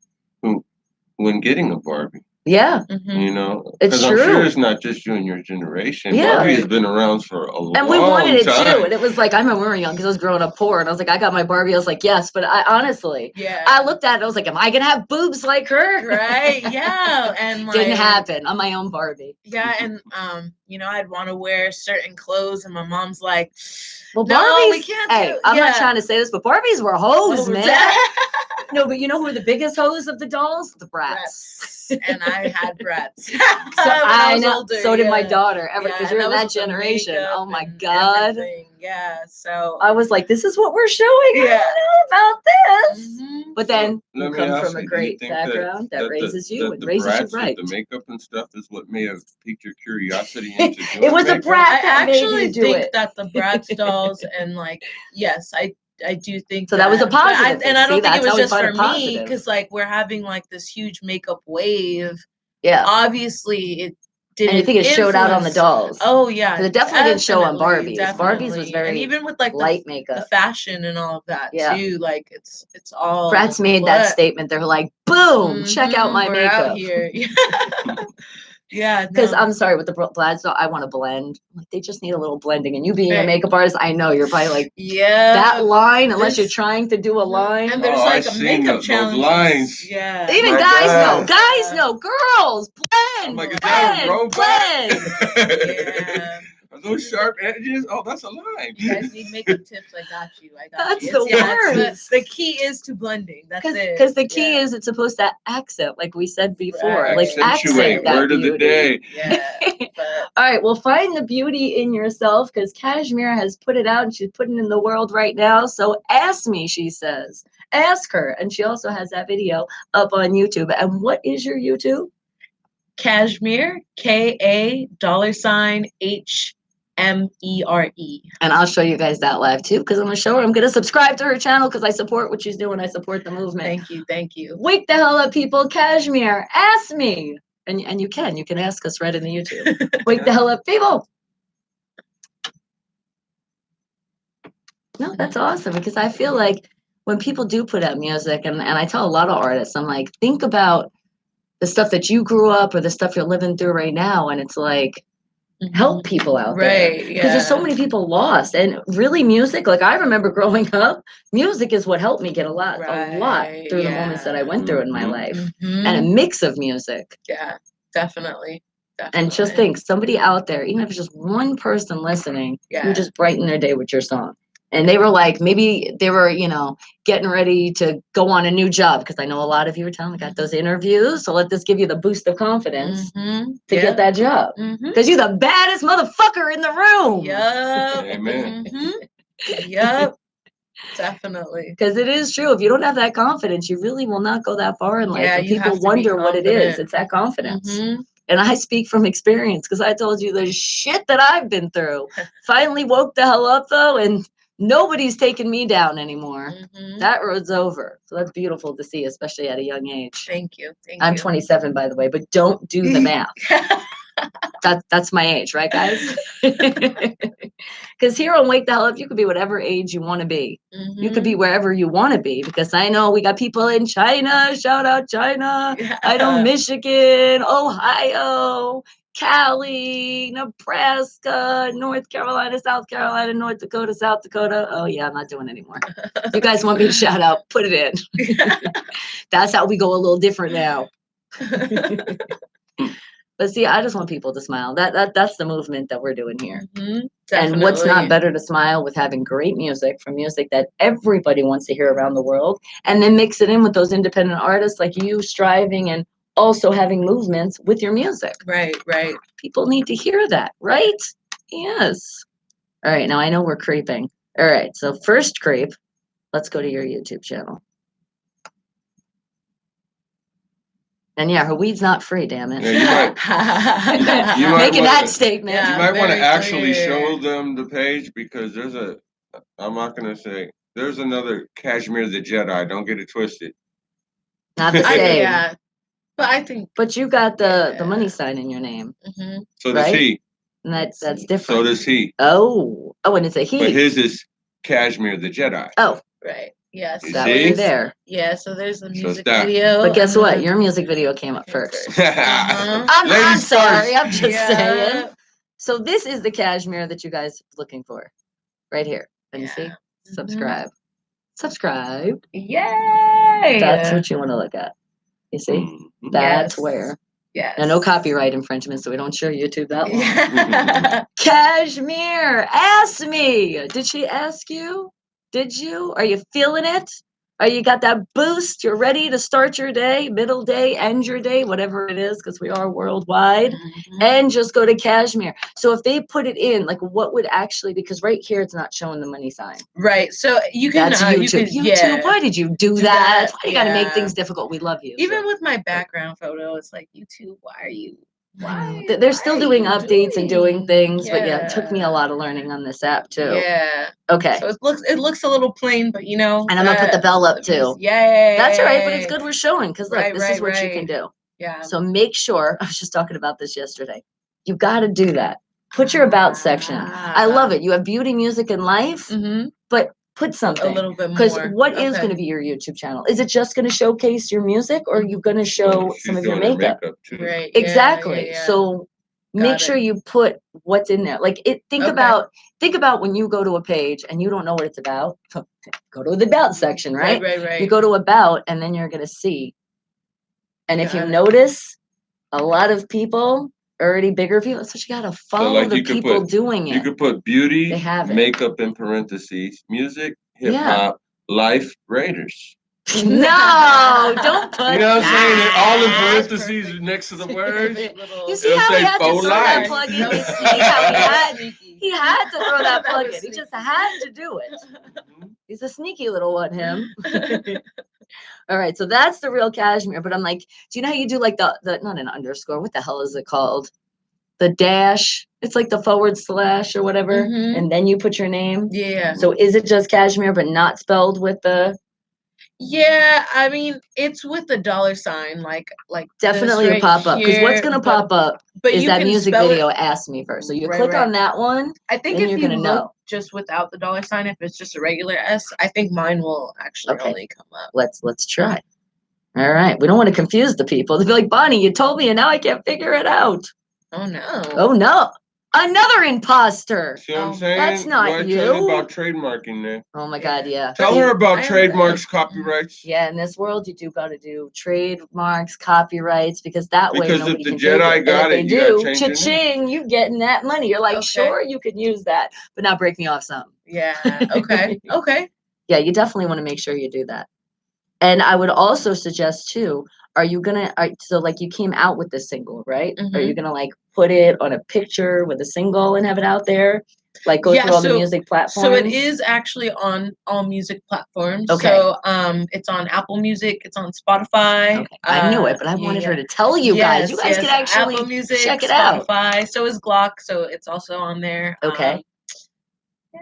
when getting a Barbie. Yeah. Because I'm sure it's not just you and your generation. Yeah. Barbie has been around for a long time. And we wanted it too. And it was like, I remember we were young because I was growing up poor. And I was like, I got my Barbie. I was like, yes. But I honestly, I looked at it. I was like, am I going to have boobs like her? Right. Yeah. And like, didn't happen. I'm my own Barbie. Yeah. And, I'd want to wear certain clothes. And my mom's like, well, no, Barbies, we can't. I'm not trying to say this, but Barbies were hoes, man. No, but you know who were the biggest hoes of the dolls? The brats. And I had brats. So I know. Older, so did my daughter. Because you're in that generation. Oh my God. Yeah. So I was like, this is what we're showing. Yeah. I don't know about this. But then you come from a great background that raises you and raises you right. The makeup and stuff is what may have piqued your curiosity into doing it was a brat that I actually made you do think it. that the Bratz dolls and like, yes, I do think so. That was a positive. And I don't think it was just for me, because like we're having like this huge makeup wave. Yeah. Obviously, it didn't. And you think it showed out on the dolls? Oh yeah, because it definitely didn't show on Barbies. Definitely. Barbies was very, and even with like light the makeup, fashion and all of that too. Like it's all. Bratz made that statement. They're like, boom, check out my we're makeup. Out here. Yeah, because I'm sorry, with the Bratz, I want to blend. Like, they just need a little blending. And you being a makeup artist, I know you're probably like, that line, unless you're trying to do a line. And there's like a makeup challenge. Those lines. Yeah. Even guys know. Guys know. Girls, blend. I'm like, blend. Yeah. Are those sharp edges? Oh, that's a line. You guys need makeup tips? I got you. That's you. The worst. The key is to blending. That's it. Because the key is it's supposed to accent, like we said before. Right. Like accentuate. Word of the day. Yeah. All right. Well, find the beauty in yourself, because Kashmir has put it out and she's putting it in the world right now. So ask me, she says. Ask her. And she also has that video up on YouTube. And what is your YouTube? Cashmere, KA$HMERE. And I'll show you guys that live too, because I'm gonna show her. I'm gonna subscribe to her channel because I support what she's doing. I support the movement. Thank you. Wake the hell up, people. Cashmere, ask me. And you can ask us right in the YouTube. Wake the hell up, people. No, that's awesome, because I feel like when people do put out music, and I tell a lot of artists, I'm like, think about the stuff that you grew up or the stuff you're living through right now, and it's like, help people out there. Right, Because there's so many people lost. And really music, like I remember growing up, music is what helped me get a lot through the moments that I went through in my life. And a mix of music. Yeah, definitely. And just think, somebody out there, even if it's just one person listening, you just brighten their day with your song. And they were like, maybe they were, getting ready to go on a new job. Because I know a lot of you are telling me, got those interviews. So let this give you the boost of confidence to get that job. Because you're the baddest motherfucker in the room. Yup. Amen. Yup. Definitely. Because it is true. If you don't have that confidence, you really will not go that far in life. Yeah, and you people have to be wonder what it is. confident. It's that confidence. And I speak from experience, because I told you the shit that I've been through. Finally woke the hell up, though, and nobody's taking me down anymore. That road's over. So that's beautiful to see, especially at a young age. Thank you. I'm 27, by the way, but don't do the math. That's my age, right, guys? Because here on Wake the Hell Up, you could be whatever age you want to be. You could be wherever you want to be, because I know we got people in China. Shout out China. I know Michigan, Ohio, Cali, Nebraska, North Carolina, South Carolina, North Dakota, South Dakota. Oh, yeah, I'm not doing anymore. If you guys want me to shout out, put it in. That's how we go a little different now. But see, I just want people to smile. That's the movement that we're doing here. And what's not better to smile with having great music, from music that everybody wants to hear around the world, and then mix it in with those independent artists like you, striving and also having movements with your music. Right. People need to hear that, right? Yes. All right, now I know we're creeping. All right, so first creep, let's go to your YouTube channel. And yeah, her weed's not free, damn it. Yeah, you might Making wanna, that statement. Yeah, you might want to very actually clear. show them the page, because I'm not going to say, there's another Kashmir the Jedi. Don't get it twisted. Not the same. Yeah, but I think. But you got the money sign in your name. So does Right? he. And that's different. So does he. Oh, and it's a he. But his is Kashmir the Jedi. Oh. Right. Yes. You That see? way there. Yeah, so there's the music that. video. But guess what? Your music video came up first. I'm Ladies sorry. first. I'm just saying. So this is the Kashmir that you guys are looking for. Right here. And you see? Subscribe. Subscribe. Yay! That's what you want to look at. You see? That's where. Yes. And no copyright infringement, so we don't share YouTube that long. Yeah. Kashmir, ask me. Did she ask you? Did you? Are you feeling it? Are you got that boost? You're ready to start your day, middle day, end your day, whatever it is, because we are worldwide. And just go to Kashmir. So if they put it in, like, what would actually, because right here it's not showing the money sign. Right. So you can. That's YouTube. YouTube. Why did you do that? Why you got to make things difficult? We love you. Even with my background photo, it's like, YouTube, why are you? Why? They're still doing updates and doing things, but yeah, it took me a lot of learning on this app too. Yeah. Okay. So it looks a little plain, but And I'm gonna put the bell up too. Yay. That's all right, but it's good we're showing, because look, this is what you can do. Yeah. So make sure, I was just talking about this yesterday. You got to do that. Put your about section. I love it. You have beauty, music, and life, but put something. A little bit more. Because what is going to be your YouTube channel? Is it just going to showcase your music, or are you going to show some of your makeup? Too. Right. Exactly. Yeah. So make sure you put what's in there. Like think about when you go to a page and you don't know what it's about. Go to the about section, right? Right. You go to about, and then you're going to see. And if you notice, a lot of people, already bigger people, so you got to follow the people doing it. You could put beauty, they have makeup in parentheses, music, hip hop, life, Raiders. No, don't put You know what I'm saying? that. All in parentheses next to the words. You see how he had to throw that plug in? You see how he had to throw that plug in. He just had to do it. He's a sneaky little one, him. All right, so that's the real cashmere. But I'm like, do you know how you do like the not an underscore? What the hell is it called? The dash. It's like the / or whatever, and then you put your name. Yeah. So is it just cashmere, but not spelled with the? Yeah, I mean it's with the $, like Definitely this a right pop up, because what's here, gonna pop up but is you that can music spell video it. Ask Me First. So you Right, click right. on that one. I think then if you're you gonna look know. just without the $, if it's just a regular S, I think mine will actually Okay. only come up. Let's try. All right, we don't want to confuse the people. They'll be like, Bonnie, you told me, and now I can't figure it out. Oh no. Oh no, another imposter. See what I'm Oh, saying? that's not What I tell you you. about trademarking, Nick? Oh my God, yeah. Tell See, her about I trademarks, understand. copyrights. Yeah, in this world, you do got to do trademarks, copyrights, because that way Because nobody if the can take Jedi it. And got if they it, you gotta do, change your name. cha-ching, you getting that money. You're like, Okay. sure, you could use that, but now break me off some. Yeah. Okay. Okay. Yeah, you definitely want to make sure you do that. And I would also suggest too, are you gonna, so like you came out with this single, right? Are you gonna like put it on a picture with a single and have it out there? Like go through all the music platforms? So it is actually on all music platforms. Okay. So it's on Apple Music, it's on Spotify. Okay. I knew it, but I wanted her to tell you guys. You guys yes, could actually Apple Music, check it out. Spotify. So is Glock, so it's also on there. Okay. Yeah.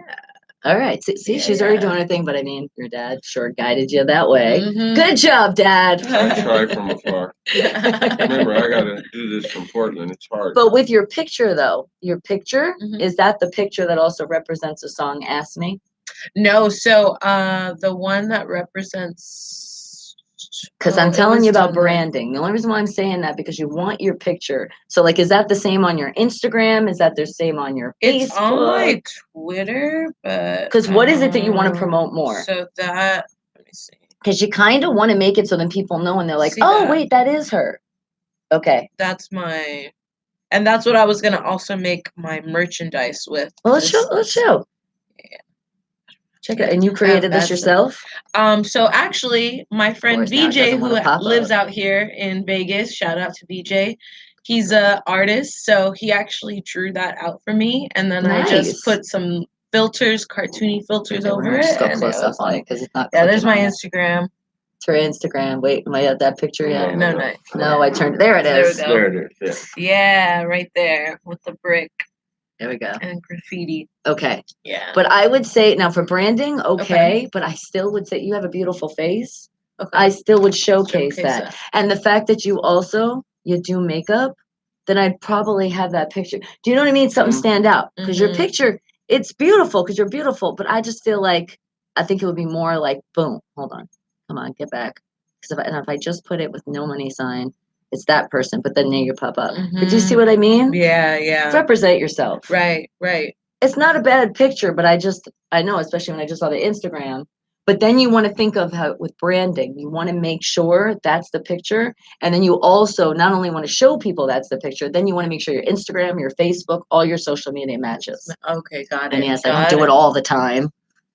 All right. See, Yeah, she's already yeah. doing her thing, but I mean, your dad sure guided you that way. Mhm. Good job, Dad. I try from afar. Remember, I gotta do this from Portland. It's hard. But with your picture, though, your picture, Mhm. is that the picture that also represents the song Ask Me? No, so the one that represents. Because I'm telling you about branding. The only reason why I'm saying that, because you want your picture. So, like, is that the same on your Instagram? Is that the same on your Facebook? It's on my Twitter, but. Because what is it that you want to promote more? So that. Let me see. Because you kind of want to make it so then people know and they're like, See oh, that? wait, that is her. Okay. That's my. And that's what I was gonna also make my merchandise with. Well, let's show. Yeah. Check it. And you created this yourself? So actually, my friend course, now it VJ, doesn't who wanna pop lives up. out here in Vegas, shout out to VJ. He's a artist, so he actually drew that out for me, and then I Nice. just put some filters, cartoony filters Okay, we're over gonna it. just go and close it up was on it like, because it's not. yeah, there's my clicking on it. Instagram. It's her Instagram. Wait, am I at that picture yet? No. No, I turned. There it There we is. go. There it is. Yeah, right there with the brick There we go. and graffiti. Okay. Yeah. But I would say now for branding, okay, but I still would say you have a beautiful face. Okay. I still would showcase that. And the fact that you do makeup, then I'd probably have that picture. Do you know what I mean? Something stand out. Because your picture, it's beautiful because you're beautiful. But I just feel like, I think it would be more like, boom, hold on. Come on, get back. Because if I just put it with no money sign, it's that person. But then you pop up. But do you see what I mean? Yeah. Represent yourself. Right. It's not a bad picture, but I know, especially when I just saw the Instagram. But then you want to think of how with branding, you want to make sure that's the picture. And then you also not only want to show people that's the picture, then you want to make sure your Instagram, your Facebook, all your social media matches. Okay, got it. And yes, I don't do it all the time,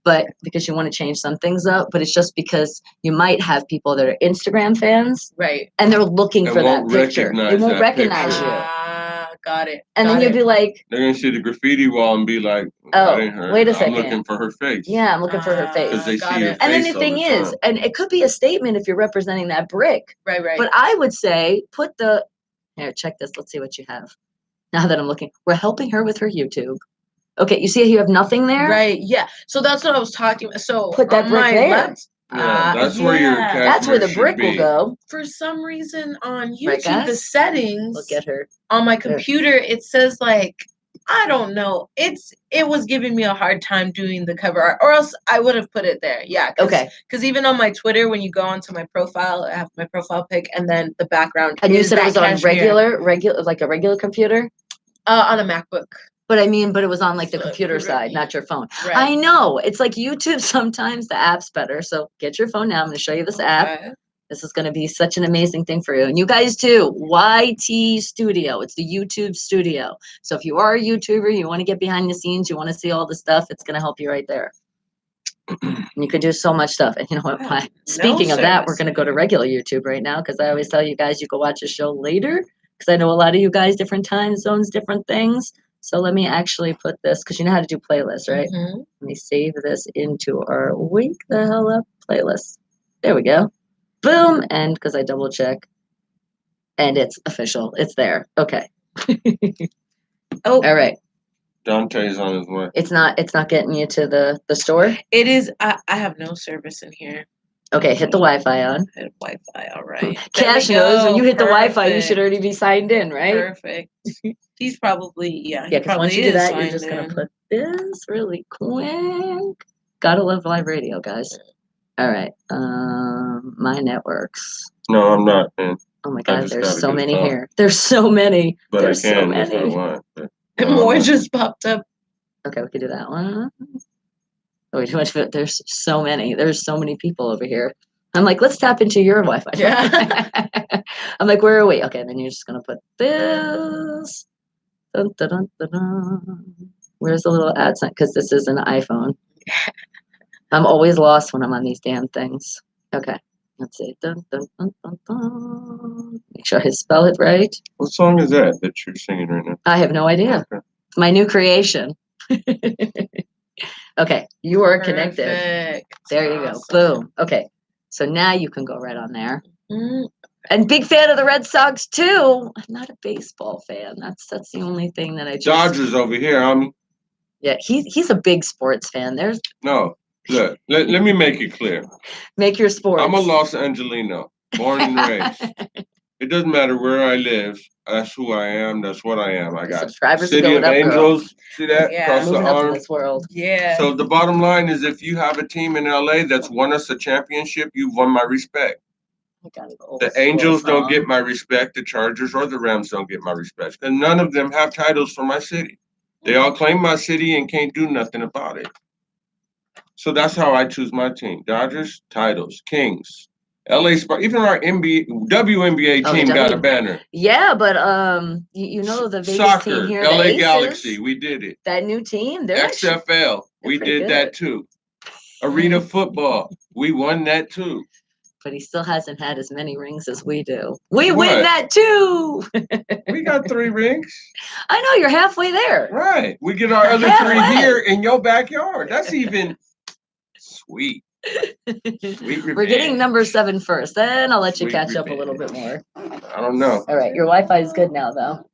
but because you want to change some things up. But it's just because you might have people that are Instagram fans. Right. And they're looking for that picture. They won't recognize you. Got it. And then you'll be like, they're gonna see the graffiti wall and be like, oh, that ain't her. wait a second. I'm looking for her face. Yeah, I'm looking for her face. Because they see your face. And then the thing is, and it could be a statement if you're representing that brick. Right. But I would say here, check this. Let's see what you have. Now that I'm looking, we're helping her with her YouTube. Okay, you see you have nothing there? Right, yeah. So that's what I was talking about. So put that brick there. That's where your cashmere that's where the brick should will go. For some reason on YouTube, Right, guys? the settings Look at her. on my computer, it says like, I don't know. It was giving me a hard time doing the cover art, or else I would have put it there. Yeah. Okay. Because even on my Twitter, when you go onto my profile, I have my profile pic, and then the background. And you said it was on cashmere. regular, like a regular computer? On a MacBook. But it was on like the computer side, not your phone. Right. I know. It's like YouTube sometimes the app's better. So get your phone now. I'm going to show you this app. This is going to be such an amazing thing for you. And you guys too. YT Studio. It's the YouTube studio. So if you are a YouTuber, you want to get behind the scenes, you want to see all the stuff, it's going to help you right there. And you can do so much stuff. And you know what? Speaking of that, we're going to go to regular YouTube right now because I always tell you guys you can watch a show later because I know a lot of you guys, different time zones, different things. So let me actually put this, because you know how to do playlists, right? Mhm. Let me save this into our Wake the Hell Up playlist. There we go. Boom. And because I double check. And it's official. It's there. Okay. Oh, All right. Dante's on his way. It's not getting you to the store. it is. I have no service in here. Okay, hit the Wi-Fi on. Hit Wi-Fi. All right. Cash There we knows when go. you hit the Wi-Fi, you should Perfect. already be signed in, right? Perfect. He's probably Yeah, he because once probably you do is that, you're signed just gonna in. put this really quick. Gotta love live radio, guys. All right. My networks. No, I'm not, man. Oh my I God, just there's gotta so get many on. here. There's so many. But There's I so can if I many. want. But, And no, more I'm not. just popped up. Okay, we can do that one. Oh, wait, too much. There's so many. There's so many people over here. I'm like, let's tap into your Wi-Fi. Yeah. I'm like, where are we? Okay, then you're just gonna put this. Dun, dun, dun, dun, dun. Where's the little ad sign? Because this is an iPhone. I'm always lost when I'm on these damn things. Okay, let's see. Dun, dun, dun, dun, dun. Make sure I spell it right. What song is that you're singing right now? I have no idea. Okay. My new creation. Okay, you are connected. Perfect. There you go. Awesome. Boom. Okay, so now you can go right on there. Mm. And big fan of the Red Sox too. I'm not a baseball fan. That's the only thing that I just. Dodgers over here. Yeah, he's a big sports fan. There's No. Look, let me make it clear. make your sports. I'm a Los Angelino, born and raised. It doesn't matter where I live. That's who I am. That's what I am. I got Subscribers are City going of up, girl. Angels. See that Yeah. across the Moving up in arm? this world. Yeah. So the bottom line is, if you have a team in LA that's won us a championship, you've won my respect. I got an old The school Angels don't song. get my respect. The Chargers or the Rams don't get my respect. And none of them have titles for my city. They all claim my city and can't do nothing about it. So that's how I choose my team. Dodgers, titles, Kings. LA Sparks, even our WNBA Oh, the team got a W- banner. Yeah, but you know the Vegas Soccer, team here, LA the Aces, Galaxy, we did it. that new team, they're actually, XFL, we pretty did that good. too. Arena football, we won that too. But he still hasn't had as many rings as we do. We What? win that too. We got 3 rings. I know you're halfway there. Right. We get our other 3 Halfway. here in your backyard. That's even sweet. Sweet We're getting revenge. number 7 first. Then I'll let you Sweet catch up a little bit revenge. more. I don't know. All right, your Wi-Fi is good now, though.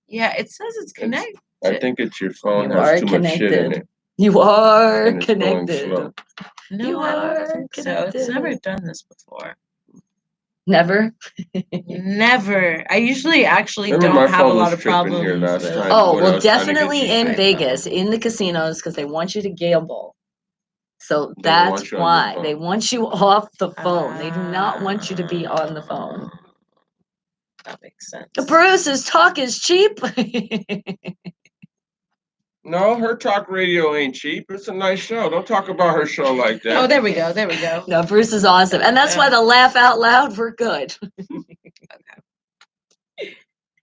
Yeah, it says it's connected. I think it's your phone You has are too much shit in connected. it. You are And it's going connected. slow. No, You I don't are think so. It's never connected. done this before. Never. Never. I usually actually Remember, my don't have a phone lot was of tripping here problems last with. time. Oh, when I well, was trying to get definitely you in back. Vegas, in the casinos, because they want you to gamble. So They don't want that's you on the why phone. they want you off the phone. They do not want you to be on the phone. That makes sense. Bruce's talk is cheap. No, her talk radio ain't cheap. It's a nice show. Don't talk about her show like that. Oh, there we go. There we go. No, Bruce is awesome. And that's why the laugh out loud, we're good.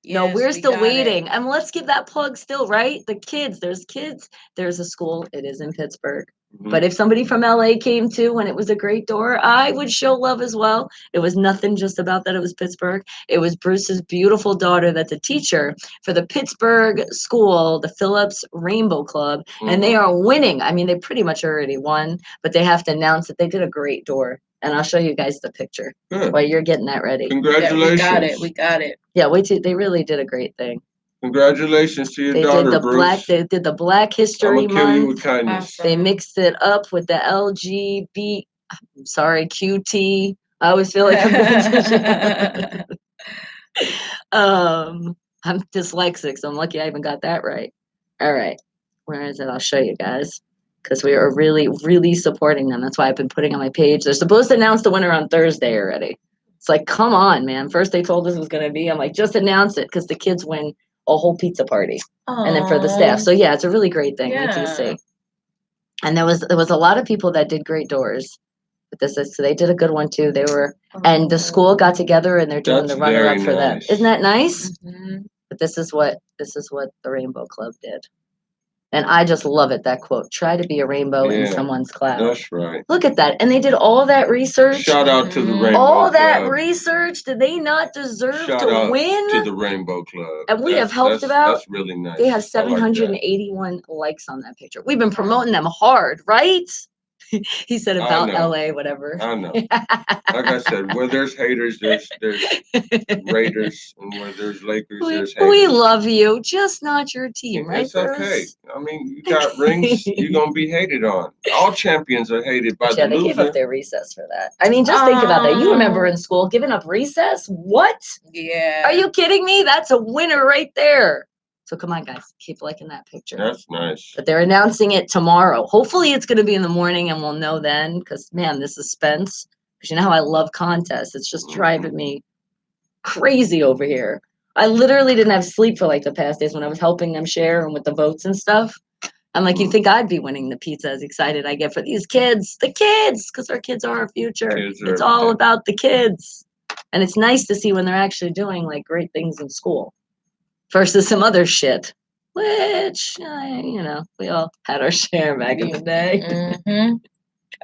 No, Yes, we're we still got waiting. it. And let's give that plug still, right? The kids, there's kids. There's a school. It is in Pittsburgh. Mhm. But if somebody from LA came too and it was a great door, I would show love as well. It was nothing just about that it was Pittsburgh. It was Bruce's beautiful daughter that's a teacher for the Pittsburgh school, the Phillips Rainbow Club, and they are winning. I mean, they pretty much already won, but they have to announce that they did a great door. And I'll show you guys the picture Good. while you're getting that ready. Yeah, Congratulations. we got it. We got it. Yeah, wait till they really did a great thing. Congratulations to your They daughter, did the Bruce. They did the Black I'm History gonna kill you with Month. kindness. They mixed it up with the LGB. I'm sorry, QT. I always feel like I'm dyslexic, so I'm lucky I even got that right. All right, where is it? I'll show you guys because we are really, really supporting them. That's why I've been putting on my page. They're supposed to announce the winner on Thursday already. It's like, come on, man. First they told us it was going to be. I'm like, just announce it because the kids win a whole pizza party, and then for the staff. So yeah, it's a really great thing. Wait till you see. And there was a lot of people that did great doors. But so they did a good one too. They were, and the school got together and they're doing That's the runner up very for them. nice. Isn't that nice? Mhm. But this is what the Rainbow Club did. And I just love it, that quote. Try to be a rainbow in Yeah, someone's cloud. That's right. Look at that. And they did all that research. Shout out to the Rainbow All that Club. research. Did they not deserve Shout to out win? to the Rainbow Club. And we have helped about. That's really nice. They have I like that. 781 likes on that picture. We've been promoting them hard, right? He said about LA, whatever. I know. Like I said, where there's haters, there's Raiders, and where there's Lakers, there's haters. We love you, just not your team, right? It's okay. I mean, you got rings, you're gonna be hated on. All champions are hated by the they loser. gave up their recess for that. I mean, just think about that. You remember in school giving up recess? What? Yeah. Are you kidding me? That's a winner right there. So come on, guys, keep liking that picture. That's nice. But they're announcing it tomorrow. Hopefully it's going to be in the morning and we'll know then because, man, the suspense. Because you know how I love contests. It's just driving me crazy over here. I literally didn't have sleep for like the past days when I was helping them share and with the votes and stuff. I'm like, you think I'd be winning the pizza as excited I get for these kids, because our kids are our future. It's all about the kids. And it's nice to see when they're actually doing like great things in school versus some other shit, which, we all had our share back in the day. Mm-hmm.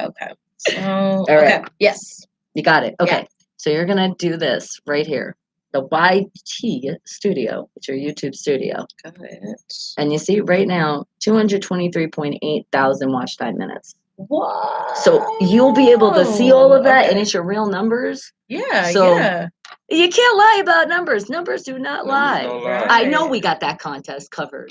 Okay. So, all right. Okay. Yes. You got it. Okay. Yeah. So you're going to do this right here. The YT studio. It's your YouTube studio. Got it. And you see right now, 223.8 thousand watch time minutes. What? So you'll be able to see all of that, and it's your real numbers. Yeah, so yeah. You can't lie about numbers. Numbers do not lie. Don't lie. I know we got that contest covered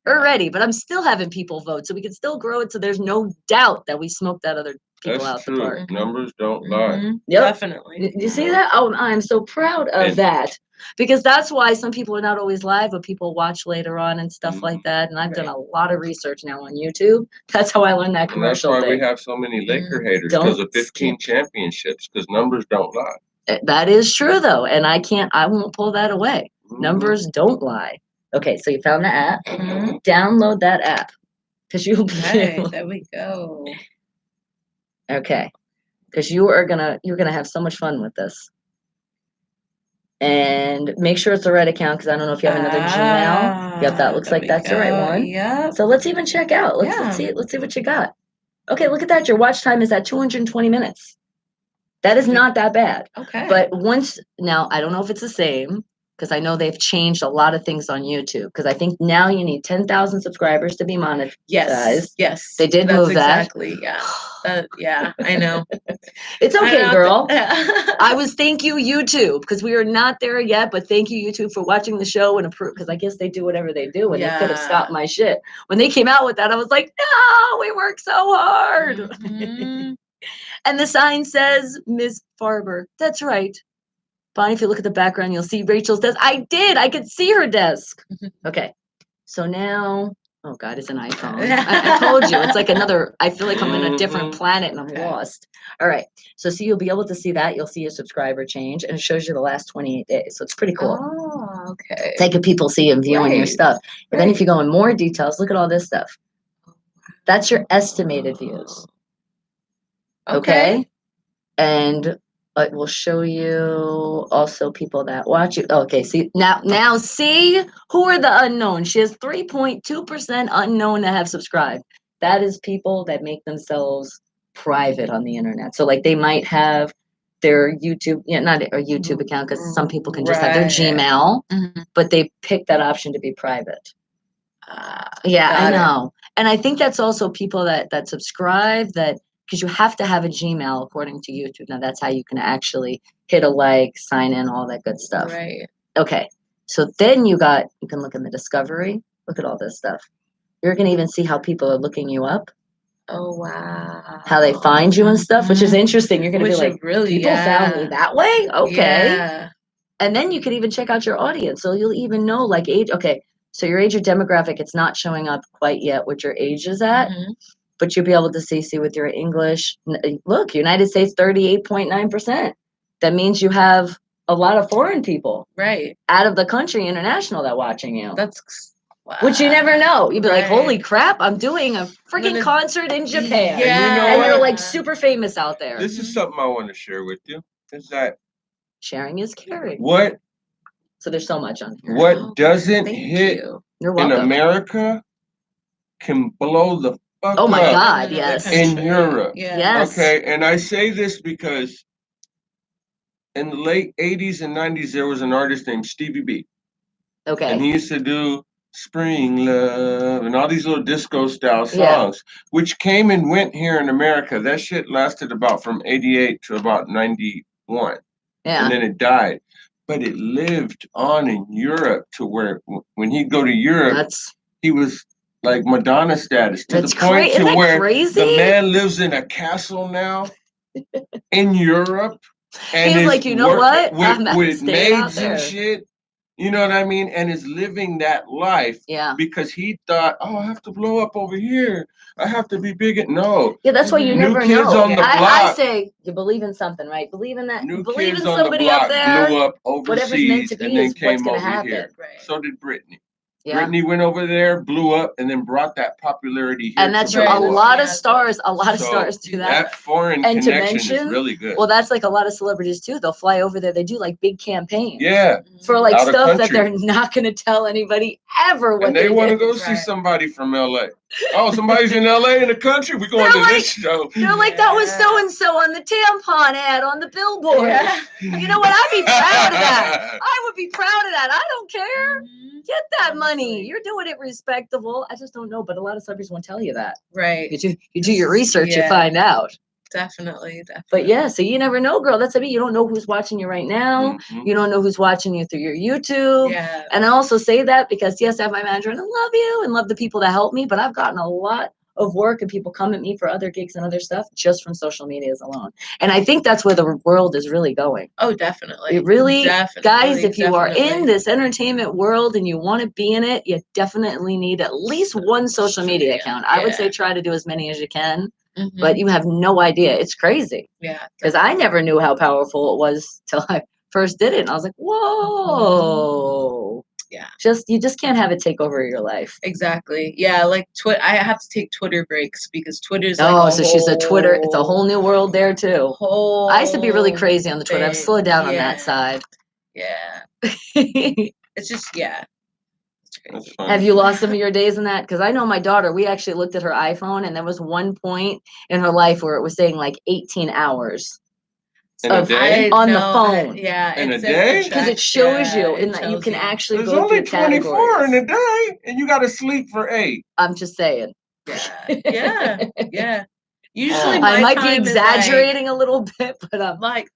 already, but I'm still having people vote, so we can still grow it so there's no doubt that we smoked that other people out true. the park. Numbers don't lie. Yep. Definitely. You see that? Oh, I'm so proud of that. Because that's why some people are not always live, but people watch later on and stuff like that. And I've done a lot of research now on YouTube. That's how I learned that commercial. And that's why we have so many Laker haters, because of 15 championships, because numbers don't lie. That is true, though. And I won't pull that away. Numbers don't lie. Okay, so you found the app. Download that app. Because you'll be there we go. Okay. Because you're gonna have so much fun with this. And make sure it's the right account, because I don't know if you have another Gmail. Yep, that looks like that's the right one. Yep. So let's even check out. Let's see what you got. Okay, look at that. Your watch time is at 220 minutes. That is not that bad. Okay. But now I don't know if it's the same, because I know they've changed a lot of things on YouTube. Because I think now you need 10,000 subscribers to be monetized. Yes. They did move that. Exactly. Yeah. Yeah. I know. It's okay, girl. I was thank you YouTube, because we are not there yet. But thank you YouTube for watching the show and approve, because I guess they do whatever they do, and they could have stopped my shit when they came out with that. I was like, no, we worked so hard. And the sign says Miss Farber. That's right. Bonnie, if you look at the background, you'll see Rachel's desk. I could see her desk. Okay. So now, oh God, it's an iPhone. I told you, it's like I feel like I'm in a different planet and I'm lost. All right. So you'll be able to see that. You'll see a subscriber change, and it shows you the last 28 days. So it's pretty cool. Oh, okay. It's like if people see you viewing your stuff. And then if you go in more details, look at all this stuff. That's your estimated views. Okay. And it will show you also people that watch you. Okay, see now see who are the unknown. She has 3.2% unknown that have subscribed. That is people that make themselves private on the internet. So like they might have their YouTube, not a YouTube account, because some people can just have their Gmail, but they pick that option to be private. I know. And I think that's also people that subscribe, because you have to have a Gmail according to YouTube. Now that's how you can actually hit a like, sign in, all that good stuff. Right. Okay. So then you can look in the discovery. Look at all this stuff. You're going to even see how people are looking you up. Oh, wow. How they find you and stuff, which is interesting. You're going to be like, really, people found me that way? Okay. Yeah. And then you can even check out your audience. So you'll even know like age. Okay. So your age or demographic, it's not showing up quite yet what your age is at. But you'll be able to see with your English. Look, United States, 38.9%. That means you have a lot of foreign people. Right. Out of the country, international, that watching you. That's wow. Which you never know. You'd be like, holy crap, I'm doing a freaking concert in Japan. Yeah. And you're like super famous out there. This is something I want to share with you. Is that sharing is caring. So there's so much on here. What doesn't hit You're welcome. in America can blow the fuck Oh my up God, in another yes. in country. Europe. Yeah. Yes. Okay, and I say this because in the late 80s and 90s, there was an artist named Stevie B. Okay. And he used to do Spring Love and all these little disco style Yeah. songs, which came and went here in America. That shit lasted about from 88 to about 91. Yeah. And then it died. But it lived on in Europe to where when he'd go to Europe, That's he was like Madonna status to the That's point Isn't to that where crazy? the man lives in a castle now in Europe and He's is like, you know what? I'm with staying out maids and there. shit. You know what I mean? And is living that life Yeah. because he thought, oh, I have to blow up over here. I have to be big. No. Yeah, that's why you Mhm. New never kids know. on the I block. say you believe in something, right? Believe in that. New Believe kids in on the somebody up block there. blew up Whatever's meant overseas to and be then is what's came gonna over happen. here. Right. So did Britney. Yeah. Britney went over there, blew up, and then brought that popularity here. And that's to true. Right, A New that's- lot Orleans. of yeah, stars, a lot of So stars do that. that foreign And to connection is mention, really good. Well, that's like a lot of celebrities too. They'll fly over there. They do like big campaigns. Yeah. For like Out of stuff that country. they're not going to tell anybody ever what And they they want to did. go see Right. somebody from LA. Oh, somebody's in LA in the country. We're going They're to this show. They're like, that was Yeah. so and so on the tampon ad on the billboard. Yeah. You know what? I'd be proud of that. I would be proud of that. I don't care. Mhm. Get that money. Honestly. You're doing it respectable. I just don't know, but a lot of celebrities won't tell you that. Right. You do your research, you Yeah. find out. Definitely. But yeah, so you never know, girl. That's what I mean. You don't know who's watching you right now. Mhm. You don't know who's watching you through your YouTube. Yeah. And I also say that because yes, I have my manager and I love you and love the people that help me, but I've gotten a lot of work and people come at me for other gigs and other stuff just from social medias alone. And I think that's where the world is really going. Oh, definitely. It really, Definitely. guys, if you are in Definitely. this entertainment world and you want to be in it, you definitely need at least one social media account. I would Yeah. say try to do as many as you can, Mhm. but you have no idea. It's crazy Yeah. because I never knew how powerful it was till I first did it. And I was like, whoa. Yeah. You just can't have it take over your life. Exactly. Yeah, like I have to take Twitter breaks because Twitter's like Oh, so she's a Twitter. It's a whole new world there too. whole I used to be really crazy on the Twitter. I've thing. slowed down on Yeah. that side. Yeah. It's just yeah. It's That's crazy. fine. Have you lost some of your days in that? Because I know my daughter, we actually looked at her iPhone and there was one point in her life where it was saying like 18 hours In a day? on the phone. Yeah. In it a says- it day? Because it tracks- shows yeah, you it in that you tells can actually There's go only through 24 categories. in a day, and you got to sleep for 8. I'm just saying. Yeah. Yeah. Usually Oh. my I might be time is exaggerating a little bit, but like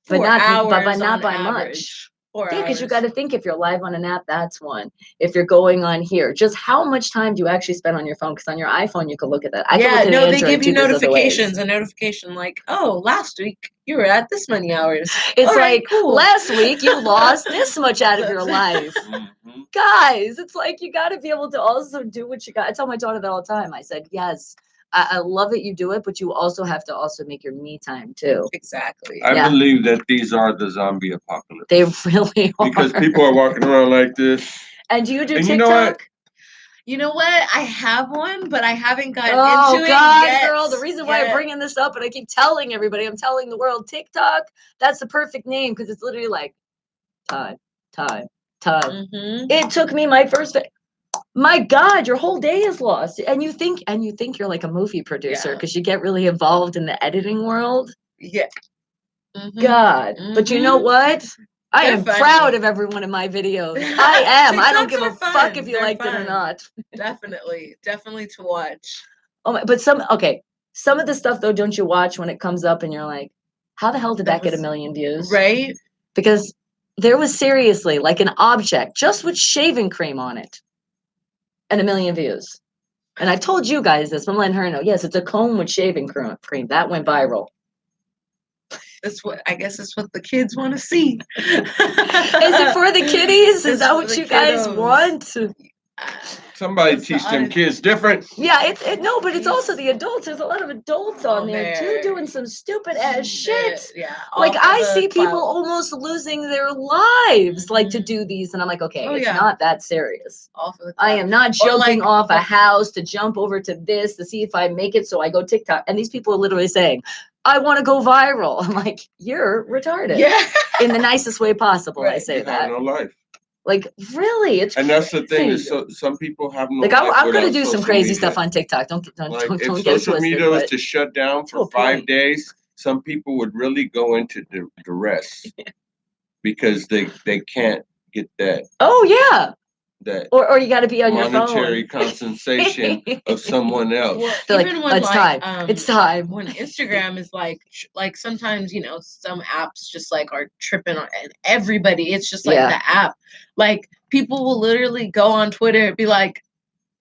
but 4 not hours but not on by average. much. 4 Yeah, because you hours. got to think if you're live on an app, that's one. If you're going on here, just how much time do you actually spend on your phone? Because on your iPhone, you can look at that. I can look at no, an they Android give you too, there's other ways. notifications. A notification like, oh, last week you were at this many hours. It's All right, like cool. last week you lost this much out of your life. Mhm. Guys, it's like you got to be able to also do what you got. I tell my daughter that all the time. I said, yes, I love that you do it, but you also have to also make your me time too. Exactly. I Yeah. believe that these are the zombie apocalypse. They really are. Because people are walking around like this. And do you do And TikTok? you know what? You know what? I have one, but I haven't gotten Oh into God, it yet. girl! The reason why I'm bringing this up, and I keep telling everybody, I'm telling the world, TikTok. That's the perfect name because it's literally like time. Mm-hmm. It took me my first. My God, your whole day is lost, and you think you're like a movie producer Yeah. because you get really involved in the editing world. Yeah. Mm-hmm. God, but you know what? I They're am funny. proud of every one of my videos. I am. I don't TikToks give are a fuck fun. if you They're liked it or fun. not. Definitely to watch. Oh my, but some of the stuff though, don't you watch when it comes up and you're like, how the hell did that get a million views? Right? Because there was seriously like an object just with shaving cream on it and 1 million views. And I've told you guys this, but I'm letting her know. Yes, it's a comb with shaving cream. That went viral. I guess it's what the kids want to see. Is it for the kiddies? Is It's that for what the you guys kiddos. want? Somebody That's the teach them honest- kids different. Yeah, no, but it's also the adults. There's a lot of adults on there too there. doing some stupid ass shit. Yeah. Like all for I the see people clout. almost losing their lives like to Mhm. do these, and I'm like, okay, Oh, it's yeah. not that serious. All for the I clout. am not Or, jumping like, off a house to jump over to this to see if I make it. So I go TikTok, and these people are literally saying, "I want to go viral." I'm like, you're retarded. Yeah. In the nicest way possible. I Right. say You that. have no life. Like, really, it's And that's the thing is, crazy. some people have no Like, life I'm gonna without do some social crazy media. stuff on TikTok. Don't Like, if don't get it social twisted. media was But to shut down to a for 5 point. days, some people would really go into duress because they can't get that Oh yeah. that Or you got to be on your monetary phone. compensation of someone else. Well, They're like, even when it's like time. It's time. when Instagram is like sometimes, you know, some apps just like are tripping on and everybody. It's just like Yeah. the app. Like people will literally go on Twitter and be like,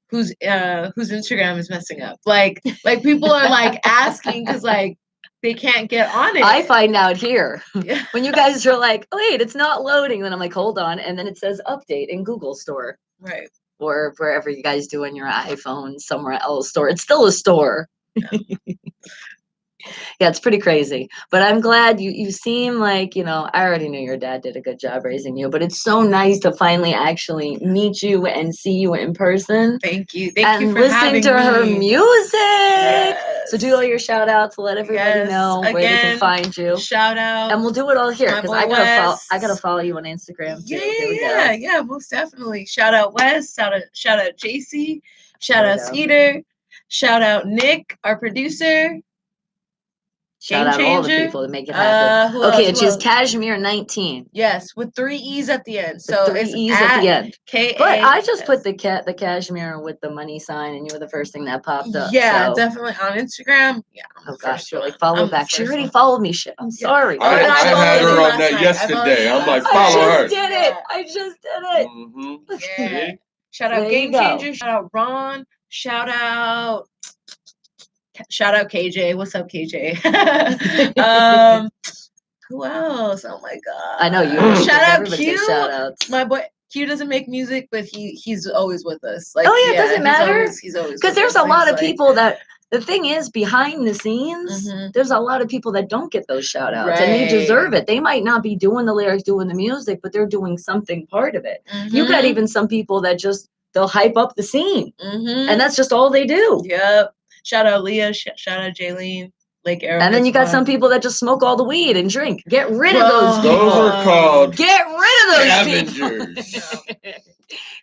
whose Instagram is messing up? Like people are like asking because like they can't get on it. I find out here Yeah. when you guys are like, wait, it's not loading. Then I'm like, hold on, and then it says update in Google Store Right. or wherever you guys do on your iPhone, somewhere else store. It's still a store. Yeah, it's pretty crazy. But I'm glad you seem like, I already knew your dad did a good job raising you, but it's so nice to finally actually meet you and see you in person. Thank you. Thank you And for listen having to her me. music. Yes. So do all your shout outs, let everybody Yes. know where they can Again, find you. Shout out. And we'll do it all here my because boy I Wes. gotta follow you on Instagram too. Yeah, Here we yeah, go. yeah, most definitely. Shout out Wes, shout out JC, shout There out we go. Skeeter, shout out Nick, our producer. Shout Game out all the changer. people that make it happen. Who Okay, else? and Who she's else? Cashmere 19. Yes, with 3 E's at the end. With So 3 it's E's at the end. KA. But I just put the cashmere with the money sign, and you were the first thing that popped up. Yeah, so. definitely on Instagram. Yeah. Oh gosh, you're like one. follow I'm back. the She first already one. followed me. Shit, I'm sorry. I no, I had followed her you on last that night. yesterday. I'm like, I follow her. just did it. I just did it. Mm-hmm. Yeah. See? Shout out There Game you go. Changer. Shout out Ron. Shout out KJ. What's up, KJ? Who else? Oh my god. I know you. Shout out Everybody Q. gets shout outs. My boy Q doesn't make music, but he's always with us. Like, Oh yeah, it doesn't matter. He's always Because with there's us. a lot He's of people that. The thing is, behind the scenes, Mhm. there's a lot of people that don't get those shout outs, and they Right. deserve it. They might not be doing the lyrics, doing the music, but they're doing something part of it. You got even some people that just they'll hype up the scene, and that's just all they do. Yep. Shout out Leah. Shout out Jaylene. Lake Arrowhead. And then you got some people that just smoke all the weed and drink. Get rid of those people. Those are called Get rid of those scavengers. people.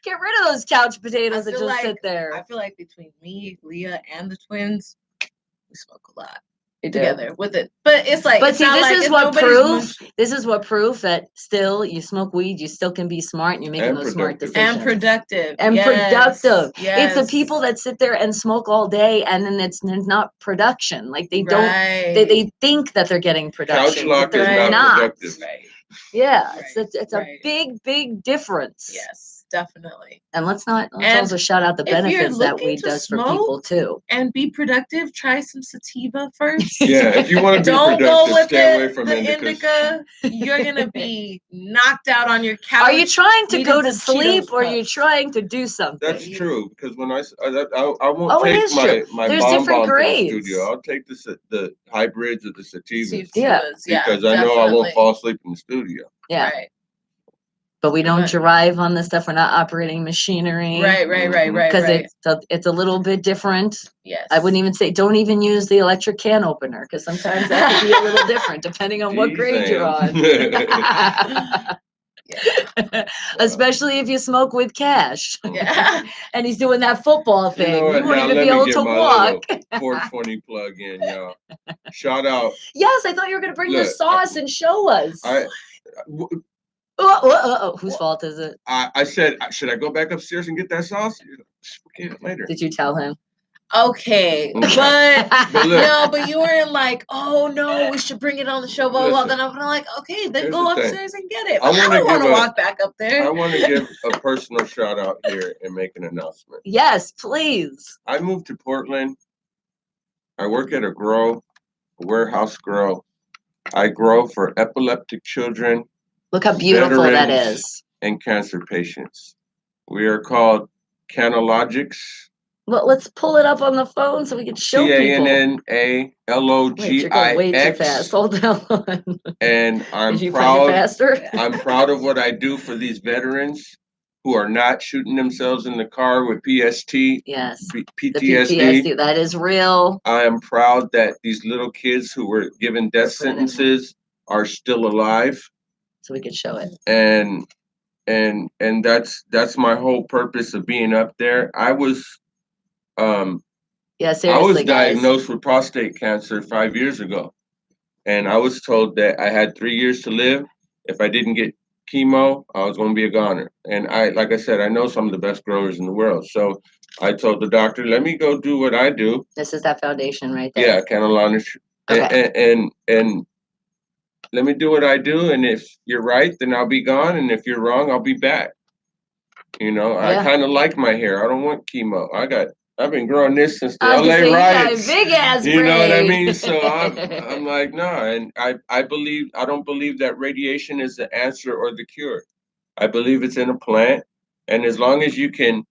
Get rid of those couch potatoes that just sit there. I feel like between me, Leah, and the twins, we smoke a lot You do. together with it. But it's like, But it's see, not this like is it's what nobody's proof. This is what proof that still you smoke weed, you still can be smart, and you're making And those smart productive. decisions. and productive. And Yes. productive. Yes. It's the people that sit there and smoke all day, and then it's not production. Like they don't. Right. They think that they're getting production. Couch lock but is they're not productive. Right. Yeah, Right, it's a big difference. Yes, definitely. And let's And also shout out the if you're benefits that looking weed to does for people smoke too. and be productive, try some sativa first. Yeah, if you want to be Don't productive, go with stay away from the indicas. indica. You're gonna be knocked out on your couch. Are you trying to eating go to some sleep Cheetos or are you Puffs. trying to do something? That's true because when I won't Oh, it take is true. my There's bomb different bomb to the grades. studio. I'll take the hybrids of the sativas Yeah. because I know I won't fall asleep in the studio. Yeah. Right. But we don't drive on this stuff. We're not operating machinery. Right. Because it's a little bit different. Yes. I wouldn't even say don't even use the electric can opener because sometimes that could be a little different depending on what grade you're on. Especially if you smoke with Cash. Yeah. And he's doing that football thing. You know what? won't Now even let be me able get to my walk. little 420 plug in, y'all. Shout out. Yes, I thought you were going to bring the Look, sauce and show us. Whose fault is it? I said, should I go back upstairs and get that sauce? Okay, later. Did you tell him? Okay, but no, but you weren't like, oh no, we should bring it on the show, blah blah. Then I'm like, okay, then go upstairs and get it. But I don't want to walk back up there. I want to give a personal shout out here and make an announcement. Yes, please. I moved to Portland. I work at a warehouse grow. I grow for epileptic children. Look how beautiful that is. And cancer patients. We are called Canalogics. Well, let's pull it up on the phone so we can show people. Canalogix. Wait, you're going way too fast. Hold on. And I'm Did you proud. Find it faster? I'm proud of what I do for these veterans who are not shooting themselves in the car with PST. Yes. PTSD. The PTSD. That is real. I am proud that these little kids who were given death sentences are still alive. So we can show it. And and that's my whole purpose of being up there. Um Yeah, I was seriously, guys. diagnosed with prostate cancer 5 years ago, and I was told that I had 3 years to live. If I didn't get chemo, I was going to be a goner. And like I said, I know some of the best growers in the world. So I told the doctor, let me go do what I do. This is that foundation right there. Yeah, Canalana. Okay. And let me do what I do. And if you're right, then I'll be gone. And if you're wrong, I'll be back. I Yeah. kind of like my hair. I don't want chemo. I've been growing this since the I was gonna LA say, you got a riots. big ass You know what I braid. mean? So I'm like, no, and I don't believe that radiation is the answer or the cure. I believe it's in a plant, and as long as you can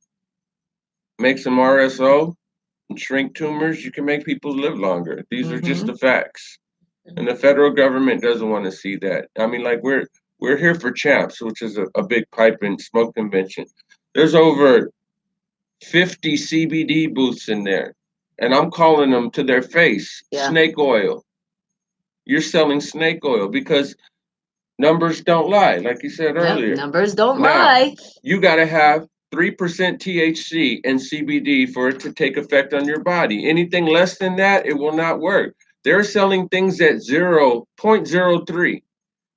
make some RSO and shrink tumors, you can make people live longer. These are just the facts. And the federal government doesn't want to see that. I mean, like we're here for CHAMPS, which is a big pipe and smoke convention. There's over 50 CBD booths in there, and I'm calling them to their face, Yeah. snake oil. You're selling snake oil because numbers don't lie, like you said Yep, earlier. numbers don't Now, lie. you got to have 3% THC and CBD for it to take effect on your body. Anything less than that, it will not work. They're selling things at 0.03,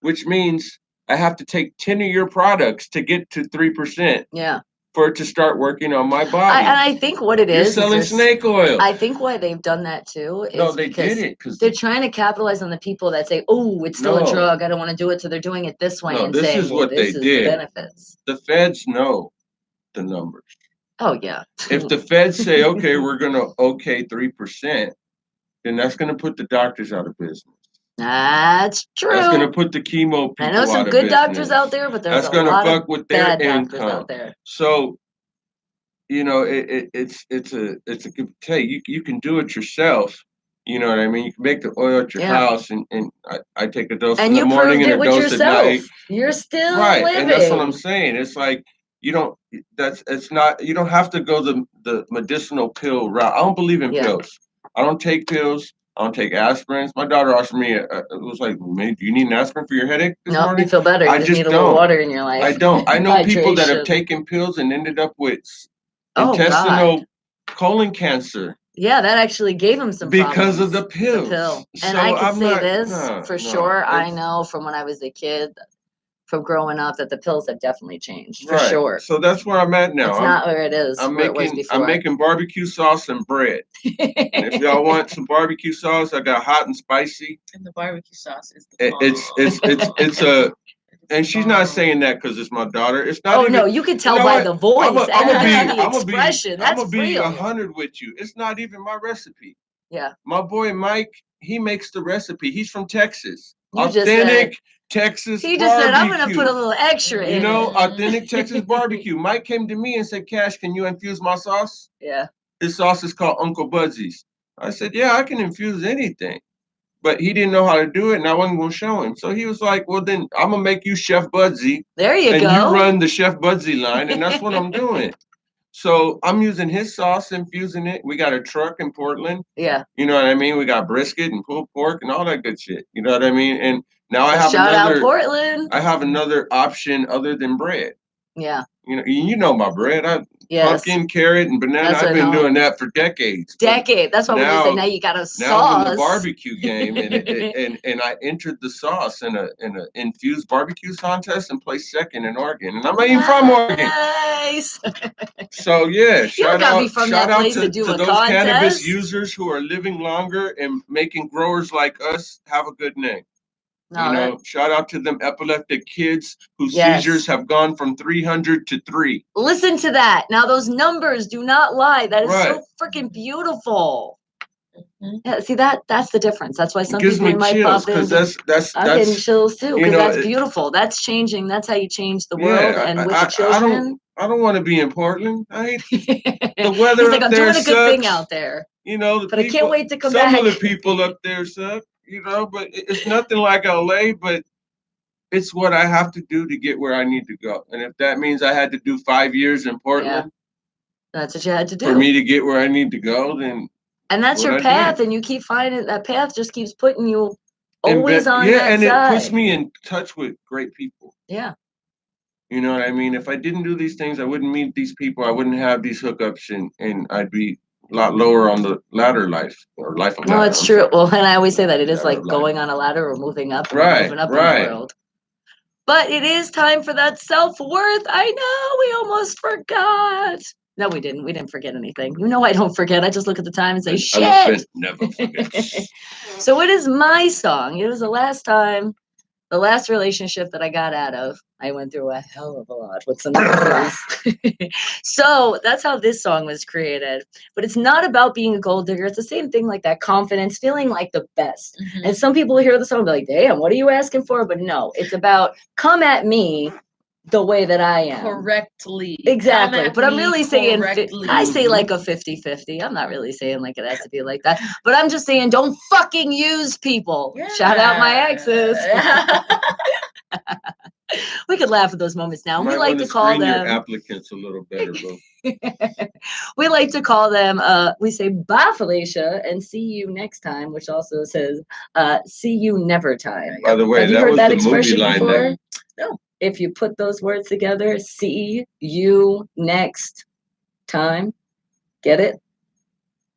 which means I have to take 10 of your products to get to 3%. Yeah. For it to start working on my body. And I think what it You're is selling there's snake oil. I think why they've done that too is No, they because did it because they're trying to capitalize on the people that say, "Oh, it's still a No. drug. I don't want to do it." So they're doing it this way No, and this saying, is "Well, what this they is the did. benefits." The feds know the numbers. Oh yeah. If the feds say, okay, we're gonna okay 3%, then that's gonna put the doctors out of business. That's true. That's gonna put the chemo people I know some out of good business. doctors out there, but there's That's a gonna lot fuck of with their bad doctors income. out there. So, it's a good hey, you can do it yourself. You know what I mean? You can make the oil at your house, and I take a dose And in the you morning proved and it a with dose at yourself. night. You're still Right, living. and that's what I'm saying. It's like you don't. It's not. You don't have to go the medicinal pill route. I don't believe in pills. I don't take pills. I don't take aspirins. My daughter asked me. It was like, "Man, do you need an asprin for your headache this morning?" You feel better. You I just just need a little don't. water in your life. I don't. I know people that have Hydration. taken pills and ended up with Oh, intestinal God. colon cancer Yeah, that actually gave him some because problems. of the The pills. pill. And So I can I'm say not. this No, for no. sure. I It's- know from when I was a kid, from growing up, that the pills have definitely changed for Right. sure. So that's where I'm at now. It's not where it is, I'm where it was making before. barbecue sauce and bread. And if y'all want some barbecue sauce, I got hot and spicy. And the barbecue sauce is the bomb. It's a. And she's not saying that because it's my daughter. It's not. Oh even, no, you can tell know by what? the voice I'm and the gonna expression. That's be real. 100 with you. It's not even my recipe. Yeah. My boy Mike, he makes the recipe. He's from Texas. You Authentic Texas He barbecue. just said, "I'm gonna put a little extra in." You know, it. authentic Texas barbecue. Mike came to me and said, "Cash, can you infuse my sauce?" Yeah. His sauce is called Uncle Budsy's. I said, "Yeah, I can infuse anything." But he didn't know how to do it, and I wasn't going to show him. So he was like, "Well, then I'm going to make you Chef Budsy. There you and go. And you run the Chef Budsy line, and that's what I'm doing." So I'm using his sauce, infusing it. We got a truck in Portland. Yeah. You know what I mean? We got brisket and pulled pork and all that good shit. You know what I mean? And now I have shout out Portland. I have another option other than bread. Yeah. You know my bread. Pumpkin, carrot, and banana. I've been doing that for decades. That's why we're gonna say now you got a sauce. Now I'm in the barbecue game, and I entered the sauce in a infused barbecue contest and placed second in Oregon. And I'm not even from Oregon. Nice. So yeah, shout out to those cannabis users who are living longer and making growers like us have a good name. No, shout out to them epileptic kids whose seizures have gone from 300 to 3. Listen to that. Now those numbers do not lie. That is so freaking beautiful. Yeah, see that's the difference. That's why some people might pop in. I'm getting chills too because that's beautiful. That's changing. That's how you change the world. And with the children, I don't want to be in Portland. I hate the weather. He's like, I'm doing a good thing sucks. out there. But I can't wait to come back. back. Some of the people up there suck. But it's nothing like LA. But it's what I have to do to get where I need to go. And if that means I had to do 5 years in Portland, that's what you had to do for me to get where I need to go. Then and that's your path, and you keep finding that path. Just keeps putting you always on that and side. it puts me in touch with great people. Yeah. You know what I mean? If I didn't do these things, I wouldn't meet these people. I wouldn't have these hookups, and I'd be a lot lower on the ladder life or life of Well, ladder. it's true. Well, and I always say that it is Ladder like of life. going on a ladder or moving up, Right, moving up in right. the world. But it is time for that self-worth. I know we almost forgot. No, we didn't. We didn't forget anything. You know I don't forget. I just look at the time and say, An shit. elephant never forgets. So it is my song. It was the last time, the last relationship that I got out of. I went through a hell of a lot with some guys. So that's how this song was created. But it's not about being a gold digger. It's the same thing like that confidence, feeling like the best. And some people hear the song and be like, damn, what are you asking for? But no, it's about come at me the way that I am. Correctly. Exactly. Come at But I'm me really saying, correctly. I say like a 50-50. I'm not really saying like it has to be like that. But I'm just saying don't fucking use people. Yeah. Shout out my exes. We could laugh at those moments now. You We might like want to call screen your them. applicants a little better, bro. We like to call them, we say bye Felicia and see you next time, which also says see you never time. By the way, Have you that heard was that the movie expression line before? there. No. If you put those words together, see you next time. Get it?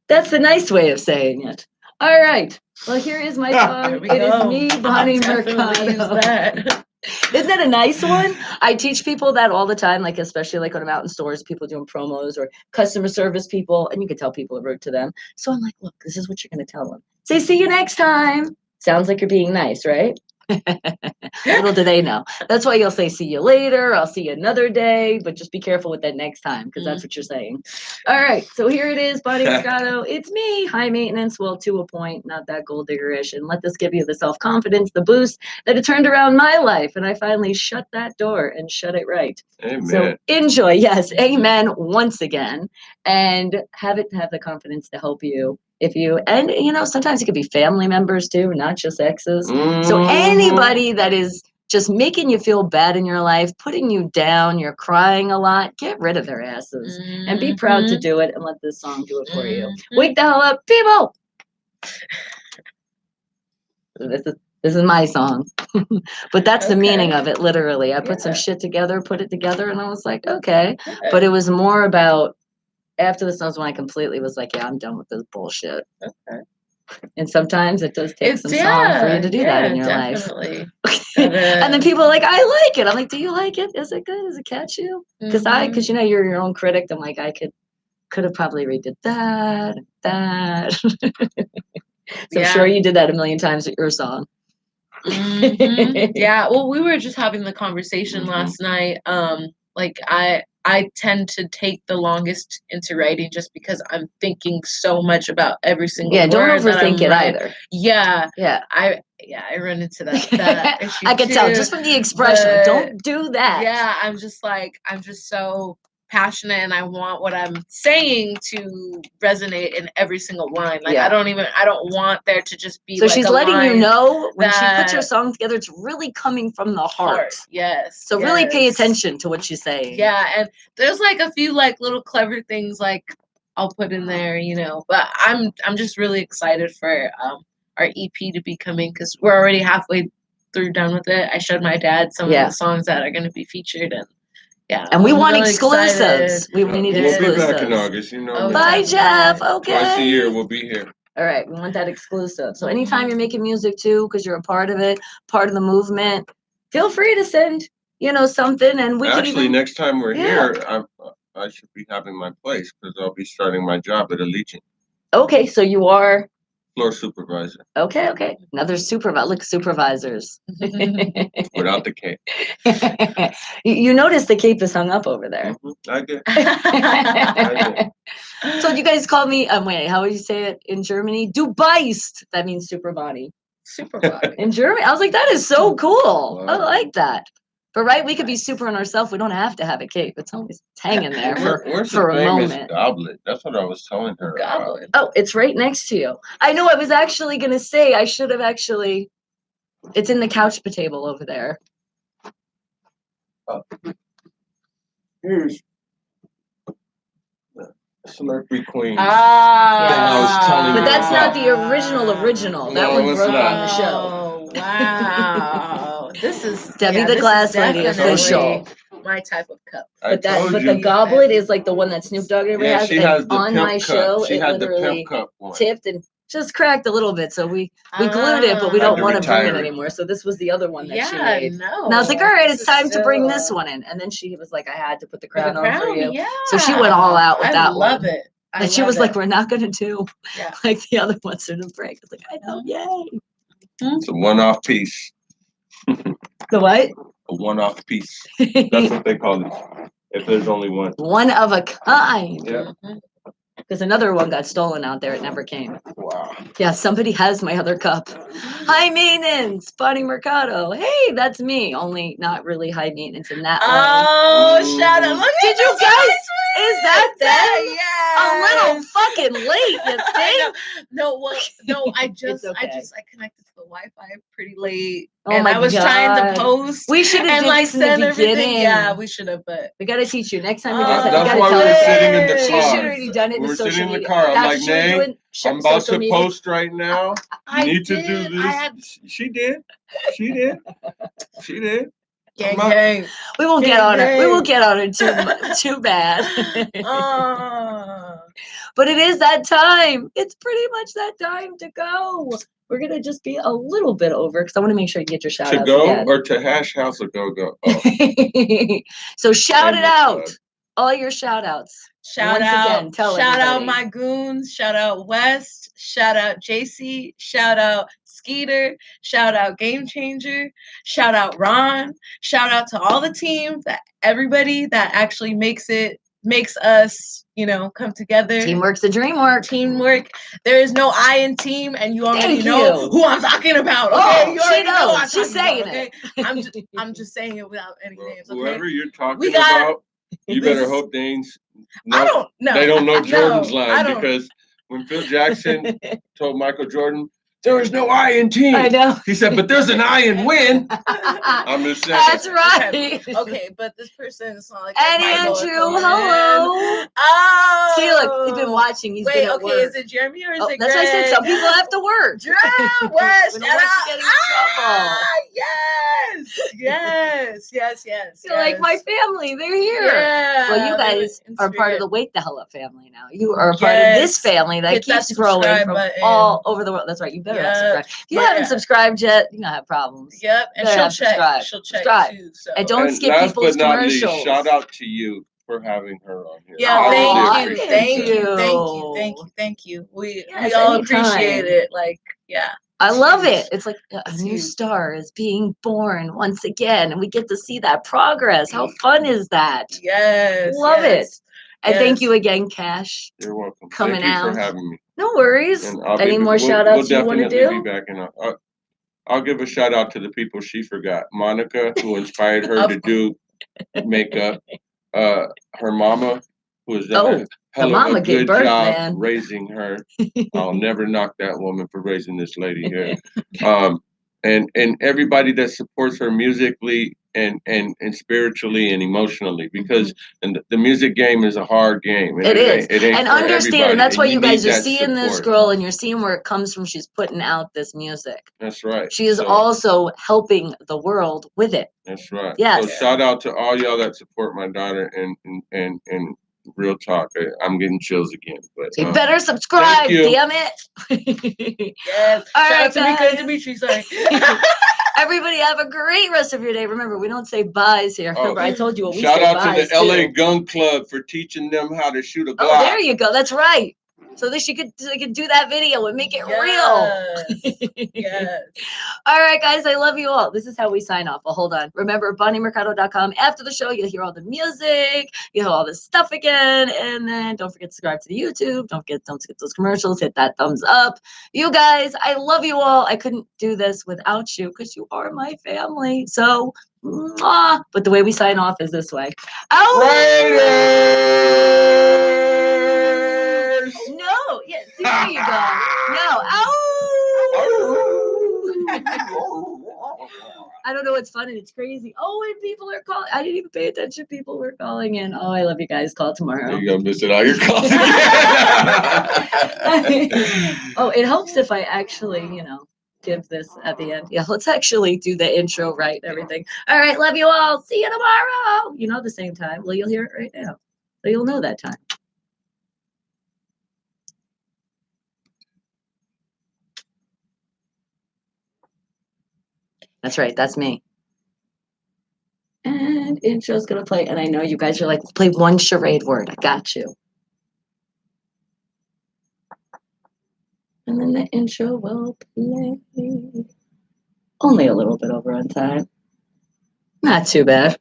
That's the nice way of saying it. All right. Well, here is my song. It is me, Bonnie Definitely use Mercado. that. Isn't that a nice one? I teach people that all the time, like especially like when I'm out in stores, people doing promos or customer service people, and you can tell people are rude to them. So I'm like, look, this is what you're going to tell them. Say, see you next time. Sounds like you're being nice, right? Little do they know. That's why you'll say, see you later. I'll see you another day, but just be careful with that next time because that's what you're saying. All right. So here it is, Bonnie Mercado. It's me. High maintenance. Well, to a point, not that gold diggerish. And let this give you the self-confidence, the boost that it turned around my life. And I finally shut that door and shut it right. Amen. So enjoy. Yes. Amen. Once again. And have the confidence to help you. If you, and you know, sometimes it could be family members too, not just exes. So anybody that is just making you feel bad in your life, putting you down, you're crying a lot, get rid of their asses and be proud to do it and let this song do it for you. Wake the hell up, people. This is my song. But that's the meaning of it, literally. I put some shit together, put it together, and I was like, okay. But it was more about after the songs when I completely was like, yeah, I'm done with this bullshit. Okay. And sometimes it does take some song for you to do that in your life. And then people are like, I like it. I'm like, do you like it? Is it good? Does it catch you? Because you know you're your own critic. I'm like, I could have probably redid that. So I'm sure you did that a million times with your song. Yeah. Well, we were just having the conversation last night. Like I tend to take the longest into writing just because I'm thinking so much about every single word. Don't overthink it either. Yeah. I run into that issue I can tell just from the expression. Don't do that. Yeah, I'm just so passionate and I want what I'm saying to resonate in every single line. Like I don't want there to just be. So she's letting you know when she puts her song together, it's really coming from the heart. Yes. So really pay attention to what she's saying. Yeah, and there's like a few like little clever things like I'll put in there, you know. But I'm just really excited for our EP to be coming because we're already halfway done with it. I showed my dad some of the songs that are going to be featured and. Yeah, and we want really exclusives. We need exclusives. We'll be back in August. You know. Bye, Jeff. Okay. Twice a year we'll be here. All right, we want that exclusive. So anytime you're making music too, because you're a part of it, part of the movement, feel free to send, something, and we can actually next time we're here, I should be having my place because I'll be starting my job at Allegiant. Okay, so you are. Floor supervisor. Okay. Another supervisor. Look, supervisors. Without the cape. You notice the cape is hung up over there. I did. So you guys call me, wait, how would you say it in Germany? Du Beist. That means super body. Super body. In Germany. I was like, that is so cool. Wow. I like that. But right, we could be super on ourselves. We don't have to have a cape. It's always hanging there for a moment. Goblet? That's what I was telling her. Goblet. Oh, it's right next to you. I know. I was actually gonna say I should have actually. It's in the couch table over there. Here's the Slurpee Queen. I was telling but you that's about. Not the original. That one broke on the show. Oh wow! This is Debbie the Glass Lady official. my type of cup. But the goblet is like the one that Snoop Dogg ever has. She and has the on pimp my cup. show, She it had the literally pimp cup one. tipped and just cracked a little bit. So we glued it, but we Had don't to want to bring it retire it. anymore. So this was the other one that she Yeah, made. no. And I was like, all right, This it's time is to bring still, this one in. And then she was like, I had to put the for the crown on for you. Yeah. So she went all out with that one. I love it. And she was like, we're not going to do Yeah. like the other ones are the break. I was like, I know, yay. It's a one-off piece. The what? A one-off piece. That's what they call it. If there's only one. One of a kind. Yeah. Because another one got stolen out there. It never came. Wow. Yeah, somebody has my other cup. High maintenance, Bonnie Mercado. Hey, that's me. Only not really high maintenance in that way. Oh, shout out. Look Did you guys? Is that them? Yeah. A little fucking late, you think? No, I It's okay. I connected to the Wi-Fi pretty late. Oh and my I was trying to God. post. We should have and did like this in the send everything. beginning. Yeah, we should have, but We got to teach you. Next time we do Oh, that, you That's got to why tell we were us. sitting in the She car. should have already done it We in were social sitting in the media. car. I'm After like, she was Nay, doing I'm about social to media. post right now. You I need to did. do this. She did. She did. She did. Gang, gang. We won't get on her. We won't get on her too bad. Oh. But it is that time. It's pretty much that time to go. We're gonna just be a little bit over because I want to make sure you get your shout To outs go again. or to hash house or go go. Oh. So shout it Shameless out. plug. All your shout outs. Shout Once out, again, tell shout out everybody. my goons, shout out West, shout out JC, shout out Skeeter, shout out Game Changer, shout out Ron, shout out to all the team, that everybody that actually makes us, come together. Teamwork's the dream work. Teamwork. There is no I in team, and you already Thank know you. who I'm talking about. Okay, Oh, you she already know who I'm knows. She's talking saying about, okay? it. I'm just saying it without any names. Okay? Whoever you're talking We got- about, you better hope they ain't. I don't know. They don't know Jordan's No, I line don't- because when Phil Jackson told Michael Jordan, there was no I in team. I know. He said, but there's an I in win. I'm just saying. That's right. Okay, but this person is not like And Michael Andrew, or Cohen. hello. Oh, See, look, he's been watching. He's Wait, been at okay, work. is it Jeremy or is Oh, it that's Greg? why I said some people have to work. Drum West, When shout West out. getting in trouble. Yes. You're like my family. They're here. Yeah. Well, you guys it's are part of weird. the Wake the Hell Up family now. You are a part of this Yes. family that Hit that keeps growing subscribe from button. all over the world. That's right. You better have subscribed. If you haven't subscribed yet, you're gonna have problems. Yep, and Better she'll have check. subscribe. She'll check Subscribe. too. So. And don't And skip last people's but not least, commercials. shout out to you for having her on here. Yeah, I really Aw, appreciate thank you. We Yes, all anytime. appreciate it. Like, yeah. I love huge. it. It's like a It's new huge. star is being born once again, and we get to see that progress. How fun is that? Yes. Love it. And thank yes. you again, Cash. You're welcome. Coming Thank you out. for having me. No worries. And Any more shout outs you want to do? We'll definitely be back. And I'll give a shout out to the people she forgot. Monica, who inspired her to do makeup. Her mama, who has done a hell of a good job raising her. I'll never knock that woman for raising this lady here. And everybody that supports her musically and spiritually and emotionally, because the music game is a hard game. It is. It ain't and for understand, everybody. and that's why you guys are need that seeing this support. girl and you're seeing where it comes from. She's putting out this music. That's right. She is also helping the world with it. That's right. Yes. So shout out to all y'all that support my daughter and real talk. I'm getting chills again. But you better subscribe, damn it. Yes. All shout right, out to Mika and Dimitri, sorry. Everybody have a great rest of your day. Remember, we don't say byes here. Remember, I told you what we say shout out byes to the LA Gun Club for teaching them how to shoot a Glock. Oh, there you go. That's right. So they could do that video and make it real. Yes. All right, guys. I love you all. This is how we sign off. Well, hold on. Remember, BonnieMercado.com. After the show, you'll hear all the music. You'll hear all this stuff again. And then don't forget to subscribe to the YouTube. Don't skip those commercials. Hit that thumbs up. You guys, I love you all. I couldn't do this without you because you are my family. So, mwah. But the way we sign off is this way. No, yeah, see, there you go. No, I don't know what's fun and it's crazy. Oh, and people are calling. I didn't even pay attention. People were calling in. Oh, I love you guys. Call tomorrow. You're gonna miss it all your calls. Oh, it helps if I actually, give this at the end. Yeah, let's actually do the intro right and everything. All right, love you all. See you tomorrow. You know the same time. Well, you'll hear it right now. So you'll know that time. That's right. That's me. And intro's gonna play. And I know you guys are like, play one charade word. I got you. And then the intro will play. Only a little bit over on time. Not too bad.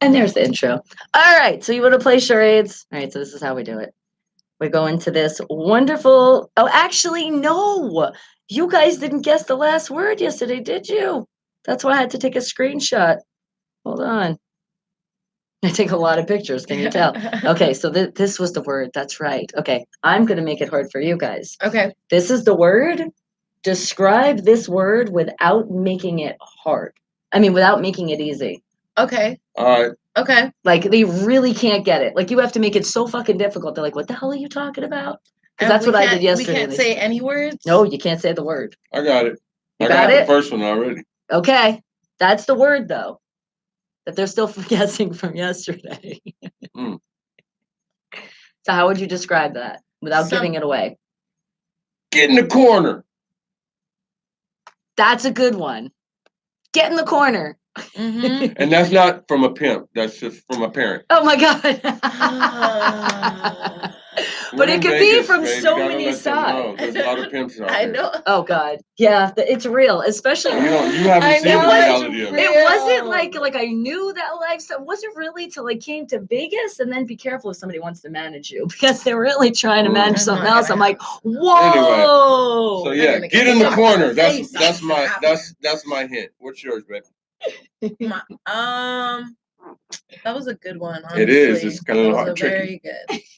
And there's the intro. All right, so you want to play charades? All right, so this is how we do it. We go into this wonderful. Oh, actually, no. You guys didn't guess the last word yesterday, did you? That's why I had to take a screenshot. Hold on. I take a lot of pictures. Can you tell? Okay, so this was the word. That's right. Okay, I'm going to make it hard for you guys. Okay. This is the word. Describe this word without making it hard. I mean, without making it easy. Okay. All right. Okay. Like, they really can't get it. Like, you have to make it so fucking difficult. They're like, what the hell are you talking about? Because that's what I did yesterday. We can't say any words? No, you can't say the word. I got it. You I got got it? the first one already. Okay. That's the word, though, that they're still guessing from yesterday. Mm. So how would you describe that without giving it away? Get in the corner. That's a good one. Get in the corner. Mm-hmm. And that's not from a pimp. That's just from a parent. Oh, my God. But it could be from so many sides. There's a lot of pimps out I there. know. Oh, God. Yeah, it's real. Especially. You haven't seen the reality of it. It wasn't like I knew that lifestyle. It wasn't really till I came to Vegas, and then be careful if somebody wants to manage you, because they're really trying to manage something else. I'm like, whoa. So yeah, get in the corner. That's my hint. What's yours, babe? That was a good one. Honestly. It is. It's kind of hard, very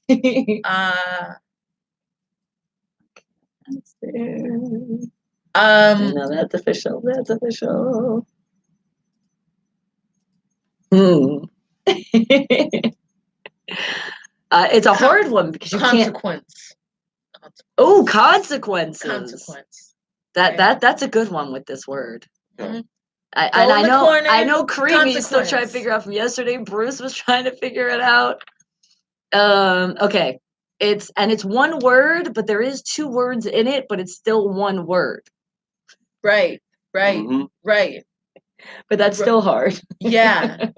tricky. good. No, that's official. That's official. It's a hard one because you consequence. Oh, consequences. Consequence. That's a good one with this word. Mm-hmm. I know Creamy's still trying to figure out from yesterday. Bruce was trying to figure it out. Okay. It's one word, but there is two words in it, but it's still one word. Right. Mm-hmm. Right. But that's still hard. Yeah.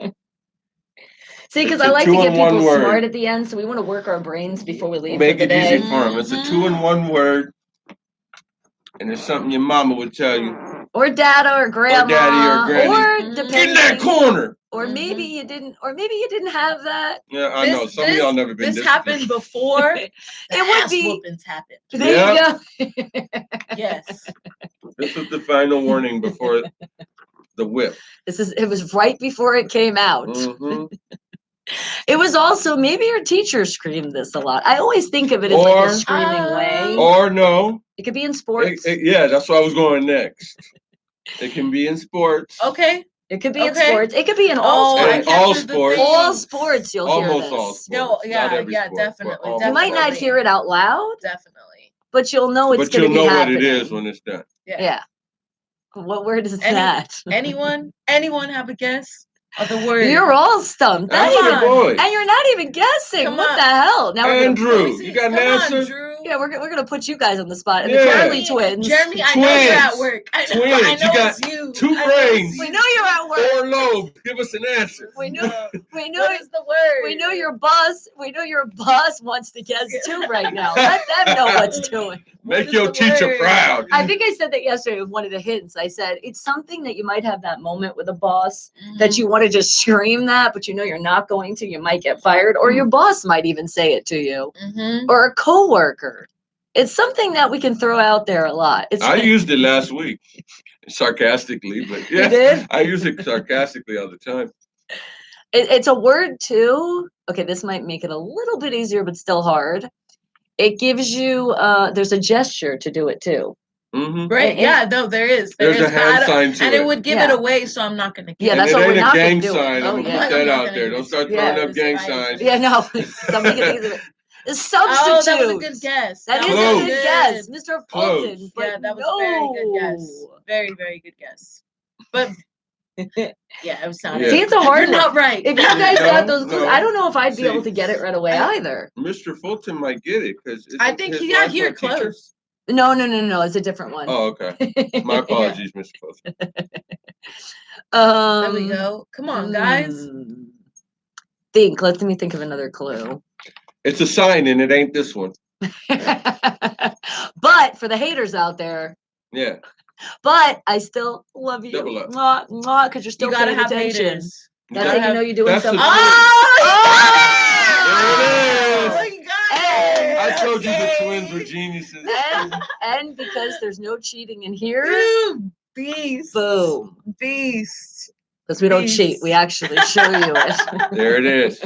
See, because I like to get people smart at the end, so we want to work our brains before we leave for the day. Make it easy for them. It's a 2-in-1 word, and it's something your mama would tell you. Or dada or grandma. Or daddy or granny. Or depending. Get in that corner. Or maybe you didn't have that. Yeah, I know. Some of y'all never been this happened before. It would be whoopings happened. There you go. Yes. This was the final warning before the whip. It was right before it came out. Mm-hmm. It was also, maybe your teacher screamed this a lot. I always think of it as like a screaming way. Or no. It could be in sports. Yeah, that's where I was going next. It can be in sports. Okay. It could be in sports. It could be in all sports. All sports. All sports you'll hear this. Almost all sports. No, yeah, definitely. You might not hear it out loud. Definitely. But you'll know it's going to be happening. But you'll know what it is when it's done. Yeah. What word is that? Anyone have a guess of the word? You're all stumped. And you're not even guessing. What the hell? Now Andrew, you got an answer? Drew. Yeah, we're gonna put you guys on the spot. And the Charlie twins. Jeremy, I know you're at work. I know you got it's you. 2 brains. We know you're at work. 4 lobes. Give us an answer. We know. What is the word? We know your boss. We know your boss wants to guess too right now. Let them know what's doing. Make your teacher proud. I think I said that yesterday with one of the hints. I said it's something that you might have that moment with a boss that you want to just scream that, but you know you're not going to. You might get fired, or your boss might even say it to you, or a coworker. It's something that we can throw out there a lot. I used it last week, sarcastically, but yeah, you did? I use it sarcastically all the time. It's a word too. Okay, this might make it a little bit easier, but still hard. It gives you, there's a gesture to do it too. Mm-hmm. Right? Yeah, no, there is. There's a hand sign to it. And it would give it away, so I'm not going to give it. Yeah, that's what we're not going to do. It ain't a gang sign. I'm going to put that out there. Don't start throwing up gang signs. Yeah, no. Somebody can think of it. The substitute. Oh, that was a good guess. That is was a Close. good guess, Mr. Fulton. Close. But Yeah, that was no. a very good guess. Very, very good guess. But yeah, it was not. Yeah. See, it's a hard You're one. not right. If you guys No, got those clues, no. I don't know if I'd be See, able to get it right away either. Mr. Fulton might get it because I think he got here close. No, it's a different one. Oh, okay. My apologies, Mr. Fulton. There we go. Come on, guys. Let me think of another clue. It's a sign, and it ain't this one. But for the haters out there, Yeah. but I still love you. Double up. Mwah, mwah, because you're still You gotta paying have attention. haters. That's how you know you're doing That's something. the Oh, There it is. you got it. I told you the Okay. twins were geniuses. And because there's no cheating in here, You beast. boom. Beast. Because we don't cheat, we actually show you it. There it is.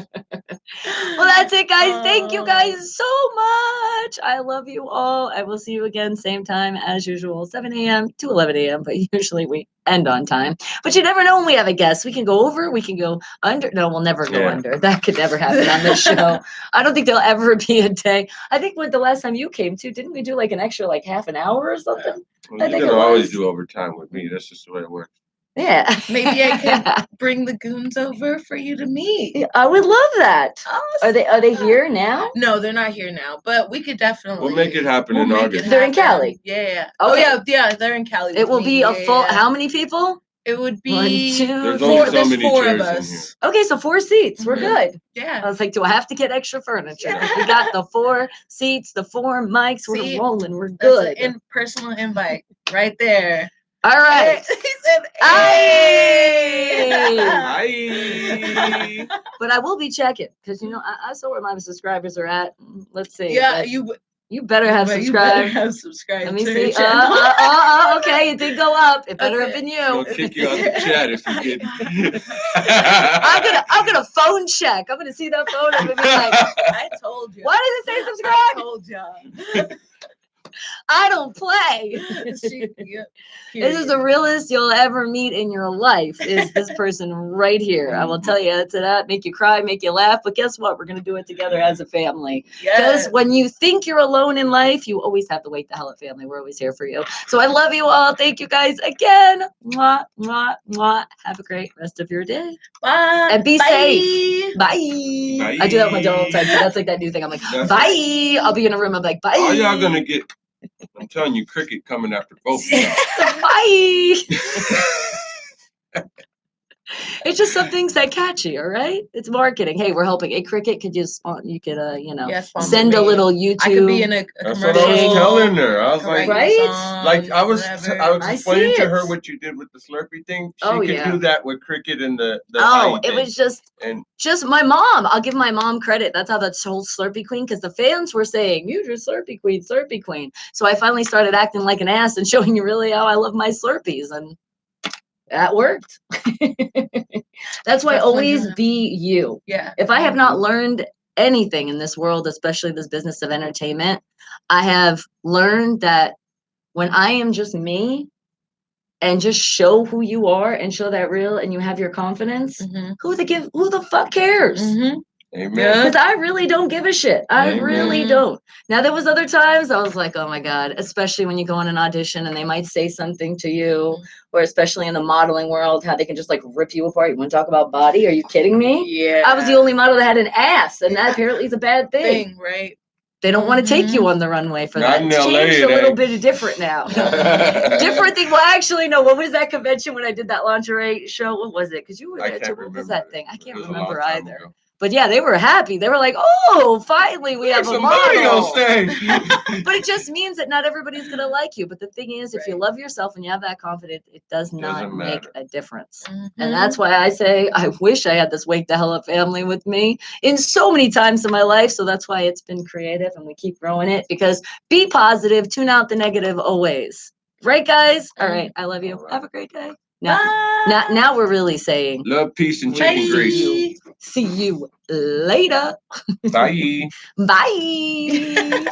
Well, that's it, guys. Thank you guys so much. I love you all. I will see you again, same time as usual, 7 a.m. to 11 a.m. But usually we end on time. But you never know when we have a guest. We can go over, we can go under. No, we'll never go under. That could never happen on this show. I don't think there'll ever be a day. I think the last time you came too, didn't we do like an extra like half an hour or something? Well, you're gonna always do overtime with me. That's just the way it works. Yeah. Maybe I can bring the goons over for you to meet. I would love that. Awesome. Are they here now? No, they're not here now, but we could definitely. We'll make it happen in August. They're in Cali. Yeah. Okay. Oh yeah, they're in Cali. It will be a full. How many people? It would be 1, 2, There's 3. only so There's many 4 chairs of in us. Okay, so 4 seats. We're good. Yeah. I was like, do I have to get extra furniture? We got the 4 seats, the 4 mics. We're rolling. We're good. That's an personal invite right there. All right. He said, Bye. But I will be checking because I saw where my subscribers are at. Let's see. Yeah, you better have subscribed. You better have subscribed. Let me to see. your channel. Okay, it did go up. It better have been you. I'll kick you out the chat if you get. I'm gonna phone check. I'm gonna see that phone. I'm gonna be like, I told you. why does it say subscribe? I told you. I don't play. This is the realest you'll ever meet in your life. Is this person right here? I will tell you, it's that make you cry, make you laugh. But guess what? We're gonna do it together as a family. Because when you think you're alone in life, you always have to wake the hell up, family. We're always here for you. So I love you all. Thank you guys again. Mwah, mwah, mwah. Have a great rest of your day. Bye. And be safe. Bye. Bye. I do that with my dog all the time. So that's like that new thing. I'm like, bye. I'll be in a room. I'm like, bye. All y'all gonna get. I'm telling you, cricket coming after both of y'all. Bye. It's just some things that catchy, all right? It's marketing. Hey, we're helping. Hey, Cricket, could you send a little YouTube? I could be in a That's commercial. what I was telling her. I was like, right? Like I was explaining to her it. what you did with the Slurpee thing. She Oh, could yeah. do that with cricket and the Oh, it thing. was just my mom. I'll give my mom credit. That's how that's whole Slurpee Queen, because the fans were saying, "You just Slurpee Queen, Slurpee Queen." So I finally started acting like an ass and showing you really how I love my Slurpees, and that worked. That's why always be you. Yeah. If I have not learned anything in this world, especially this business of entertainment, I have learned that when I am just me and just show who you are and show that real and you have your confidence, who the fuck cares? Amen. Because I really don't give a shit. I really don't. Now, there was other times I was like, oh my God, especially when you go on an audition and they might say something to you, or especially in the modeling world, how they can just like rip you apart. You want to talk about body? Are you kidding me? Yeah. I was the only model that had an ass, and that apparently is a bad thing. Right? They don't want to take you on the runway for Not that. in It's LA, changed a it little ain't. bit different now. Different thing. Well, actually, no. What was that convention when I did that lingerie show? What was it? Because you were there too. What was that thing? I can't remember either. Ago. But yeah, they were happy. They were like, "Oh, finally, we have a somebody model." on stage. But it just means that not everybody's gonna like you. But the thing is, if you love yourself and you have that confidence, it does not make a difference. And that's why I say I wish I had this Wake the Hell Up family with me in so many times in my life. So that's why it's been creative, and we keep growing it. Because be positive, tune out the negative always. Right, guys? All right. I love you. Have a great day. Now we're really saying love, peace, and chicken grease. See you later. Bye. Bye.